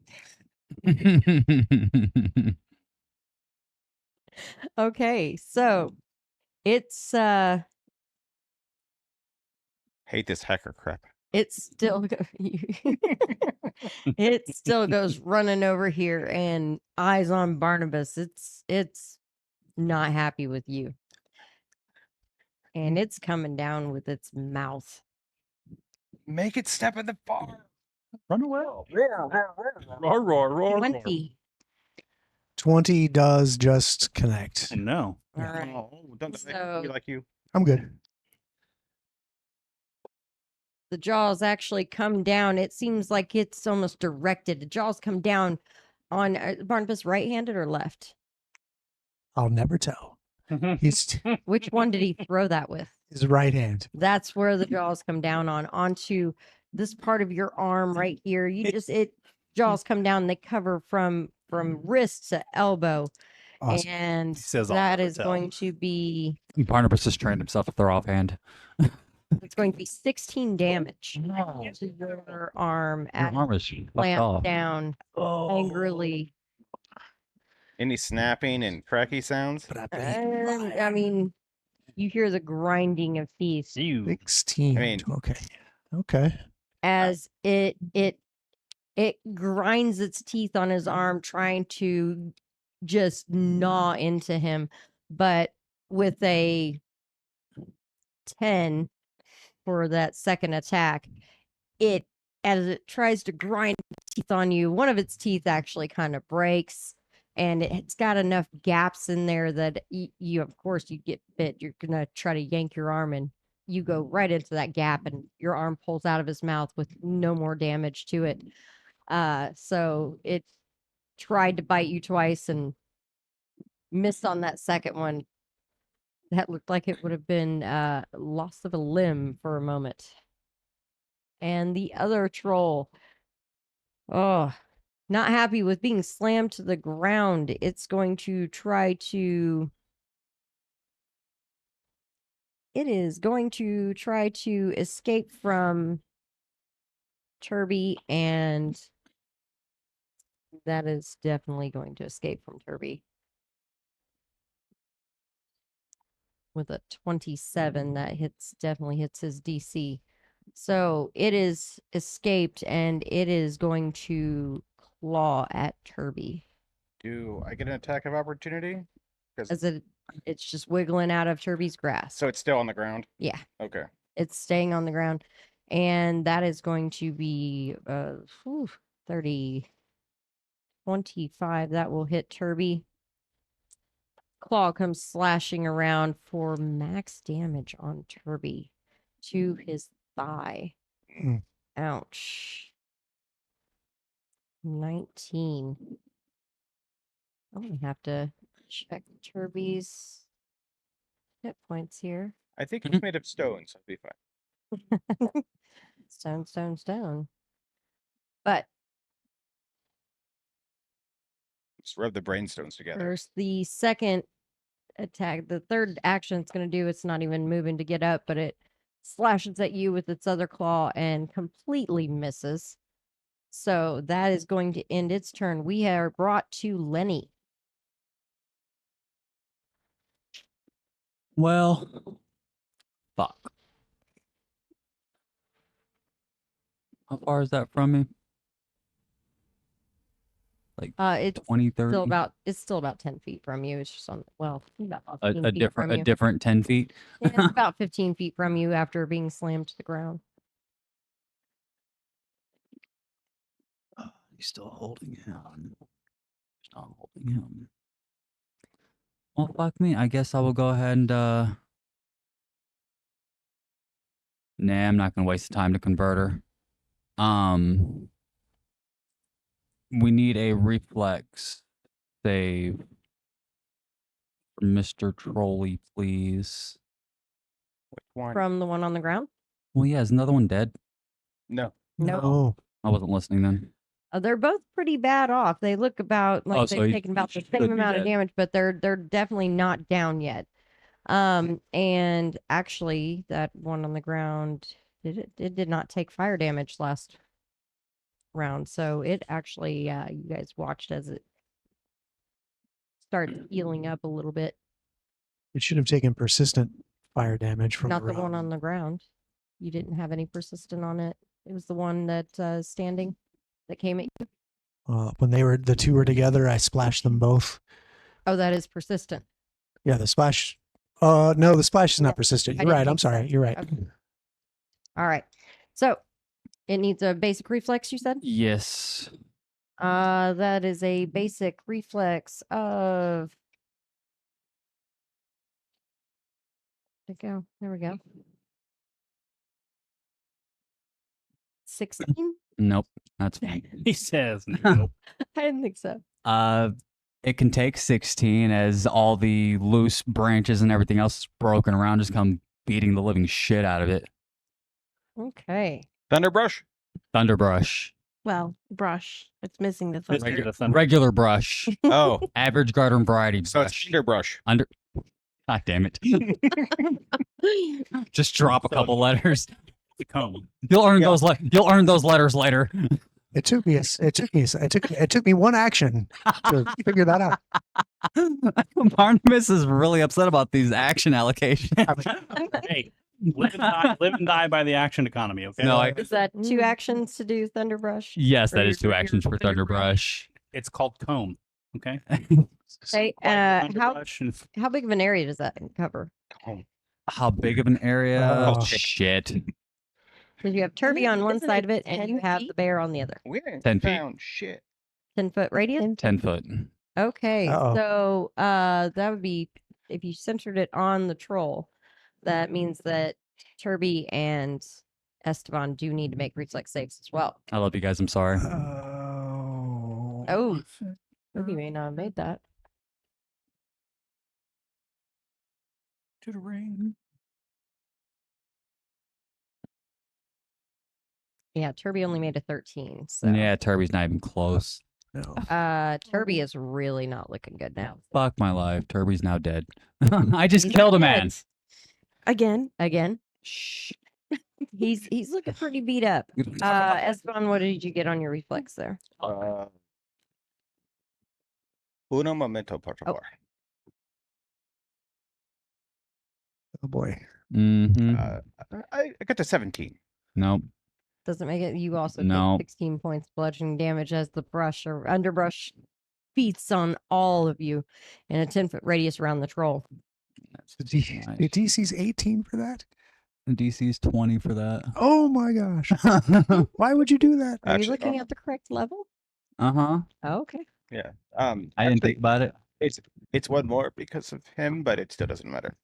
Speaker 1: Okay, so it's
Speaker 4: Hate this hacker crap.
Speaker 1: it still it still goes running over here and eyes on Barnabas. It's not happy with you. And it's coming down with its mouth.
Speaker 4: Make it step in the bar.
Speaker 3: Run away. Roar, roar, roar,
Speaker 1: 20.
Speaker 6: 20 does just connect.
Speaker 3: No.
Speaker 1: All
Speaker 6: Yeah.
Speaker 1: right.
Speaker 4: Oh, don't die.
Speaker 1: So-
Speaker 4: We like you.
Speaker 6: I'm good.
Speaker 1: The jaws actually come down. It seems like it's almost directed. The jaws come down on Barnabas right-handed or left?
Speaker 6: I'll never tell. He's
Speaker 1: Which one did he throw that with?
Speaker 6: his right hand.
Speaker 1: That's where the jaws come down onto this part of your arm right here. Jaws come down, they cover from wrist to elbow.
Speaker 6: Awesome.
Speaker 1: And
Speaker 3: He says, "I'll
Speaker 1: that
Speaker 3: never
Speaker 1: is
Speaker 3: tell."
Speaker 1: going to be
Speaker 2: Barnabas has trained himself to throw offhand.
Speaker 1: it's going to be 16 damage to your arm
Speaker 2: Your
Speaker 1: as
Speaker 2: arm is fucked
Speaker 1: clamped
Speaker 2: off.
Speaker 1: down
Speaker 3: Oh.
Speaker 1: angrily.
Speaker 4: Any snapping and cracky sounds?
Speaker 6: But I
Speaker 1: And, I mean, you hear the grinding of teeth
Speaker 3: You.
Speaker 6: 16.
Speaker 4: I mean-
Speaker 6: Okay.
Speaker 1: as it grinds its teeth on his arm, trying to just gnaw into him. But with a 10 for that second attack, as it tries to grind teeth on you, one of its teeth actually kind of breaks. And it's got enough gaps in there that you of course, you get bit. You're going to try to yank your arm and you go right into that gap and your arm pulls out of his mouth with no more damage to it. So it tried to bite you twice and missed on that second one. That looked like it would have been loss of a limb for a moment. And the other troll, oh, not happy with being slammed to the ground. It's going to try to. It is going to try to escape from Turby, and that is definitely going to escape from Turby. With a 27, that definitely hits his DC. So it is escaped, and it is going to claw at Turby.
Speaker 4: Do I get an attack of opportunity?
Speaker 1: As it's just wiggling out of Turby's grasp.
Speaker 4: So it's still on the ground?
Speaker 1: Yeah.
Speaker 4: Okay.
Speaker 1: It's staying on the ground. And that is going to be 30, 25. That will hit Turby. Claw comes slashing around for max damage on Turby to his thigh.
Speaker 6: Mm.
Speaker 1: Ouch. 19. I'm going to have to check Turby's hit points here.
Speaker 4: I think it's made of stone, so it'll be fine.
Speaker 1: Stone, stone, stone. But
Speaker 4: Just rub the brainstones together.
Speaker 1: first, the second attack, the third action it's going to do, it's not even moving to get up, but it slashes at you with its other claw and completely misses. So that is going to end its turn. We are brought to Lenny.
Speaker 2: Well, fuck. How far is that from me? Like
Speaker 1: It's
Speaker 2: 20, 30?
Speaker 1: it's still about 10 feet from you. It's just on, well, about 15
Speaker 2: a
Speaker 1: feet
Speaker 2: different
Speaker 1: from
Speaker 2: a
Speaker 1: you.
Speaker 2: different 10 feet.
Speaker 1: Yeah, it's about 15 feet from you after being slammed to the ground.
Speaker 2: He's still holding him. He's not holding him. Well, fuck me. I guess I will go ahead and nah, I'm not gonna waste the time to convert her. We need a reflex save for Mr. Trolley, please.
Speaker 4: Which one?
Speaker 1: From the one on the ground?
Speaker 2: Well, yeah, is another one dead?
Speaker 4: No.
Speaker 1: No.
Speaker 2: I wasn't listening then.
Speaker 1: They're both pretty bad off. They look about like
Speaker 2: so
Speaker 1: they've
Speaker 2: he
Speaker 1: taken about the
Speaker 2: should
Speaker 1: same
Speaker 2: be
Speaker 1: amount of
Speaker 2: dead.
Speaker 1: damage, but they're definitely not down yet. And actually, that one on the ground it did not take fire damage last round, so it actually you guys watched as it started healing up a little bit.
Speaker 6: It should have taken persistent fire damage from
Speaker 1: Not the
Speaker 6: round.
Speaker 1: one on the ground. You didn't have any persistent on it. It was the one that standing that came at you.
Speaker 6: When the two were together, I splashed them both.
Speaker 1: Oh, that is persistent.
Speaker 6: Yeah, the splash. No, the splash is
Speaker 1: Yeah,
Speaker 6: not persistent.
Speaker 1: I
Speaker 6: You're right.
Speaker 1: didn't
Speaker 6: I'm
Speaker 1: think
Speaker 6: sorry.
Speaker 1: so.
Speaker 6: You're right.
Speaker 1: Okay. All right. So it needs a basic reflex, you said?
Speaker 2: Yes.
Speaker 1: That is a basic reflex of. There we go. 16?
Speaker 2: Nope. That's fine.
Speaker 3: He says, nope.
Speaker 1: I didn't think so.
Speaker 2: It can take 16 as all the loose branches and everything else broken around just come beating the living shit out of it.
Speaker 1: Okay.
Speaker 4: Thunderbrush?
Speaker 2: Thunderbrush.
Speaker 5: Well, brush. It's missing the thunder.
Speaker 3: Regular thunder.
Speaker 2: Regular brush.
Speaker 4: Oh,
Speaker 2: Average garden variety
Speaker 4: so it's
Speaker 2: brush.
Speaker 4: Thunderbrush.
Speaker 2: God damn it. Just drop a
Speaker 3: So
Speaker 2: couple letters.
Speaker 3: The cone.
Speaker 2: You'll earn you'll earn those letters later.
Speaker 6: It took me one action to figure that out.
Speaker 2: Barnabas is really upset about these action allocations.
Speaker 3: Hey, live and die by the action economy, okay?
Speaker 2: No,
Speaker 1: Is that 2 actions to do Thunderbrush?
Speaker 2: yes, that
Speaker 3: Or
Speaker 2: is 2
Speaker 3: your
Speaker 2: actions for Thunderbrush.
Speaker 3: It's called comb, okay?
Speaker 1: Hey,
Speaker 3: Thunderbrush and
Speaker 1: how big of an area does that cover?
Speaker 2: How big of an area?
Speaker 6: Oh,
Speaker 2: shit.
Speaker 1: Because you have Turby on one
Speaker 5: Isn't
Speaker 1: side
Speaker 5: it
Speaker 1: of it, and
Speaker 5: 10
Speaker 1: you have
Speaker 5: feet?
Speaker 1: the bear on the other.
Speaker 4: We didn't
Speaker 2: 10 feet.
Speaker 4: found shit.
Speaker 1: 10-foot radius?
Speaker 2: 10 foot.
Speaker 1: Okay,
Speaker 6: Uh-oh.
Speaker 1: so that would be if you centered it on the troll. That means that Turby and Esteban do need to make reflex saves as well.
Speaker 2: I love you guys. I'm sorry.
Speaker 1: Oh, Turby may not have made that.
Speaker 2: to rain.
Speaker 1: Yeah, Turby only made a 13. So
Speaker 2: Yeah, Turby's not even close.
Speaker 6: No.
Speaker 1: Turby is really not looking good now.
Speaker 2: Fuck my life. Turby's now dead. I just
Speaker 1: He's
Speaker 2: killed a
Speaker 1: not
Speaker 2: man.
Speaker 1: dead.
Speaker 5: Again.
Speaker 1: Again.
Speaker 2: Shh.
Speaker 1: He's looking pretty beat up. Esteban, what did you get on your reflex there?
Speaker 4: Uno momento, por
Speaker 1: Oh.
Speaker 4: favor.
Speaker 6: Oh boy.
Speaker 2: Mm-hmm.
Speaker 4: I got to 17.
Speaker 2: Nope.
Speaker 1: Doesn't make it. You also
Speaker 2: No.
Speaker 1: take 16 points bludgeoning damage as the brush or underbrush feasts on all of you in a 10-foot radius around the troll.
Speaker 6: The DC's 18 for that?
Speaker 2: DC's 20 for that.
Speaker 6: Oh my gosh. Why would you do that?
Speaker 1: Are you
Speaker 4: Actually,
Speaker 1: looking at the correct level?
Speaker 2: Uh-huh.
Speaker 1: Oh, okay.
Speaker 4: Yeah.
Speaker 2: I didn't
Speaker 4: actually,
Speaker 2: think about it.
Speaker 4: It's one more because of him, but it still doesn't matter.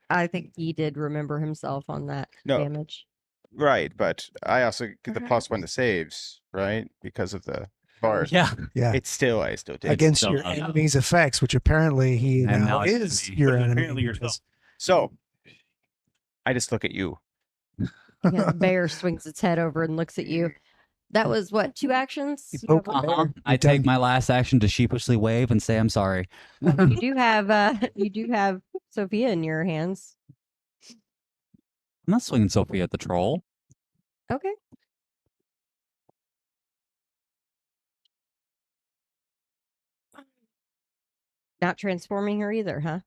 Speaker 1: I think he did remember himself on that
Speaker 4: No.
Speaker 1: damage.
Speaker 4: Right, but I also get the
Speaker 1: Perhaps.
Speaker 4: +1 to saves, right? Because of the bard.
Speaker 2: Yeah.
Speaker 6: Yeah.
Speaker 4: I still take
Speaker 6: Against
Speaker 2: still
Speaker 6: your
Speaker 2: not enough.
Speaker 6: enemy's effects, which apparently he
Speaker 2: And
Speaker 6: now
Speaker 2: now it's
Speaker 6: is
Speaker 2: me.
Speaker 6: your
Speaker 3: Which is
Speaker 6: enemy.
Speaker 3: apparently yourself.
Speaker 6: because-
Speaker 4: So I just look at you.
Speaker 1: Yeah, the bear swings its head over and looks at you. That was what, 2 actions?
Speaker 6: You
Speaker 1: You have
Speaker 6: poke
Speaker 1: one
Speaker 6: a
Speaker 1: more?
Speaker 6: bear.
Speaker 2: Uh-huh. I
Speaker 6: You've done-
Speaker 2: take my last action to sheepishly wave and say I'm sorry.
Speaker 1: You do have Sophia in your hands.
Speaker 2: I'm not swinging Sophie at the troll.
Speaker 1: Okay. Not transforming her either, huh?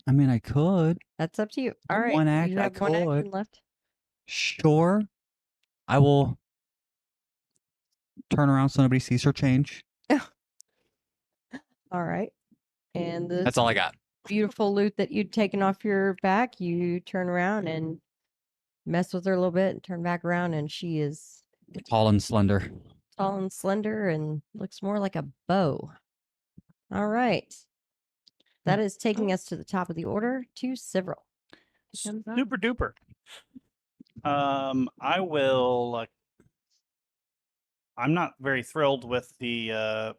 Speaker 2: I mean, I could.
Speaker 1: That's up to you. All right.
Speaker 2: One
Speaker 1: You
Speaker 2: action, I
Speaker 1: have one action
Speaker 2: could.
Speaker 1: left.
Speaker 2: Sure. I will turn around so nobody sees her change.
Speaker 1: All right. And this
Speaker 2: That's all I got.
Speaker 1: beautiful loot that you'd taken off your back, you turn around and mess with her a little bit and turn back around, and she is
Speaker 2: Tall and slender.
Speaker 1: tall and slender and looks more like a bow. All right. That is taking us to the top of the order to Several. Comes up.
Speaker 3: Super duper. I will. I'm not very thrilled with the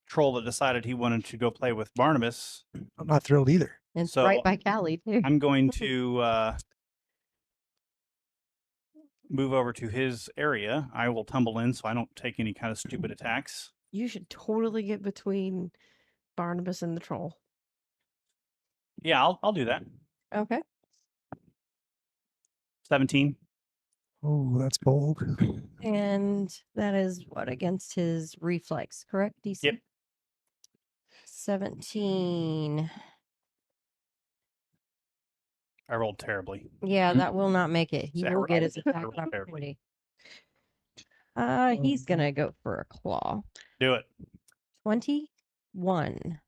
Speaker 3: troll that decided he wanted to go play with Barnabas.
Speaker 6: I'm not thrilled either.
Speaker 1: And it's
Speaker 3: So,
Speaker 1: right by Callie, too.
Speaker 3: I'm going to move over to his area. I will tumble in so I don't take any kind of stupid attacks.
Speaker 5: You should totally get between Barnabas and the troll.
Speaker 3: Yeah, I'll do that.
Speaker 1: Okay.
Speaker 3: 17.
Speaker 6: Oh, that's bold.
Speaker 1: And that is what against his reflex, correct? DC?
Speaker 3: Yep.
Speaker 1: 17.
Speaker 3: I rolled terribly.
Speaker 1: Yeah,
Speaker 2: Mm.
Speaker 1: that will not make it. He
Speaker 3: So I
Speaker 1: will
Speaker 3: ro-
Speaker 1: get
Speaker 3: I
Speaker 1: his
Speaker 3: rolled
Speaker 1: attack
Speaker 3: terribly.
Speaker 1: opportunity. He's gonna go for a claw.
Speaker 3: Do it.
Speaker 1: 21.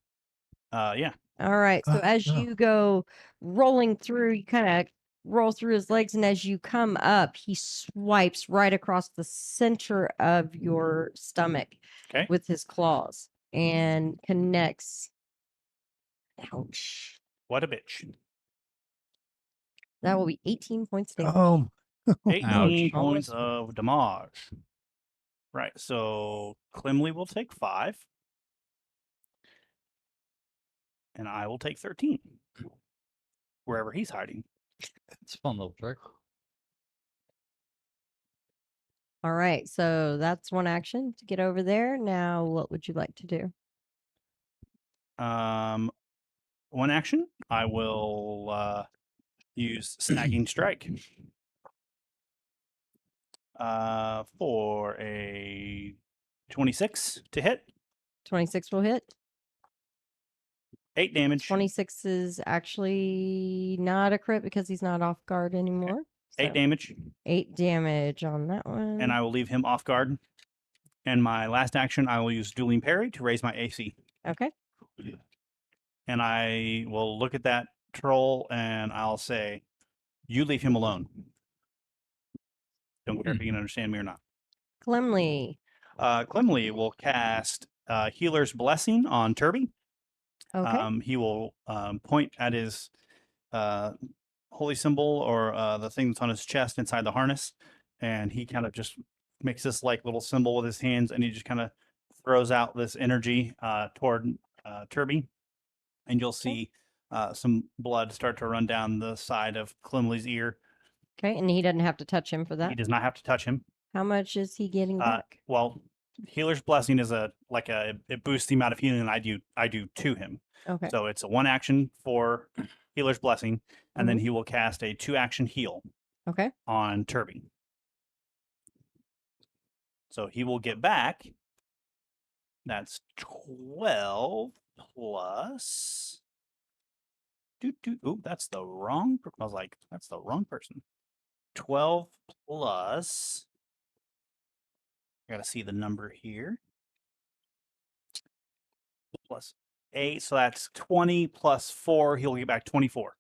Speaker 3: Yeah.
Speaker 1: All right. So as
Speaker 6: no.
Speaker 1: you go rolling through, you kind of roll through his legs, and as you come up, he swipes right across the center of your stomach
Speaker 3: Okay.
Speaker 1: with his claws and connects. Ouch.
Speaker 3: What a bitch.
Speaker 1: That will be 18 points damage.
Speaker 3: 18
Speaker 2: Ouch.
Speaker 3: points of damage. Right. So Clemley will take 5. And I will take 13. Wherever he's hiding.
Speaker 2: It's a fun little trick.
Speaker 1: All right. So that's one action to get over there. Now, what would you like to do?
Speaker 3: One action. I will use snagging strike. For a 26 to hit.
Speaker 1: 26 will hit.
Speaker 3: 8 damage.
Speaker 1: 26 is actually not a crit because he's not off guard anymore.
Speaker 3: 8
Speaker 1: So
Speaker 3: damage.
Speaker 1: 8 damage on that one.
Speaker 3: And I will leave him off guard. And my last action, I will use dueling parry to raise my AC.
Speaker 1: Okay.
Speaker 3: And I will look at that troll and I'll say, "You leave him alone." Don't care if you can understand me or not.
Speaker 1: Clemley.
Speaker 3: Clemley will cast Healer's Blessing on Turby.
Speaker 1: Okay.
Speaker 3: He will point at his holy symbol or the thing that's on his chest inside the harness, and he kind of just makes this like little symbol with his hands, and he just kind of throws out this energy toward Turby. and you'll see some blood start to run down the side of Clemley's ear.
Speaker 1: Okay, and he doesn't have to touch him for
Speaker 3: He
Speaker 1: that.
Speaker 3: does not have to touch him.
Speaker 1: How much is he getting back?
Speaker 3: Well, Healer's Blessing is it boosts the amount of healing I do to him.
Speaker 1: Okay.
Speaker 3: So it's a 1 action for Healer's Blessing, and then he will cast a 2 action heal
Speaker 1: Okay.
Speaker 3: on Turby. So he will get back. That's 12 plus. Ooh, that's the wrong. I was like, that's the wrong person. 12 plus. I gotta see the number here. Plus 8, so that's 20 plus 4. He'll get back 24.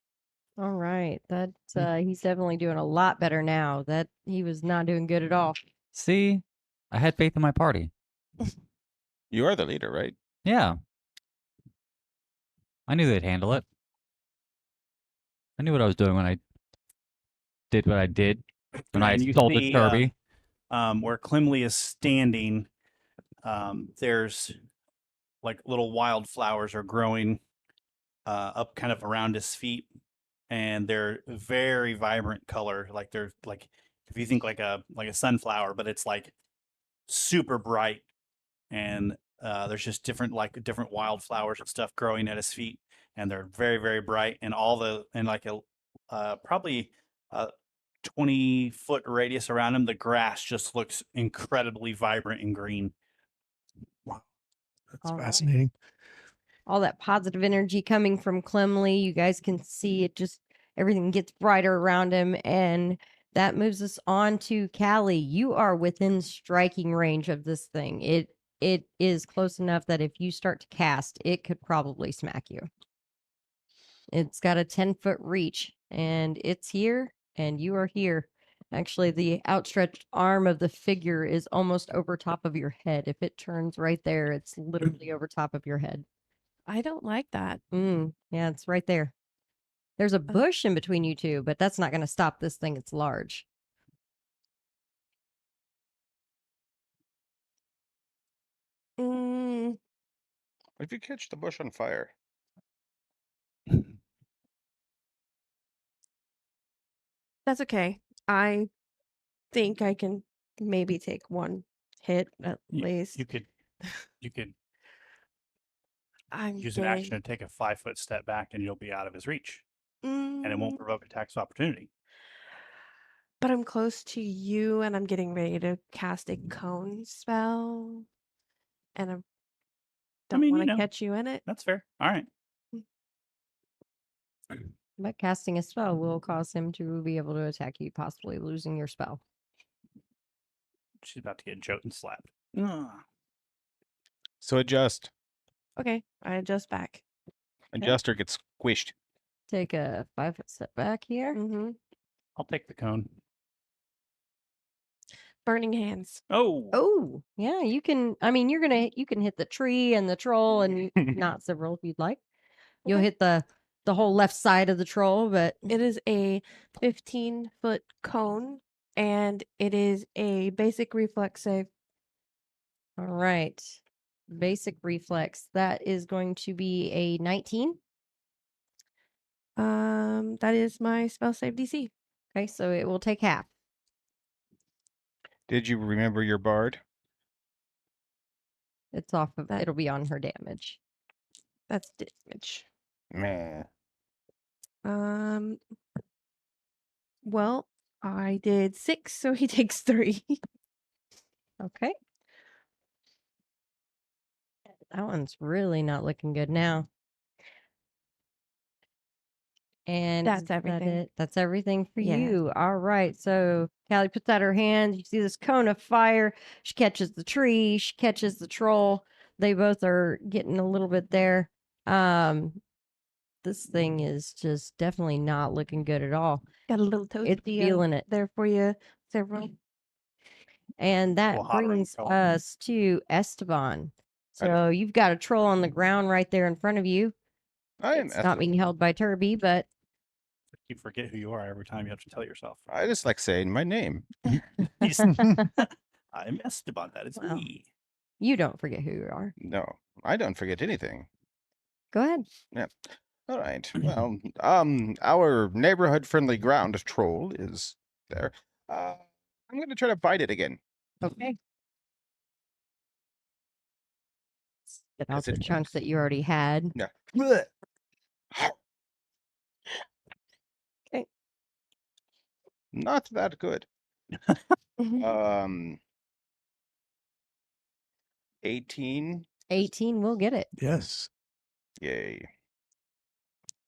Speaker 1: All right. That's he's definitely doing a lot better now. That he was not doing good at all.
Speaker 2: See, I had faith in my party.
Speaker 4: You are the leader, right?
Speaker 2: Yeah. I knew they'd handle it. I knew what I was doing when I did what I did. When I
Speaker 3: And you
Speaker 2: stole the
Speaker 3: see,
Speaker 2: Kirby.
Speaker 3: Where Clemley is standing, there's like little wildflowers are growing up kind of around his feet, and they're very vibrant color. Like they're like, if you think like a sunflower, but it's like super bright, and there's just different wildflowers and stuff growing at his feet, and they're very, very bright, and like a probably a 20-foot radius around him, the grass just looks incredibly vibrant and green.
Speaker 6: That's
Speaker 1: All right.
Speaker 6: fascinating.
Speaker 1: All that positive energy coming from Clemley. You guys can see it, just everything gets brighter around him. And that moves us on to Callie. You are within striking range of this thing. It is close enough that if you start to cast, it could probably smack you. It's got a 10-foot reach, and it's here, and you are here. Actually, the outstretched arm of the figure is almost over top of your head. If it turns right there, it's literally over top of your head.
Speaker 5: I don't like that.
Speaker 1: Yeah, it's right there. There's a bush in between you two, but that's not going to stop this thing. It's large.
Speaker 5: Mm,
Speaker 4: What if you catch the bush on fire?
Speaker 5: that's okay. I think I can maybe take one hit at least.
Speaker 3: You could
Speaker 5: I'm
Speaker 3: use an action to take a 5-foot step back, and you'll be out of his reach, and it won't provoke attacks of opportunity.
Speaker 5: But I'm close to you, and I'm getting ready to cast a cone spell, and I don't want to catch you in it.
Speaker 3: That's fair. All right.
Speaker 1: But casting a spell will cause him to be able to attack you, possibly losing your spell.
Speaker 3: She's about to get joked and slapped.
Speaker 4: So adjust.
Speaker 5: Okay, I adjust back.
Speaker 4: Adjust or get squished.
Speaker 1: Take a 5-foot step back here.
Speaker 5: Mm-hmm.
Speaker 3: I'll take the cone.
Speaker 5: Burning hands.
Speaker 1: Oh, yeah, you can. I mean, you can hit the tree and the troll, and not several if you'd like. You'll
Speaker 5: Okay.
Speaker 1: hit the whole left side of the troll, but
Speaker 5: It is a 15-foot cone, and it is a basic reflex save.
Speaker 1: all right. Basic reflex. That is going to be a 19.
Speaker 5: That is my spell save DC.
Speaker 1: Okay, so it will take half.
Speaker 4: Did you remember your bard?
Speaker 1: It's off of.
Speaker 5: That-
Speaker 1: It'll be on her damage.
Speaker 5: That's damage.
Speaker 4: Meh.
Speaker 5: Well, I did 6, so he takes 3.
Speaker 1: Okay. That one's really not looking good now. And
Speaker 5: That's
Speaker 1: is that
Speaker 5: everything.
Speaker 1: it? That's everything for
Speaker 5: Yes.
Speaker 1: you. All right. So Callie puts out her hand. You see this cone of fire. She catches the tree. She catches the troll. They both are getting a little bit there. This thing is just definitely not looking good at all.
Speaker 5: Got a little toasty
Speaker 1: It's feeling it.
Speaker 5: there for you, several.
Speaker 1: And that
Speaker 3: Well, hotter
Speaker 1: brings
Speaker 3: and colder.
Speaker 1: us to Esteban.
Speaker 4: I-
Speaker 1: So you've got a troll on the ground right there in front of you.
Speaker 4: I am.
Speaker 1: It's not being held by Turby, but
Speaker 3: You forget who you are every time you have to tell yourself.
Speaker 4: I just like saying my name.
Speaker 3: I'm Esteban. That is
Speaker 1: Wow.
Speaker 3: me.
Speaker 1: you don't forget who you are.
Speaker 4: No, I don't forget anything.
Speaker 1: Go ahead.
Speaker 4: All right. Well, our neighborhood-friendly ground troll is there. I'm gonna try to bite it again.
Speaker 1: Okay. Get out
Speaker 4: Because
Speaker 1: the
Speaker 4: it
Speaker 1: chunks
Speaker 4: works.
Speaker 1: that you already had.
Speaker 4: Yeah. Blech.
Speaker 1: Okay.
Speaker 4: Not that good.
Speaker 1: Mm-hmm.
Speaker 4: 18.
Speaker 1: 18 will get it.
Speaker 6: Yes.
Speaker 4: Yay.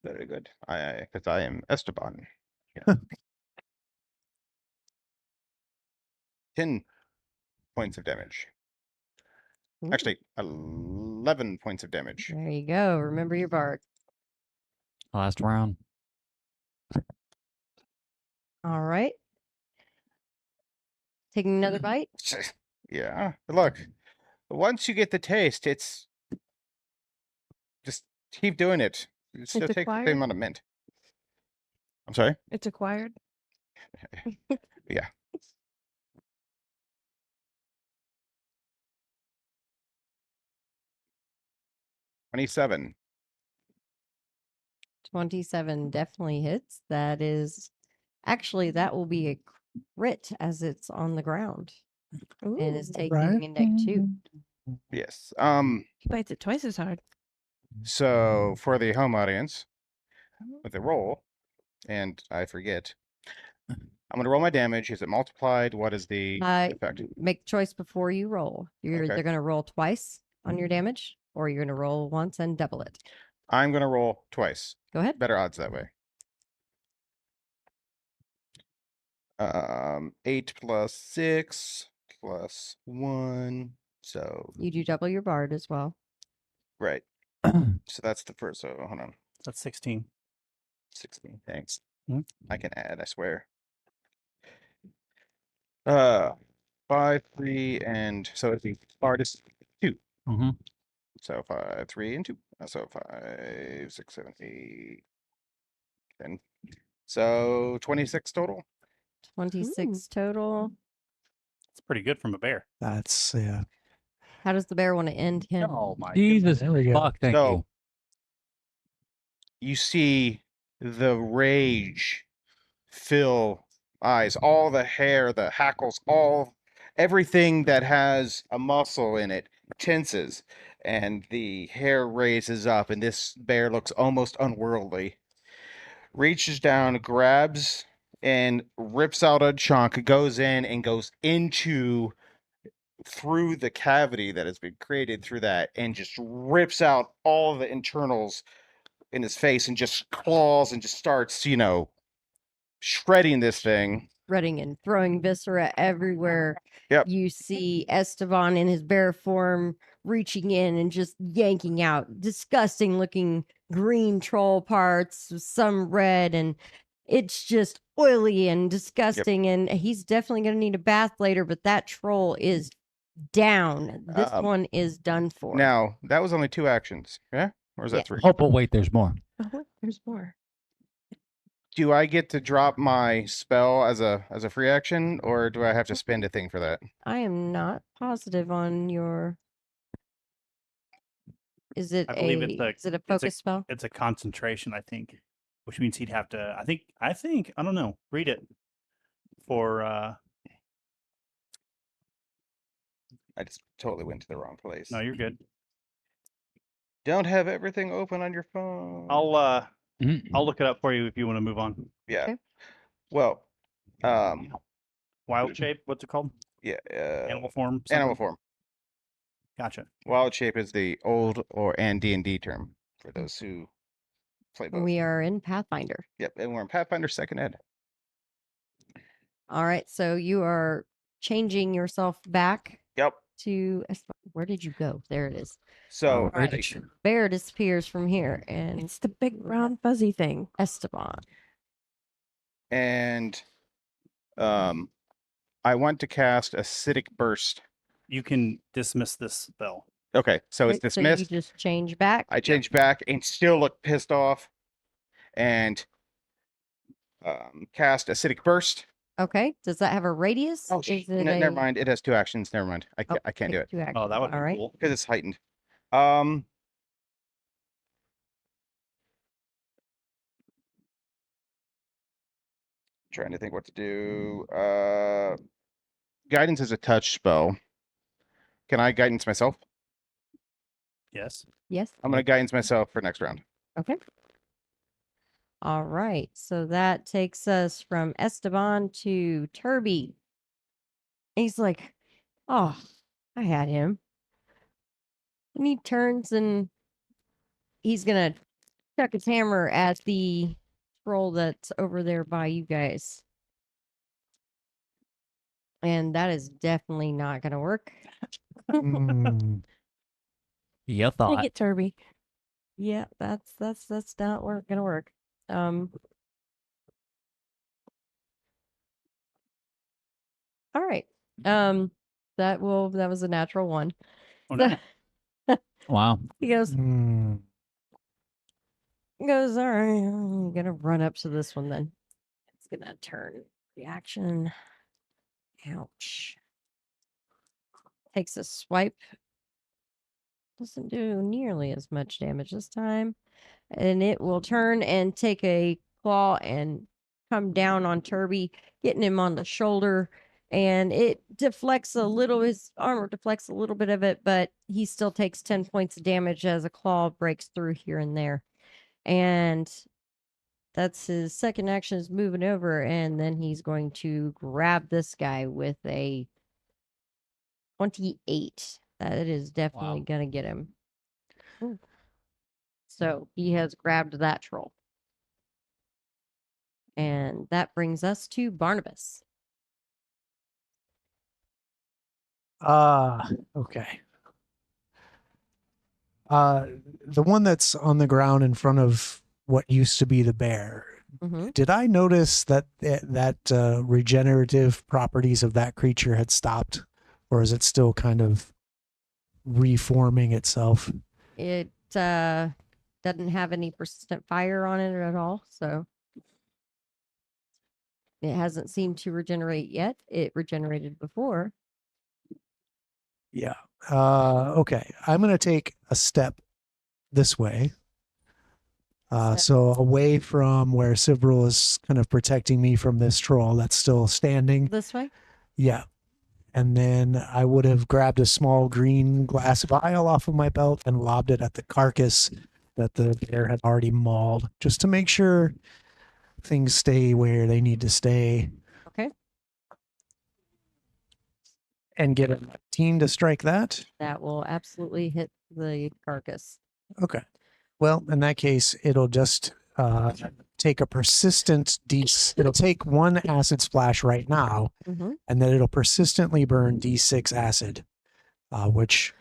Speaker 4: Very good. Because I am Esteban. Yeah. 10 points of damage.
Speaker 1: Ooh,
Speaker 4: Actually, 11 points of damage.
Speaker 1: there you go. Remember your bard.
Speaker 2: Last round.
Speaker 1: All right. Taking another bite.
Speaker 4: Yeah. Look, once you get the taste, it's just keep doing it. It still takes the
Speaker 5: acquired?
Speaker 4: same amount of mint. I'm sorry?
Speaker 5: It's acquired.
Speaker 4: Yeah. $27.
Speaker 1: 27 definitely hits. That is actually, that will be a crit as it's on the ground and is
Speaker 5: Ooh.
Speaker 1: taking
Speaker 6: Right.
Speaker 1: a deck 2.
Speaker 4: Yes.
Speaker 5: He bites it twice as hard.
Speaker 4: So for the home audience, with the roll, and I forget, I'm gonna roll my damage. Is it multiplied? What is the effect?
Speaker 1: Make a choice before you roll. You're
Speaker 4: Okay.
Speaker 1: either going to roll twice on your damage or you're going to roll once and double it.
Speaker 4: I'm gonna roll twice.
Speaker 1: Go ahead.
Speaker 4: Better odds that way. 8 plus 6 plus 1. So
Speaker 1: You do double your bard as well.
Speaker 4: right. So that's the first. So hold on.
Speaker 3: That's 16.
Speaker 4: 16. Thanks.
Speaker 3: Hmm?
Speaker 4: I can add, I swear. 5, 3, and so it's the hardest 2.
Speaker 2: Mm-hmm.
Speaker 4: So 5, 3, and 2. So 5, 6, 7, 8, 10. So 26 total.
Speaker 1: 26 total.
Speaker 3: It's pretty good from a bear.
Speaker 6: That's yeah.
Speaker 1: How does the bear want to end him?
Speaker 3: Oh my
Speaker 2: Jesus
Speaker 6: There we go.
Speaker 2: fuck, thank
Speaker 4: So
Speaker 2: you.
Speaker 4: you see the rage fill eyes, all the hair, the hackles, everything that has a muscle in it tenses, and the hair raises up, and this bear looks almost unworldly. Reaches down, grabs, and rips out a chunk, goes in and goes into through the cavity that has been created through that, and just rips out all the internals in his face and just claws and just starts, shredding this thing.
Speaker 1: Shredding and throwing viscera everywhere.
Speaker 4: Yep.
Speaker 1: You see Esteban in his bear form reaching in and just yanking out disgusting looking green troll parts, some red, and it's just oily and disgusting. And he's definitely going to need a bath later, but that troll is down. This one is done for.
Speaker 4: Now, that was only 2 actions, yeah? Or is
Speaker 1: Yeah.
Speaker 4: that 3?
Speaker 2: Oh, but wait, there's more.
Speaker 5: Oh, there's more.
Speaker 4: Do I get to drop my spell as a free action, or do I have to spend a thing for that?
Speaker 1: I am not positive on your. Is it
Speaker 3: I believe
Speaker 1: is it a focus spell?
Speaker 3: It's a concentration, I think, which means he'd have to. I think. I don't know. Read it for.
Speaker 4: I just totally went to the wrong place.
Speaker 3: No, you're good.
Speaker 4: Don't have everything open on your phone.
Speaker 3: I'll look it up for you if you want to move on.
Speaker 4: Yeah.
Speaker 1: Okay.
Speaker 4: Well,
Speaker 3: Wild shape. What's it called?
Speaker 4: yeah.
Speaker 3: Animal form.
Speaker 4: Animal
Speaker 3: something?
Speaker 4: form.
Speaker 3: Gotcha.
Speaker 4: Wild shape is the old and D&D term for those who play both.
Speaker 1: We are in Pathfinder.
Speaker 4: Yep, and we're in Pathfinder 2nd Ed.
Speaker 1: All right, so you are changing yourself back
Speaker 4: Yep.
Speaker 1: to where did you go? There it is.
Speaker 4: So
Speaker 1: All right. Bear disappears from here, and
Speaker 5: It's the big brown fuzzy thing.
Speaker 1: Esteban.
Speaker 4: and I want to cast Acidic Burst.
Speaker 3: You can dismiss this spell.
Speaker 4: Okay, so it's
Speaker 1: Right, so
Speaker 4: dismissed.
Speaker 1: you just change back.
Speaker 4: I change back and still look pissed off, and cast Acidic Burst.
Speaker 1: Okay. Does that have a radius?
Speaker 4: Oh,
Speaker 1: Is it
Speaker 4: never
Speaker 1: a-
Speaker 4: mind. It has 2 actions. Never mind. I can't do
Speaker 1: take
Speaker 4: it
Speaker 1: 2 actions.
Speaker 3: Oh, that would be
Speaker 1: All right.
Speaker 3: cool.
Speaker 4: because it's heightened. Trying to think what to do. Guidance is a touch spell. Can I guidance myself?
Speaker 3: Yes.
Speaker 1: Yes.
Speaker 4: I'm going to guidance myself for next round.
Speaker 1: Okay. All right. So that takes us from Esteban to Turby. He's like, oh, I had him. And he turns and he's going to chuck his hammer at the troll that's over there by you guys. And that is definitely not going to work.
Speaker 6: Mm,
Speaker 2: You
Speaker 5: Take
Speaker 2: thought.
Speaker 5: it, Turby.
Speaker 1: Yeah, that's not gonna work. All right. That was a natural one.
Speaker 3: Oh,
Speaker 1: So
Speaker 3: no.
Speaker 2: Wow.
Speaker 1: he goes,
Speaker 6: mm.
Speaker 1: all right, I'm gonna run up to this one then. It's gonna turn reaction. Ouch. Takes a swipe. Doesn't do nearly as much damage this time. And it will turn and take a claw and come down on Turby, getting him on the shoulder. And it deflects a little, his armor deflects a little bit of it, but he still takes 10 points of damage as a claw breaks through here and there. And that's his second action, is moving over. And then he's going to grab this guy with a 28. That is definitely
Speaker 2: Wow.
Speaker 1: going to get him. Ooh. So he has grabbed that troll. And that brings us to Barnabas.
Speaker 6: Okay. The one that's on the ground in front of what used to be the bear.
Speaker 1: Mm-hmm.
Speaker 6: Did I notice that regenerative properties of that creature had stopped, or is it still kind of reforming itself?
Speaker 1: It doesn't have any persistent fire on it at all, so it hasn't seemed to regenerate yet. It regenerated before.
Speaker 6: Yeah. Okay. I'm going to take a step this way. So away from where Sibril is kind of protecting me from this troll that's still standing.
Speaker 1: This way?
Speaker 6: Yeah. And then I would have grabbed a small green glass vial off of my belt and lobbed it at the carcass that the bear had already mauled, just to make sure things stay where they need to stay.
Speaker 1: Okay.
Speaker 6: And get a 19 to strike that.
Speaker 1: That will absolutely hit the carcass.
Speaker 6: Okay. Well, in that case, it'll just take a persistent it'll take one acid splash right now,
Speaker 1: Mm-hmm.
Speaker 6: and then it'll persistently burn D6 acid, which,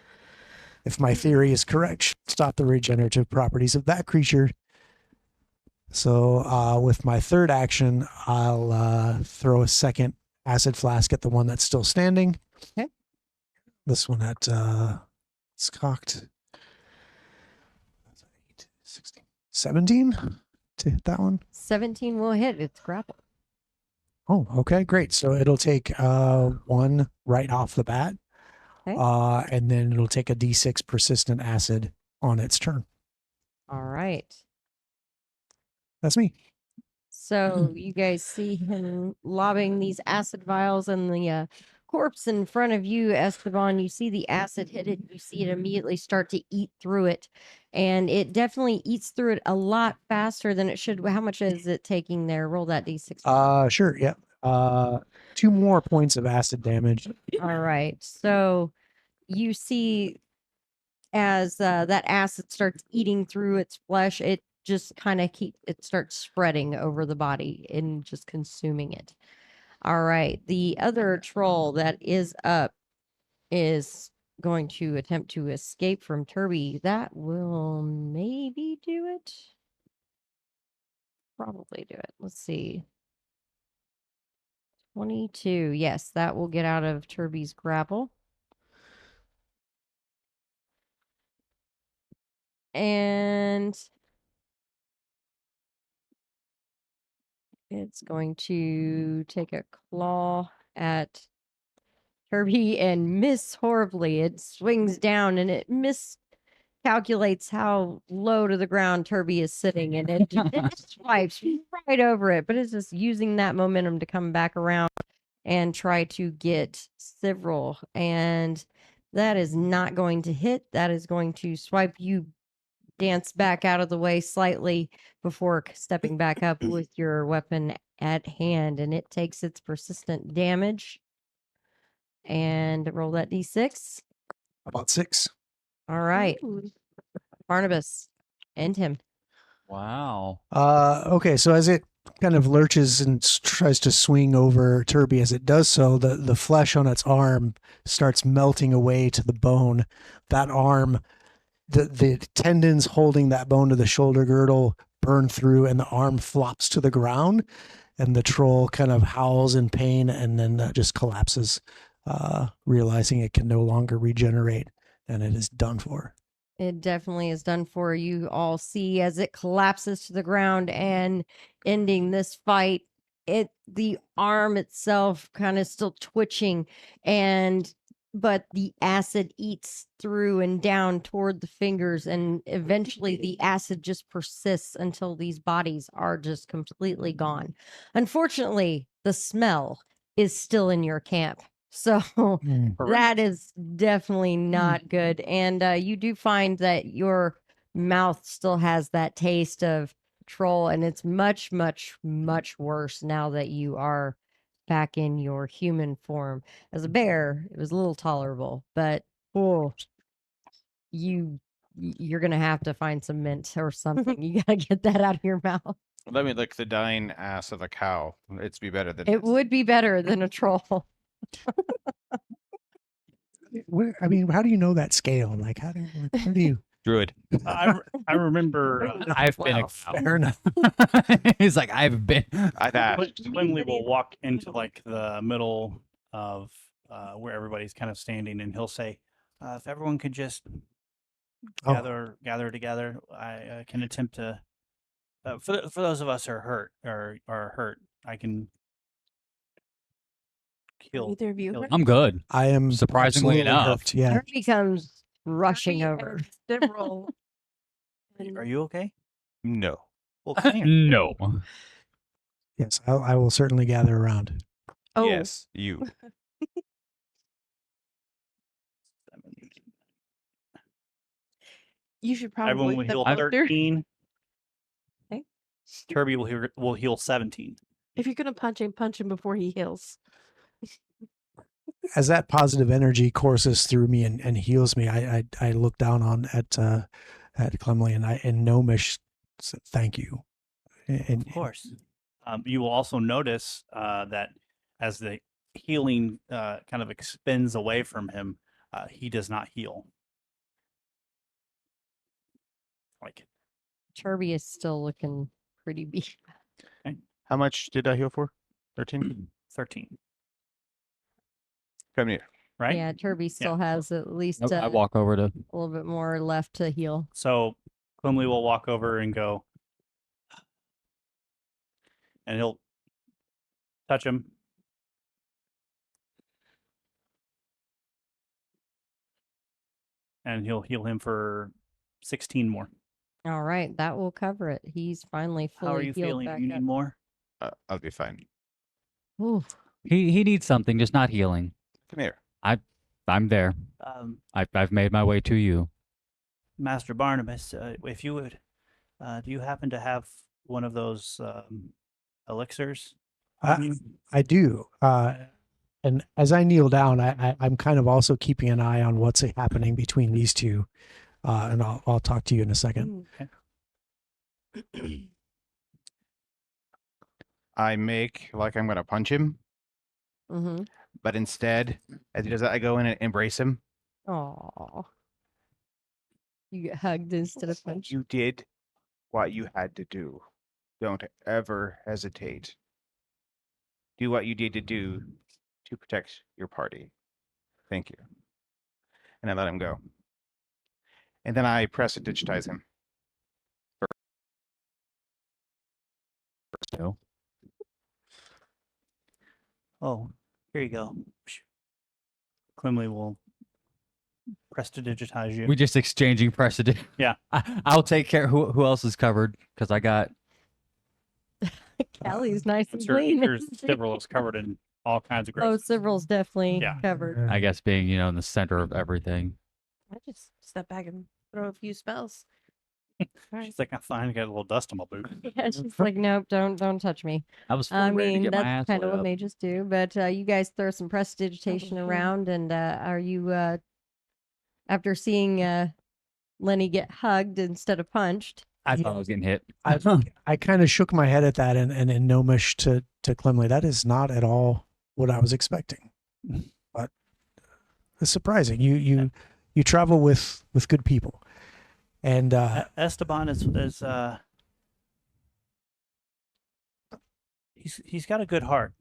Speaker 6: if my theory is correct, should stop the regenerative properties of that creature. So with my third action, I'll throw a second acid flask at the one that's still standing.
Speaker 1: Okay.
Speaker 6: This one at it's cocked. 16, 17 to hit that one.
Speaker 1: 17 will hit. It's grapple.
Speaker 6: Oh, okay, great. So it'll take one right off the bat.
Speaker 1: Okay.
Speaker 6: And then it'll take a D6 persistent acid on its turn.
Speaker 1: All right.
Speaker 6: That's me.
Speaker 1: So you guys see him lobbing these acid vials and the corpse in front of you, Esteban. You see the acid hit it. You see it immediately start to eat through it. And it definitely eats through it a lot faster than it should. How much is it taking there? Roll that D6.
Speaker 6: Sure, yeah. 2 more points of acid damage.
Speaker 1: All right. So you see as that acid starts eating through its flesh, it just kind of it starts spreading over the body and just consuming it. All right. The other troll that is up is going to attempt to escape from Turby. That will maybe do it. Probably do it. Let's see. 22. Yes, that will get out of Turby's grapple. And it's going to take a claw at Turby and miss horribly. It swings down and it calculates how low to the ground Turby is sitting, and it just swipes right over it. But it's just using that momentum to come back around and try to get Sivril. And that is not going to hit. That is going to swipe. You dance back out of the way slightly before stepping back up with your weapon at hand, and it takes its persistent damage. And roll that d6.
Speaker 6: About 6.
Speaker 1: All right,
Speaker 5: Ooh.
Speaker 1: Barnabas, end him.
Speaker 2: Wow.
Speaker 6: Okay, so as it kind of lurches and tries to swing over Turby, as it does so, the flesh on its arm starts melting away to the bone. That arm, the tendons holding that bone to the shoulder girdle burn through, and the arm flops to the ground, and the troll kind of howls in pain and then just collapses, realizing it can no longer regenerate, and it is done for.
Speaker 1: It definitely is done for. You all see as it collapses to the ground and ending this fight. The arm itself kind of still twitching, but the acid eats through and down toward the fingers, and eventually the acid just persists until these bodies are just completely gone. Unfortunately, the smell is still in your camp. So that is definitely not good. And you do find that your mouth still has that taste of troll, and it's much, much, much worse now that you are back in your human form. As a bear, it was a little tolerable, but oh, you're gonna have to find some mint or something. You gotta get that out of your mouth.
Speaker 4: Let me lick the dying ass of a cow. It's be better than
Speaker 1: It
Speaker 4: this.
Speaker 1: would be better than a troll.
Speaker 6: I mean, how do you know that scale? Like, how do you?
Speaker 2: Druid.
Speaker 3: I remember
Speaker 2: I've been a
Speaker 1: Well,
Speaker 2: cow.
Speaker 6: Fair enough.
Speaker 2: He's like, I've been.
Speaker 4: I've asked.
Speaker 3: Quimley will walk into like the middle of where everybody's kind of standing, and he'll say, "If everyone could just
Speaker 6: Oh.
Speaker 3: gather together, I can attempt to. For those of us who are hurt or are hurt, I can heal.
Speaker 5: Either of you
Speaker 3: heal
Speaker 5: hurt?
Speaker 2: I'm good.
Speaker 6: I am
Speaker 2: Surprisingly
Speaker 6: absolutely
Speaker 2: enough.
Speaker 6: hurt, yeah.
Speaker 1: Turkey comes rushing over.
Speaker 5: Several.
Speaker 3: Are you okay?
Speaker 4: No.
Speaker 3: Well, come here.
Speaker 2: No.
Speaker 6: Yes, I will certainly gather around.
Speaker 5: Oh,
Speaker 4: Yes, you.
Speaker 5: you should
Speaker 3: Everyone
Speaker 5: probably
Speaker 3: will
Speaker 5: step
Speaker 3: heal
Speaker 5: closer.
Speaker 3: 13.
Speaker 5: Okay.
Speaker 3: Turby will heal 17.
Speaker 5: If you're gonna punch him before he heals.
Speaker 6: As that positive energy courses through me and heals me, I look down at Clemley and Gnomish said, "Thank you." And
Speaker 3: Of course. You will also notice that as the healing kind of expends away from him, he does not heal. Like,
Speaker 1: Turby is still looking pretty beat.
Speaker 4: How much did I heal for? 13?
Speaker 3: 13,
Speaker 4: Come here.
Speaker 3: right?
Speaker 1: Yeah, Turby still has at least
Speaker 2: Nope, I
Speaker 1: a
Speaker 2: walk over to.
Speaker 1: little bit more left to heal.
Speaker 3: So Quimley will walk over and go, and he'll touch him. And he'll heal him for 16 more.
Speaker 1: All right, that will cover it. He's finally fully
Speaker 3: How are you
Speaker 1: healed
Speaker 3: feeling?
Speaker 1: back
Speaker 3: You need
Speaker 1: up.
Speaker 3: more?
Speaker 4: I'll be fine.
Speaker 1: Ooh,
Speaker 2: He needs something, just not healing.
Speaker 4: Come here.
Speaker 2: I'm there. I've made my way to you.
Speaker 3: Master Barnabas, if you would, do you happen to have one of those elixirs on you?
Speaker 6: I do. And as I kneel down, I'm kind of also keeping an eye on what's happening between these two. And I'll talk to you in a second.
Speaker 4: I make like I'm going to punch him,
Speaker 1: mm-hmm.
Speaker 4: but instead, as he does that, I go in and embrace him.
Speaker 1: Aw. You get hugged instead of punched.
Speaker 4: You did what you had to do. Don't ever hesitate. Do what you need to do to protect your party. Thank you. And I let him go. And then I press and digitize him.
Speaker 2: No.
Speaker 3: Oh, here you go. Quimley will prestidigitize you.
Speaker 2: We just exchanging precedent.
Speaker 3: Yeah.
Speaker 2: I'll take care. Who else is covered? Because I got.
Speaker 1: Callie's nice and
Speaker 3: Sure,
Speaker 1: clean.
Speaker 3: sure, Several is covered in all kinds of
Speaker 1: Oh,
Speaker 3: gross.
Speaker 1: Several's definitely
Speaker 3: Yeah.
Speaker 1: covered.
Speaker 2: I guess being in the center of everything.
Speaker 5: I just step back and throw a few spells.
Speaker 3: She's like, I'm fine. I got a little dust on my boot.
Speaker 1: Yeah, she's like, nope, don't touch me.
Speaker 2: I was
Speaker 1: I
Speaker 2: fully ready to
Speaker 1: mean,
Speaker 2: get my
Speaker 1: that's
Speaker 2: ass
Speaker 1: kind of
Speaker 2: lit
Speaker 1: what
Speaker 2: up.
Speaker 1: mages do. But you guys throw some prestidigitation
Speaker 5: Oh, yeah.
Speaker 1: around, and are you after seeing Lenny get hugged instead of punched?
Speaker 2: I thought I was getting hit.
Speaker 6: I kind of shook my head at that and in gnomish to Clemley. That is not at all what I was expecting. But it's surprising. You travel with good people. And
Speaker 3: Esteban is he's got a good heart,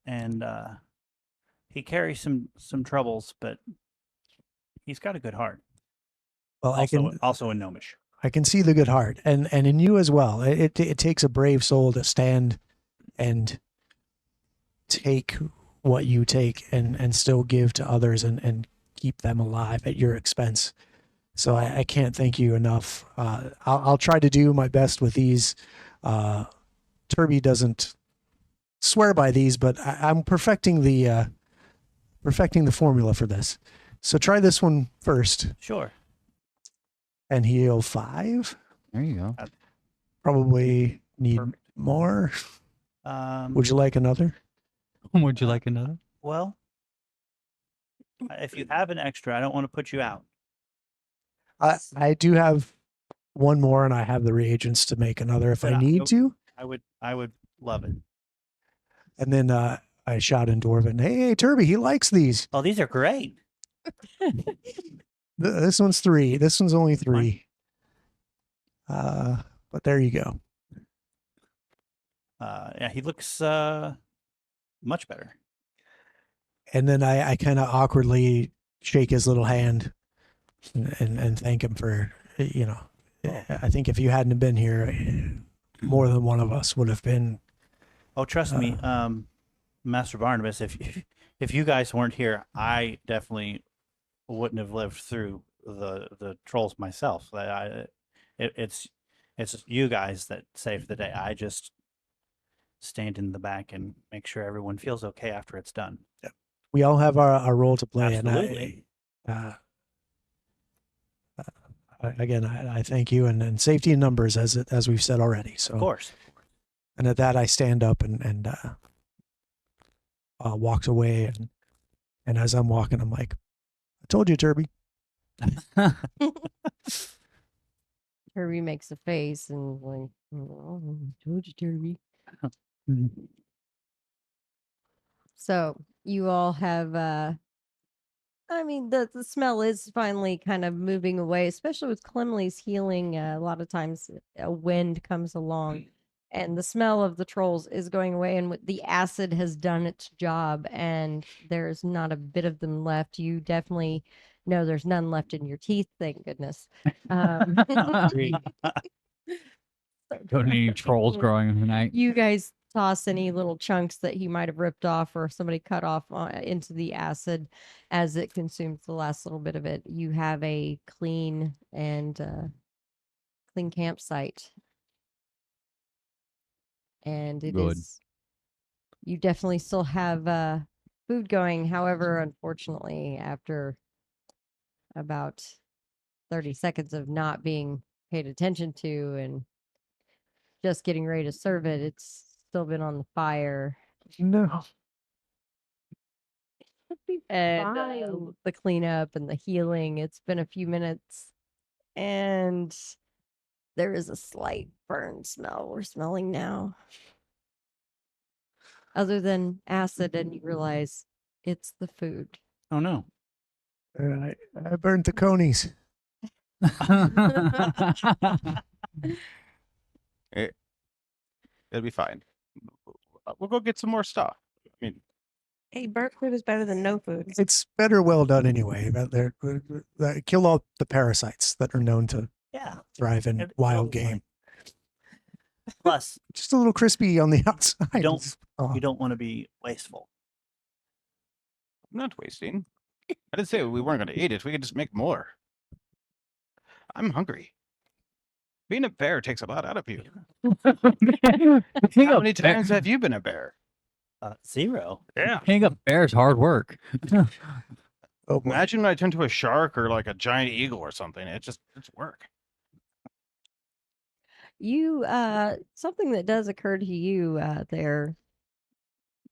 Speaker 3: and he carries some troubles, but he's got a good heart.
Speaker 6: well,
Speaker 3: Also in gnomish.
Speaker 6: I can see the good heart, and in you as well. It takes a brave soul to stand and take what you take and still give to others and keep them alive at your expense. So I can't thank you enough. I'll try to do my best with these. Turby doesn't swear by these, but I'm perfecting the formula for this. So try this one first
Speaker 3: Sure.
Speaker 6: and heal 5.
Speaker 2: There you go.
Speaker 6: Probably need
Speaker 3: Perfect.
Speaker 6: more. Would you like another?
Speaker 2: Would you like another?
Speaker 3: Well, if you have an extra, I don't want to put you out.
Speaker 6: I do have one more, and I have the reagents to make another if I
Speaker 3: Yeah,
Speaker 6: need to.
Speaker 3: I would love it.
Speaker 6: And then I shot in Dwarven. Hey, Turby, he likes these.
Speaker 3: Oh, these are great.
Speaker 6: This one's 3. This one's only 3. But there you go.
Speaker 3: Yeah, he looks much better.
Speaker 6: And then I kind of awkwardly shake his little hand and thank him for, I think if you hadn't been here, more than one of us would have been.
Speaker 3: Oh, trust me, Master Barnabas. If you guys weren't here, I definitely wouldn't have lived through the trolls myself. It's you guys that saved the day. I just stand in the back and make sure everyone feels okay after it's done.
Speaker 6: We all have our role to play.
Speaker 3: Absolutely.
Speaker 6: And again, I thank you and safety in numbers as we've said already. So
Speaker 3: Of course.
Speaker 6: And at that, I stand up and walks away. And as I'm walking, I'm like, I told you, Turby.
Speaker 1: Turby makes a face and like, oh, I told you, Turby. So you all have I mean the smell is finally kind of moving away, especially with Clemley's healing. A lot of times a wind comes along and the smell of the trolls is going away, and the acid has done its job and there's not a bit of them left. You definitely know there's none left in your teeth, thank goodness.
Speaker 2: Don't need any trolls growing tonight.
Speaker 1: You guys toss any little chunks that he might have ripped off or somebody cut off into the acid as it consumes the last little bit of it. You have a clean campsite, and it
Speaker 2: Good.
Speaker 1: is. You definitely still have food going. However, unfortunately, after about 30 seconds of not being paid attention to and just getting ready to serve it, it's still been on the fire.
Speaker 6: No.
Speaker 1: And
Speaker 5: Fine.
Speaker 1: the cleanup and the healing. It's been a few minutes, and there is a slight burn smell we're smelling now. Other than acid, and you realize it's the food.
Speaker 3: Oh no.
Speaker 6: I burnt the conies.
Speaker 4: It'll be fine. We'll go get some more stuff. I mean,
Speaker 5: Hey, burnt food is better than no food.
Speaker 6: It's better well done anyway. But they kill all the parasites that are known to
Speaker 3: Yeah.
Speaker 6: thrive in
Speaker 3: It'll
Speaker 6: wild
Speaker 3: be fine.
Speaker 6: game.
Speaker 3: Plus,
Speaker 6: Just a little crispy on the outside.
Speaker 3: don't-
Speaker 6: Oh.
Speaker 3: you don't want to be wasteful.
Speaker 4: I'm not wasting. I didn't say we weren't going to eat it. We could just make more. I'm hungry. Being a bear takes a lot out of you. How many times have you been a bear?
Speaker 7: 0.
Speaker 4: Yeah.
Speaker 2: Being a bear is hard work.
Speaker 6: Oh boy.
Speaker 4: Imagine when I turn to a shark or like a giant eagle or something. It's work.
Speaker 1: You something that does occur to you there,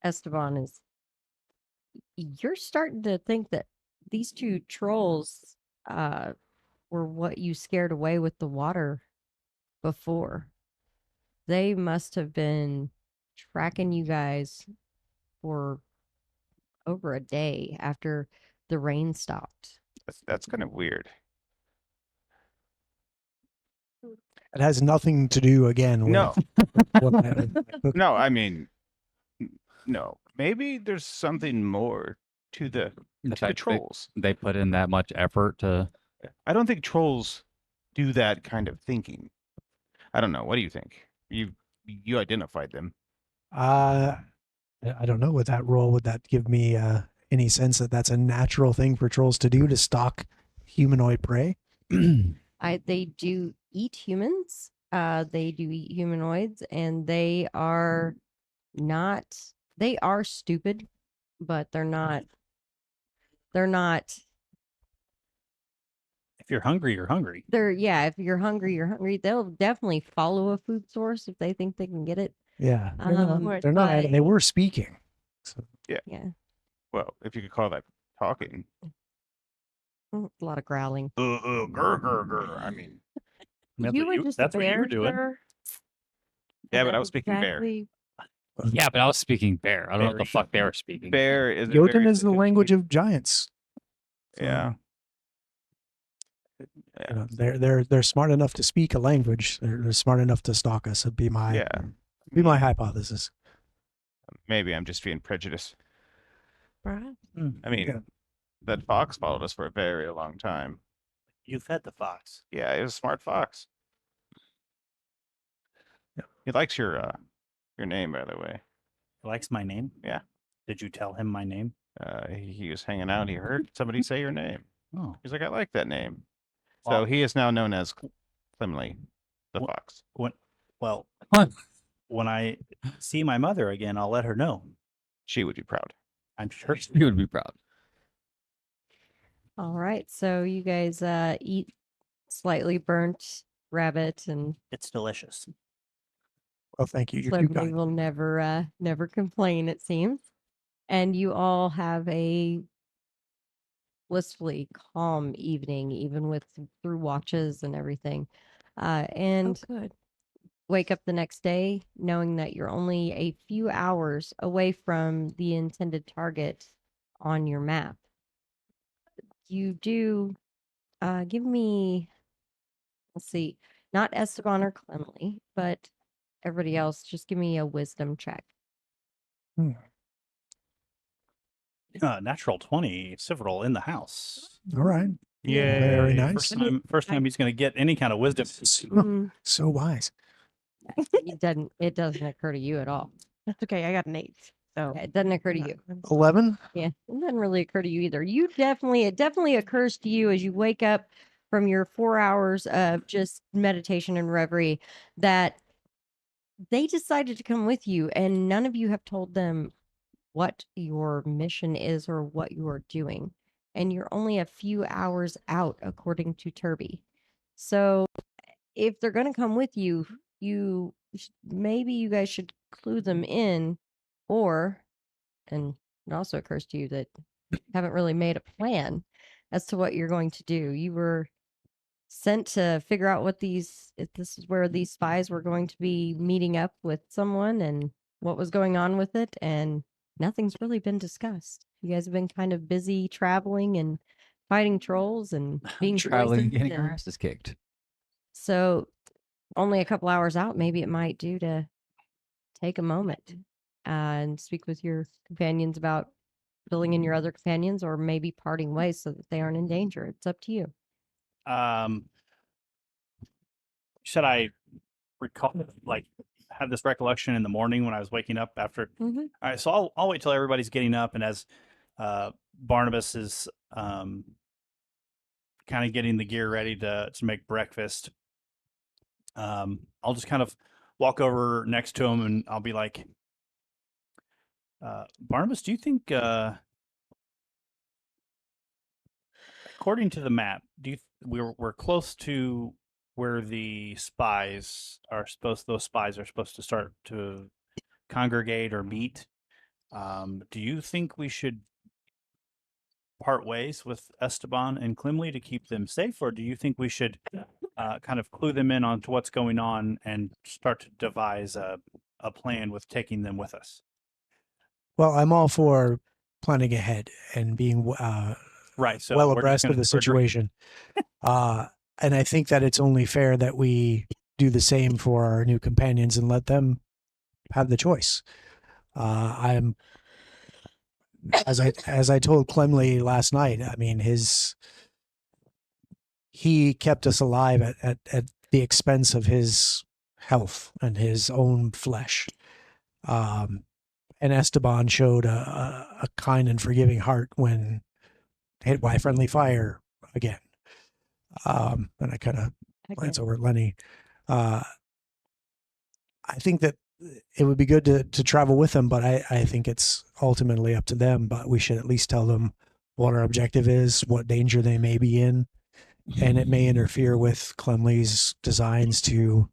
Speaker 1: Esteban, is you're starting to think that these two trolls were what you scared away with the water before. They must have been tracking you guys for over a day after the rain stopped.
Speaker 4: That's kind of weird.
Speaker 6: It has nothing to do again with
Speaker 4: No,
Speaker 6: what I
Speaker 4: no. I mean, no. Maybe there's something more to the
Speaker 2: fact
Speaker 4: trolls.
Speaker 2: They put in that much effort to.
Speaker 4: I don't think trolls do that kind of thinking. I don't know. What do you think? You identified them.
Speaker 6: I don't know. With that role, would that give me any sense that that's a natural thing for trolls to do, to stalk humanoid prey?
Speaker 1: They do eat humans. They do eat humanoids, and they are not. They are stupid, but they're not. They're not.
Speaker 7: If you're hungry, you're hungry.
Speaker 1: They're yeah. If you're hungry, you're hungry. They'll definitely follow a food source if they think they can get it.
Speaker 6: Yeah,
Speaker 1: But-
Speaker 6: they're not. And they were speaking. So,
Speaker 1: Yeah,
Speaker 4: Well, if you could call that talking.
Speaker 1: a lot of growling.
Speaker 4: Grr, grr, grr. I mean,
Speaker 7: That's
Speaker 5: You
Speaker 7: what
Speaker 5: were
Speaker 7: you-
Speaker 5: just
Speaker 7: that's
Speaker 5: a
Speaker 7: what you
Speaker 5: bear,
Speaker 7: were doing.
Speaker 5: sir?
Speaker 4: yeah, but I
Speaker 5: That's
Speaker 4: was speaking bear.
Speaker 5: exactly-
Speaker 2: Yeah, but I was speaking bear. I don't know what the fuck they were speaking.
Speaker 4: Bear is
Speaker 6: Jotun is the language of giants. So,
Speaker 4: Yeah.
Speaker 6: you know, they're smart enough to speak a language. They're smart enough to stalk us. It'd be my hypothesis.
Speaker 4: Maybe I'm just being prejudiced.
Speaker 5: Right.
Speaker 4: I mean,
Speaker 6: Yeah.
Speaker 4: that fox followed us for a very long time.
Speaker 7: You fed the fox.
Speaker 4: Yeah, he was a smart fox.
Speaker 6: Yeah.
Speaker 4: He likes your name, by the way.
Speaker 7: He likes my name.
Speaker 4: Yeah.
Speaker 7: Did you tell him my name?
Speaker 4: He was hanging out. He heard somebody say your name.
Speaker 7: Oh,
Speaker 4: He's like, I like that name. So
Speaker 7: Well-
Speaker 4: he is now known as Clemley the
Speaker 7: Wha-
Speaker 4: fox.
Speaker 7: well,
Speaker 2: What?
Speaker 7: when I see my mother again, I'll let her know.
Speaker 4: She would be proud.
Speaker 7: I'm sure.
Speaker 2: You would be proud.
Speaker 1: All right, so you guys eat slightly burnt rabbit, and
Speaker 7: It's delicious.
Speaker 6: Well, thank you. You're too
Speaker 1: Clemley
Speaker 6: kind.
Speaker 1: will never complain, it seems. And you all have a blissfully calm evening, even with through watches and everything. And
Speaker 5: Oh, good.
Speaker 1: wake up the next day knowing that you're only a few hours away from the intended target on your map. You do give me, let's see, not Esteban or Clemley, but everybody else, just give me a wisdom check.
Speaker 7: Natural 20, Several in the house.
Speaker 6: All right.
Speaker 4: Yeah.
Speaker 6: Very nice.
Speaker 7: First time he's going to get any kind of wisdom.
Speaker 1: Mm,
Speaker 6: So wise.
Speaker 1: it doesn't occur to you at all.
Speaker 5: That's okay. I got an 8. So
Speaker 1: It doesn't occur to you.
Speaker 6: 11.
Speaker 1: Yeah, it doesn't really occur to you either. It definitely occurs to you as you wake up from your 4 hours of just meditation and reverie that they decided to come with you, and none of you have told them what your mission is or what you are doing. And you're only a few hours out, according to Turby. So if they're going to come with you, maybe you guys should clue them in, or, and it also occurs to you that you haven't really made a plan as to what you're going to do. You were sent to figure out if this is where these spies were going to be meeting up with someone and what was going on with it, and nothing's really been discussed. You guys have been kind of busy traveling and fighting trolls and being
Speaker 2: Traveling and
Speaker 1: poisoned,
Speaker 2: getting our
Speaker 1: and
Speaker 2: asses kicked.
Speaker 1: so only a couple hours out, maybe it might do to take a moment and speak with your companions about filling in your other companions, or maybe parting ways so that they aren't in danger. It's up to you.
Speaker 3: Should I recall, like, have this recollection in the morning when I was waking up after?
Speaker 1: Mhm.
Speaker 3: All right, so I'll wait till everybody's getting up, and as Barnabas is kind of getting the gear ready to make breakfast, I'll just kind of walk over next to him and I'll be like, Barnabas, do you think, according to the map, we're close to where the those spies are supposed to start to congregate or meet? Do you think we should part ways with Esteban and Climley to keep them safe, or do you think we should kind of clue them in on to what's going on and start to devise a plan with taking them with us?
Speaker 6: Well, I'm all for planning ahead and being
Speaker 3: Right. So
Speaker 6: well
Speaker 3: we're just
Speaker 6: abreast of
Speaker 3: gonna
Speaker 6: the
Speaker 3: agree.
Speaker 6: situation. And I think that it's only fair that we do the same for our new companions and let them have the choice. I'm as I told Clemley last night. I mean, he kept us alive at the expense of his health and his own flesh. And Esteban showed a kind and forgiving heart when hit by friendly fire again. And I kind of glance over at Lenny. I think that it would be good to travel with them, but I think it's ultimately up to them. But we should at least tell them what our objective is, what danger they may be in, and it may interfere with Clemley's designs to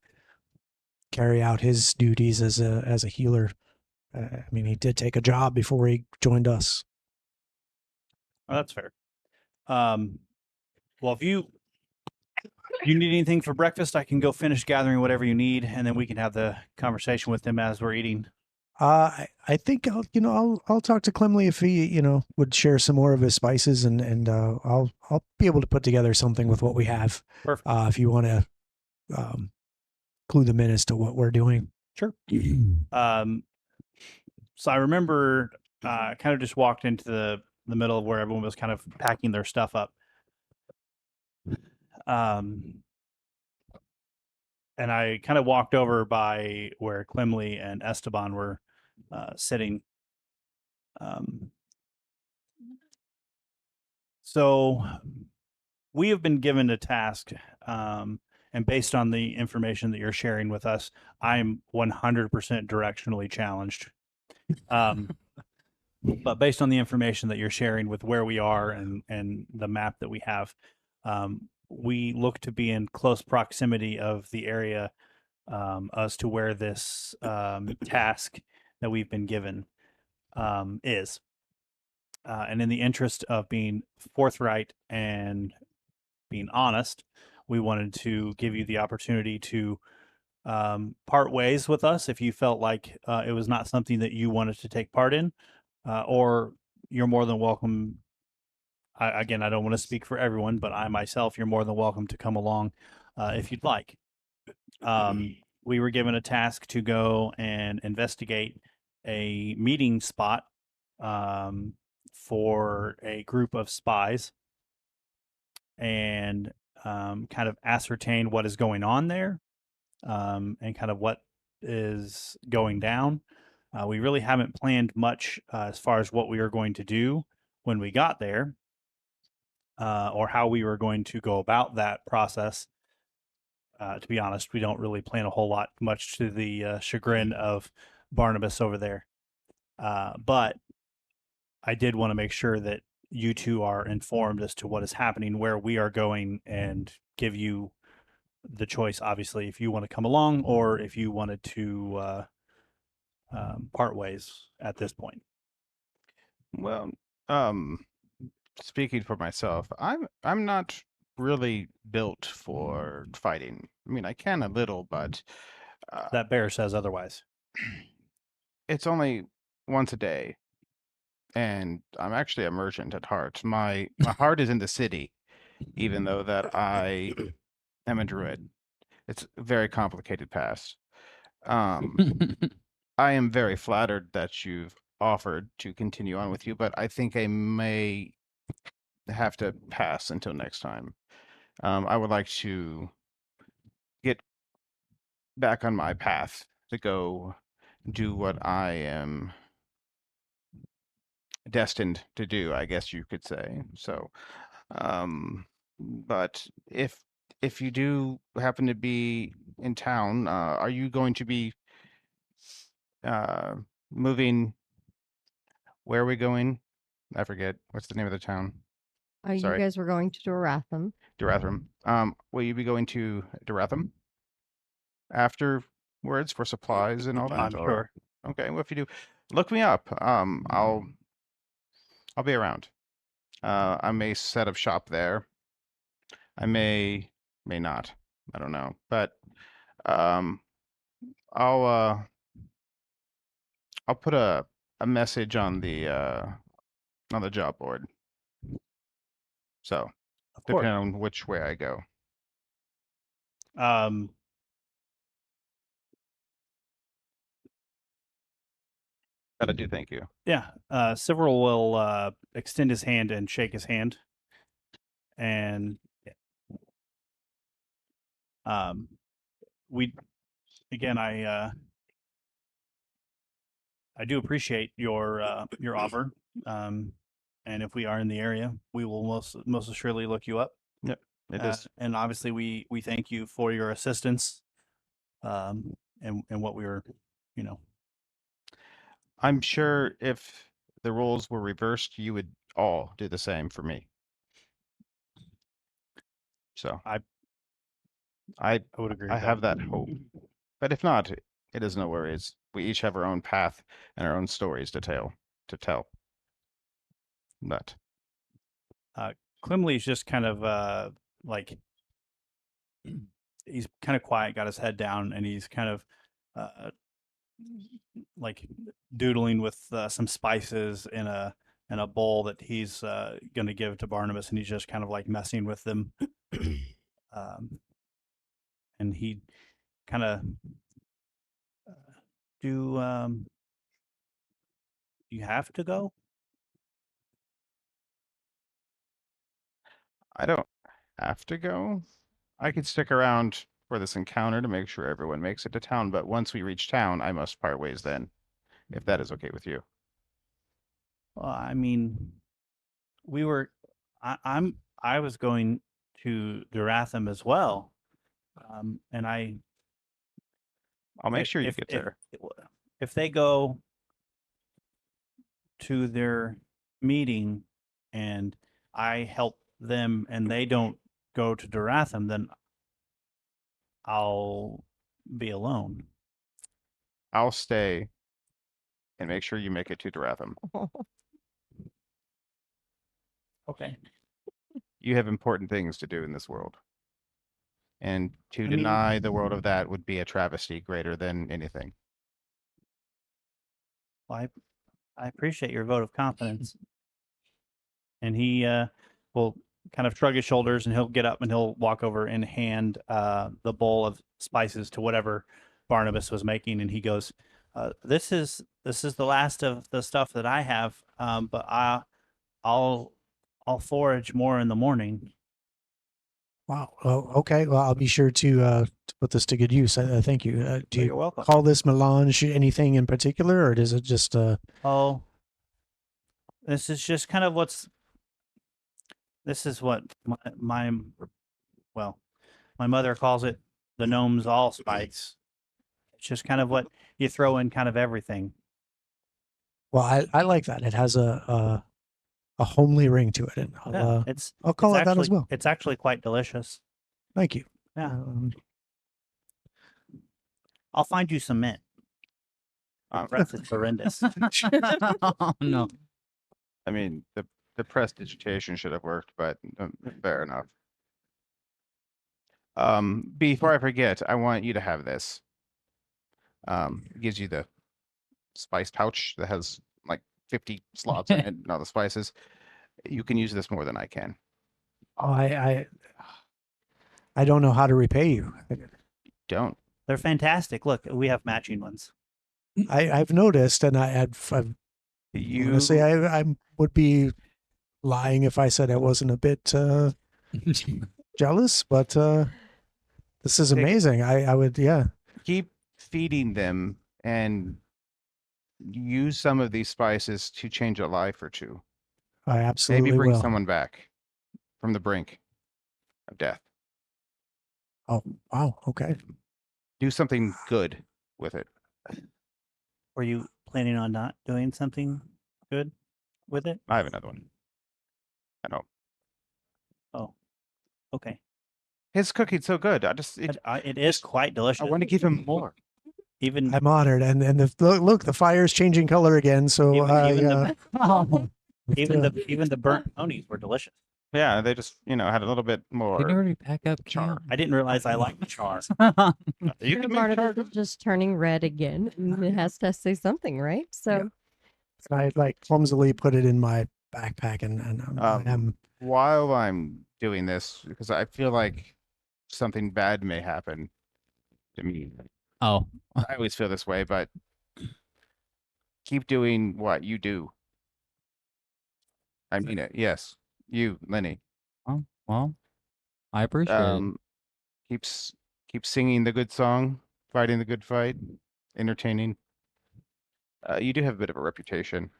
Speaker 6: carry out his duties as a healer. I mean, he did take a job before he joined us.
Speaker 3: Oh, that's fair. Well, if you need anything for breakfast, I can go finish gathering whatever you need, and then we can have the conversation with them as we're eating.
Speaker 6: I think I'll talk to Clemley if he would share some more of his spices, and I'll be able to put together something with what we have.
Speaker 3: Perfect.
Speaker 6: If you want to clue them in as to what we're doing.
Speaker 3: Sure. So I remember kind of just walked into the middle of where everyone was kind of packing their stuff up. And I kind of walked over by where Clemley and Esteban were sitting. So we have been given a task, and based on the information that you're sharing with us, I'm 100% directionally challenged. But based on the information that you're sharing with where we are and the map that we have, we look to be in close proximity of the area as to where this task that we've been given is. And in the interest of being forthright and being honest, we wanted to give you the opportunity to part ways with us if you felt like it was not something that you wanted to take part in, or you're more than welcome. Again, I don't want to speak for everyone, but I myself, you're more than welcome to come along if you'd like. We were given a task to go and investigate a meeting spot for a group of spies and kind of ascertain what is going on there and kind of what is going down. We really haven't planned much as far as what we are going to do when we got there or how we were going to go about that process. To be honest, we don't really plan a whole lot, much to the chagrin of Barnabas over there. But I did want to make sure that you two are informed as to what is happening, where we are going, and give you the choice, obviously, if you want to come along or if you wanted to part ways at this point.
Speaker 4: Well, speaking for myself, I'm not really built for fighting. I mean, I can a little, but
Speaker 3: That bear says otherwise.
Speaker 4: it's only once a day, and I'm actually a merchant at heart. My heart is in the city, even though that I am a druid. It's a very complicated past. Um, I am very flattered that you've offered to continue on with you, but I think I may have to pass until next time. I would like to get back on my path to go do what I am destined to do, I guess you could say. So, but if you do happen to be in town, are you going to be uh, moving? Where are we going? I forget. What's the name of the town?
Speaker 1: You
Speaker 4: Sorry.
Speaker 1: guys were going to Doratham.
Speaker 4: Doratham. Will you be going to Doratham afterwards for supplies and all that?
Speaker 3: I'm sure.
Speaker 4: Okay. Well, if you do, look me up. I'll be around. I may set up shop there. I may not. I don't know. But um, I'll put a message on the job board. So
Speaker 3: Of course.
Speaker 4: depending on which way I go.
Speaker 3: Um,
Speaker 4: But I do thank you.
Speaker 3: yeah. Several will extend his hand and shake his hand, and we again, I do appreciate your offer. And if we are in the area, we will most assuredly look you up.
Speaker 4: Yep, it is.
Speaker 3: And obviously, we thank you for your assistance. And what we were, you know,
Speaker 4: I'm sure if the roles were reversed, you would all do the same for me. So
Speaker 3: I would agree.
Speaker 4: I
Speaker 3: with
Speaker 4: have that hope. But if not, it is no worries. We each have our own path and our own stories to tell. But
Speaker 3: Quimley's just kind of like he's kind of quiet, got his head down, and he's kind of like doodling with some spices in a bowl that he's going to give to Barnabas, and he's just kind of like messing with them. And he kind of do you have to go?
Speaker 4: I don't have to go. I could stick around for this encounter to make sure everyone makes it to town, but once we reach town, I must part ways then, if that is okay with you.
Speaker 3: Well, I mean, we were I was going to Doratham as well. And
Speaker 4: I'll make sure you get there.
Speaker 3: If they go to their meeting and I help them and they don't go to Doratham, then I'll be alone.
Speaker 4: I'll stay and make sure you make it to Doratham.
Speaker 3: Okay.
Speaker 4: You have important things to do in this world. And to
Speaker 3: I mean-
Speaker 4: deny the world of that would be a travesty greater than anything.
Speaker 3: Well, I appreciate your vote of confidence. And he will kind of shrug his shoulders and he'll get up and he'll walk over and hand the bowl of spices to whatever Barnabas was making. And he goes, this is the last of the stuff that I have, but I'll forage more in the morning.
Speaker 6: Wow. Oh, okay. Well, I'll be sure to put this to good use. Thank you. Do
Speaker 3: You're
Speaker 6: you
Speaker 3: welcome.
Speaker 6: call this melange anything in particular, or is it just
Speaker 3: Oh, this is just kind of this is what my mother calls it the gnome's allspice. It's just kind of what you throw in kind of everything.
Speaker 6: Well, I like that. It has a homely ring to it, and I'll call it that as well.
Speaker 3: It's actually quite delicious.
Speaker 6: Thank you.
Speaker 3: Yeah. I'll find you some mint. The rest is horrendous.
Speaker 2: Oh, no.
Speaker 4: I mean, the prestidigitation should have worked, but fair enough. Before I forget, I want you to have this. It gives you the spice pouch that has like 50 slots in it and all the spices. You can use this more than I can.
Speaker 6: Oh, I don't know how to repay you.
Speaker 4: Don't.
Speaker 3: They're fantastic. Look, we have matching ones.
Speaker 6: I've noticed, and I've honestly, I would be lying if I said I wasn't a bit jealous, but this is amazing. I would, yeah.
Speaker 4: Keep feeding them and use some of these spices to change a life or two.
Speaker 6: I
Speaker 4: Maybe
Speaker 6: absolutely
Speaker 4: bring
Speaker 6: will.
Speaker 4: someone back from the brink of death.
Speaker 6: Oh, wow. Okay.
Speaker 4: Do something good with it.
Speaker 7: Were you planning on not doing something good with it?
Speaker 4: I have another one. I don't.
Speaker 7: Oh, okay.
Speaker 4: His cooking's so good.
Speaker 7: But it is quite delicious.
Speaker 4: I want to give him more.
Speaker 7: Even
Speaker 6: I'm honored. And look, the fire's changing color again. So
Speaker 7: even the burnt ponies were delicious.
Speaker 4: Yeah, they just had a little bit
Speaker 2: Can you
Speaker 4: more
Speaker 2: already pack up
Speaker 4: char.
Speaker 2: camp?
Speaker 7: I didn't realize I liked char.
Speaker 4: You can
Speaker 1: Part
Speaker 4: make
Speaker 1: of
Speaker 4: char.
Speaker 1: it is just turning red again. And it has to say something, right? So
Speaker 6: I like clumsily put it in my backpack and I am
Speaker 4: While I'm doing this, because I feel like something bad may happen to me.
Speaker 2: Oh,
Speaker 4: I always feel this way, but keep doing what you do. I mean it. Yes, you, Lenny.
Speaker 2: well, I appreciate it.
Speaker 4: Keeps keep singing the good song, fighting the good fight, entertaining. You do have a bit of a reputation.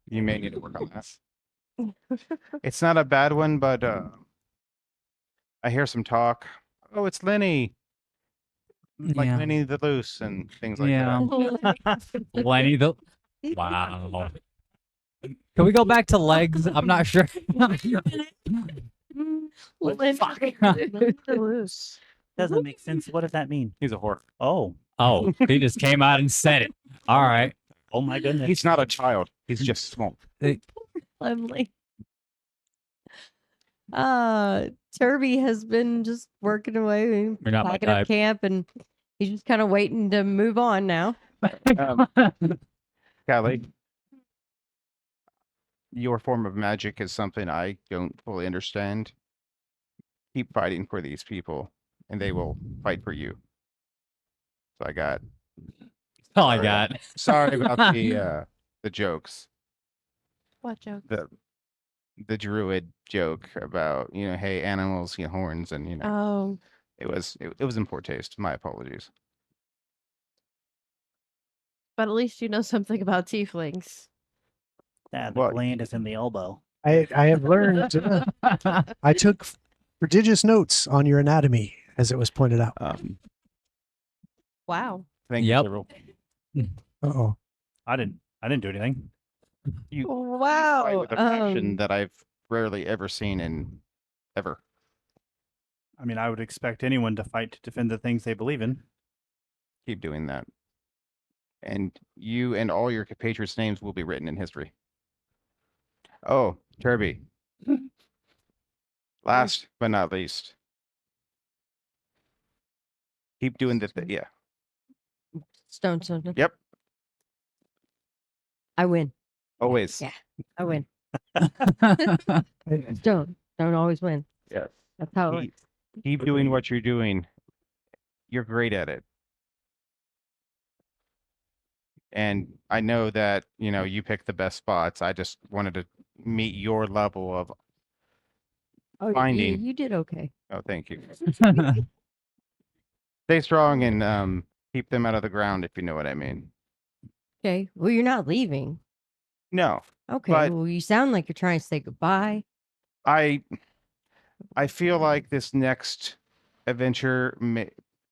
Speaker 4: You may need to work on that. It's not a bad one, but I hear some talk. Oh, it's Lenny. Like
Speaker 2: Yeah.
Speaker 4: Lenny the Loose and things like
Speaker 2: Yeah.
Speaker 4: that.
Speaker 2: Lenny the. Wow. Can we go back to legs? I'm not sure.
Speaker 5: Loose.
Speaker 7: Doesn't make sense. What does that mean?
Speaker 4: He's a whore.
Speaker 7: Oh,
Speaker 2: Oh, he just came out and said it. All right.
Speaker 7: oh my goodness.
Speaker 4: He's not a child. He's just small.
Speaker 1: lovely. Turby has been just working away and
Speaker 2: You're not my
Speaker 1: packing up
Speaker 2: type.
Speaker 1: camp, and he's just kind of waiting to move on now.
Speaker 4: Callie, your form of magic is something I don't fully understand. Keep fighting for these people, and they will fight for you. So I got.
Speaker 2: All I
Speaker 4: Sorry,
Speaker 2: got.
Speaker 4: Sorry about the jokes.
Speaker 5: What joke?
Speaker 4: The druid joke about hey, animals get horns, and
Speaker 5: Oh,
Speaker 4: it was in poor taste. My apologies.
Speaker 5: but at least you know something about tieflings.
Speaker 7: Yeah, the
Speaker 4: Well,
Speaker 7: gland is in the elbow.
Speaker 6: I have learned. I took prodigious notes on your anatomy, as it was pointed out.
Speaker 5: Wow.
Speaker 4: Thank
Speaker 2: Yep.
Speaker 4: you, several.
Speaker 6: Oh,
Speaker 7: I didn't do anything.
Speaker 4: You fight
Speaker 1: Wow.
Speaker 4: with a passion that I've rarely ever seen in ever.
Speaker 3: I mean, I would expect anyone to fight to defend the things they believe in.
Speaker 4: Keep doing that. And you and all your compatriots' names will be written in history. Oh, Turby. Last but not least. Keep doing the yeah.
Speaker 1: Stone.
Speaker 4: Yep.
Speaker 1: I win.
Speaker 4: Always.
Speaker 1: Yeah. I win. Don't always win.
Speaker 4: Yes.
Speaker 1: That's how it
Speaker 4: Keep,
Speaker 1: works.
Speaker 4: keep doing what you're doing. You're great at it. And I know that, you pick the best spots. I just wanted to meet your level of
Speaker 1: Oh,
Speaker 4: finding.
Speaker 1: you did okay.
Speaker 4: Oh, thank you. Stay strong and keep them out of the ground, if you know what I mean.
Speaker 1: Okay. Well, you're not leaving.
Speaker 4: No,
Speaker 1: Okay.
Speaker 4: But-
Speaker 1: well, you sound like you're trying to say goodbye.
Speaker 4: I feel like this next adventure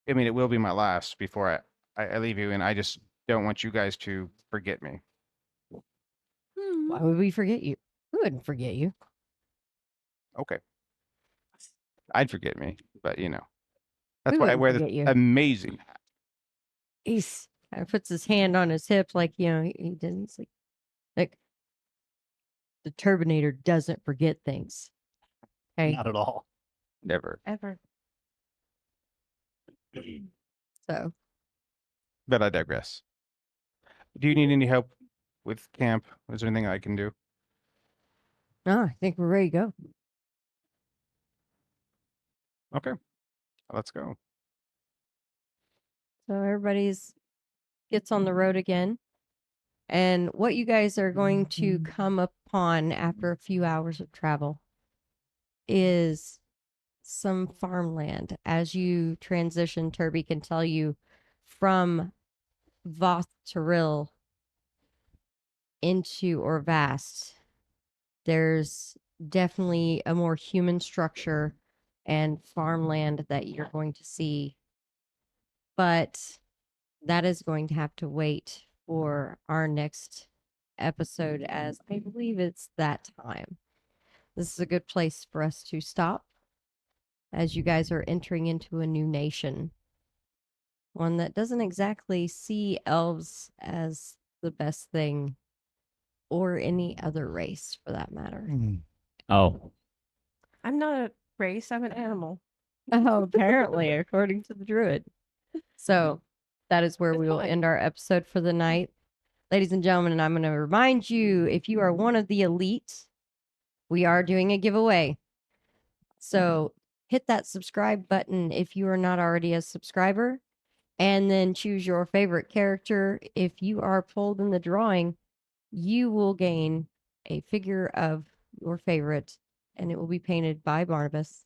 Speaker 4: it will be my last before I leave you, and I just don't want you guys to forget me.
Speaker 1: Why would we forget you? We wouldn't forget you.
Speaker 4: Okay. I'd forget me, but that's
Speaker 1: We
Speaker 4: why I
Speaker 1: wouldn't
Speaker 4: wear
Speaker 1: forget
Speaker 4: this
Speaker 1: you.
Speaker 4: amazing hat.
Speaker 1: He's kind of puts his hand on his hip, like he didn't. It's like the Turbinator doesn't forget things. Okay.
Speaker 7: Not at all.
Speaker 4: Never.
Speaker 5: Ever.
Speaker 1: So
Speaker 4: But I digress. Do you need any help with camp? Is there anything I can do?
Speaker 1: no, I think we're ready to go.
Speaker 4: Okay. Let's go.
Speaker 1: So everybody's gets on the road again. And what you guys are going to come upon after a few hours of travel is some farmland. As you transition, Turby can tell you from Voth Teril, into Orvast, there's definitely a more human structure and farmland that you're going to see. But that is going to have to wait for our next episode, as I believe it's that time. This is a good place for us to stop as you guys are entering into a new nation. One that doesn't exactly see elves as the best thing, or any other race for that matter.
Speaker 2: Oh,
Speaker 5: I'm not a race, I'm an animal.
Speaker 1: Oh, apparently, according to the druid. So that is where
Speaker 5: It's
Speaker 1: we will
Speaker 5: fine.
Speaker 1: end our episode for the night. Ladies and gentlemen, and I'm going to remind you, if you are one of the elite, we are doing a giveaway. So hit that subscribe button if you are not already a subscriber, and then choose your favorite character. If you are pulled in the drawing, you will gain a figure of your favorite, and it will be painted by Barnabas.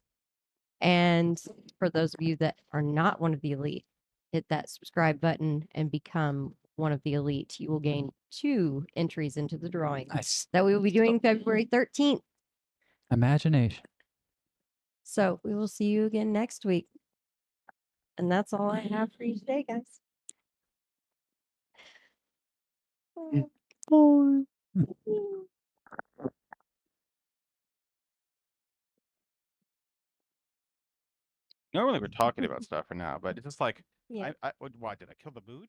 Speaker 1: And for those of you that are not one of the elite, hit that subscribe button and become one of the elite. You will gain 2 entries into the drawing
Speaker 2: nice
Speaker 1: that we will be doing February 13th.
Speaker 2: imagination.
Speaker 1: So we will see you again next week. And that's all I have for you today, guys.
Speaker 4: Normally we're talking about stuff for now, but it's just like,
Speaker 1: Yeah.
Speaker 4: why did I kill the mood?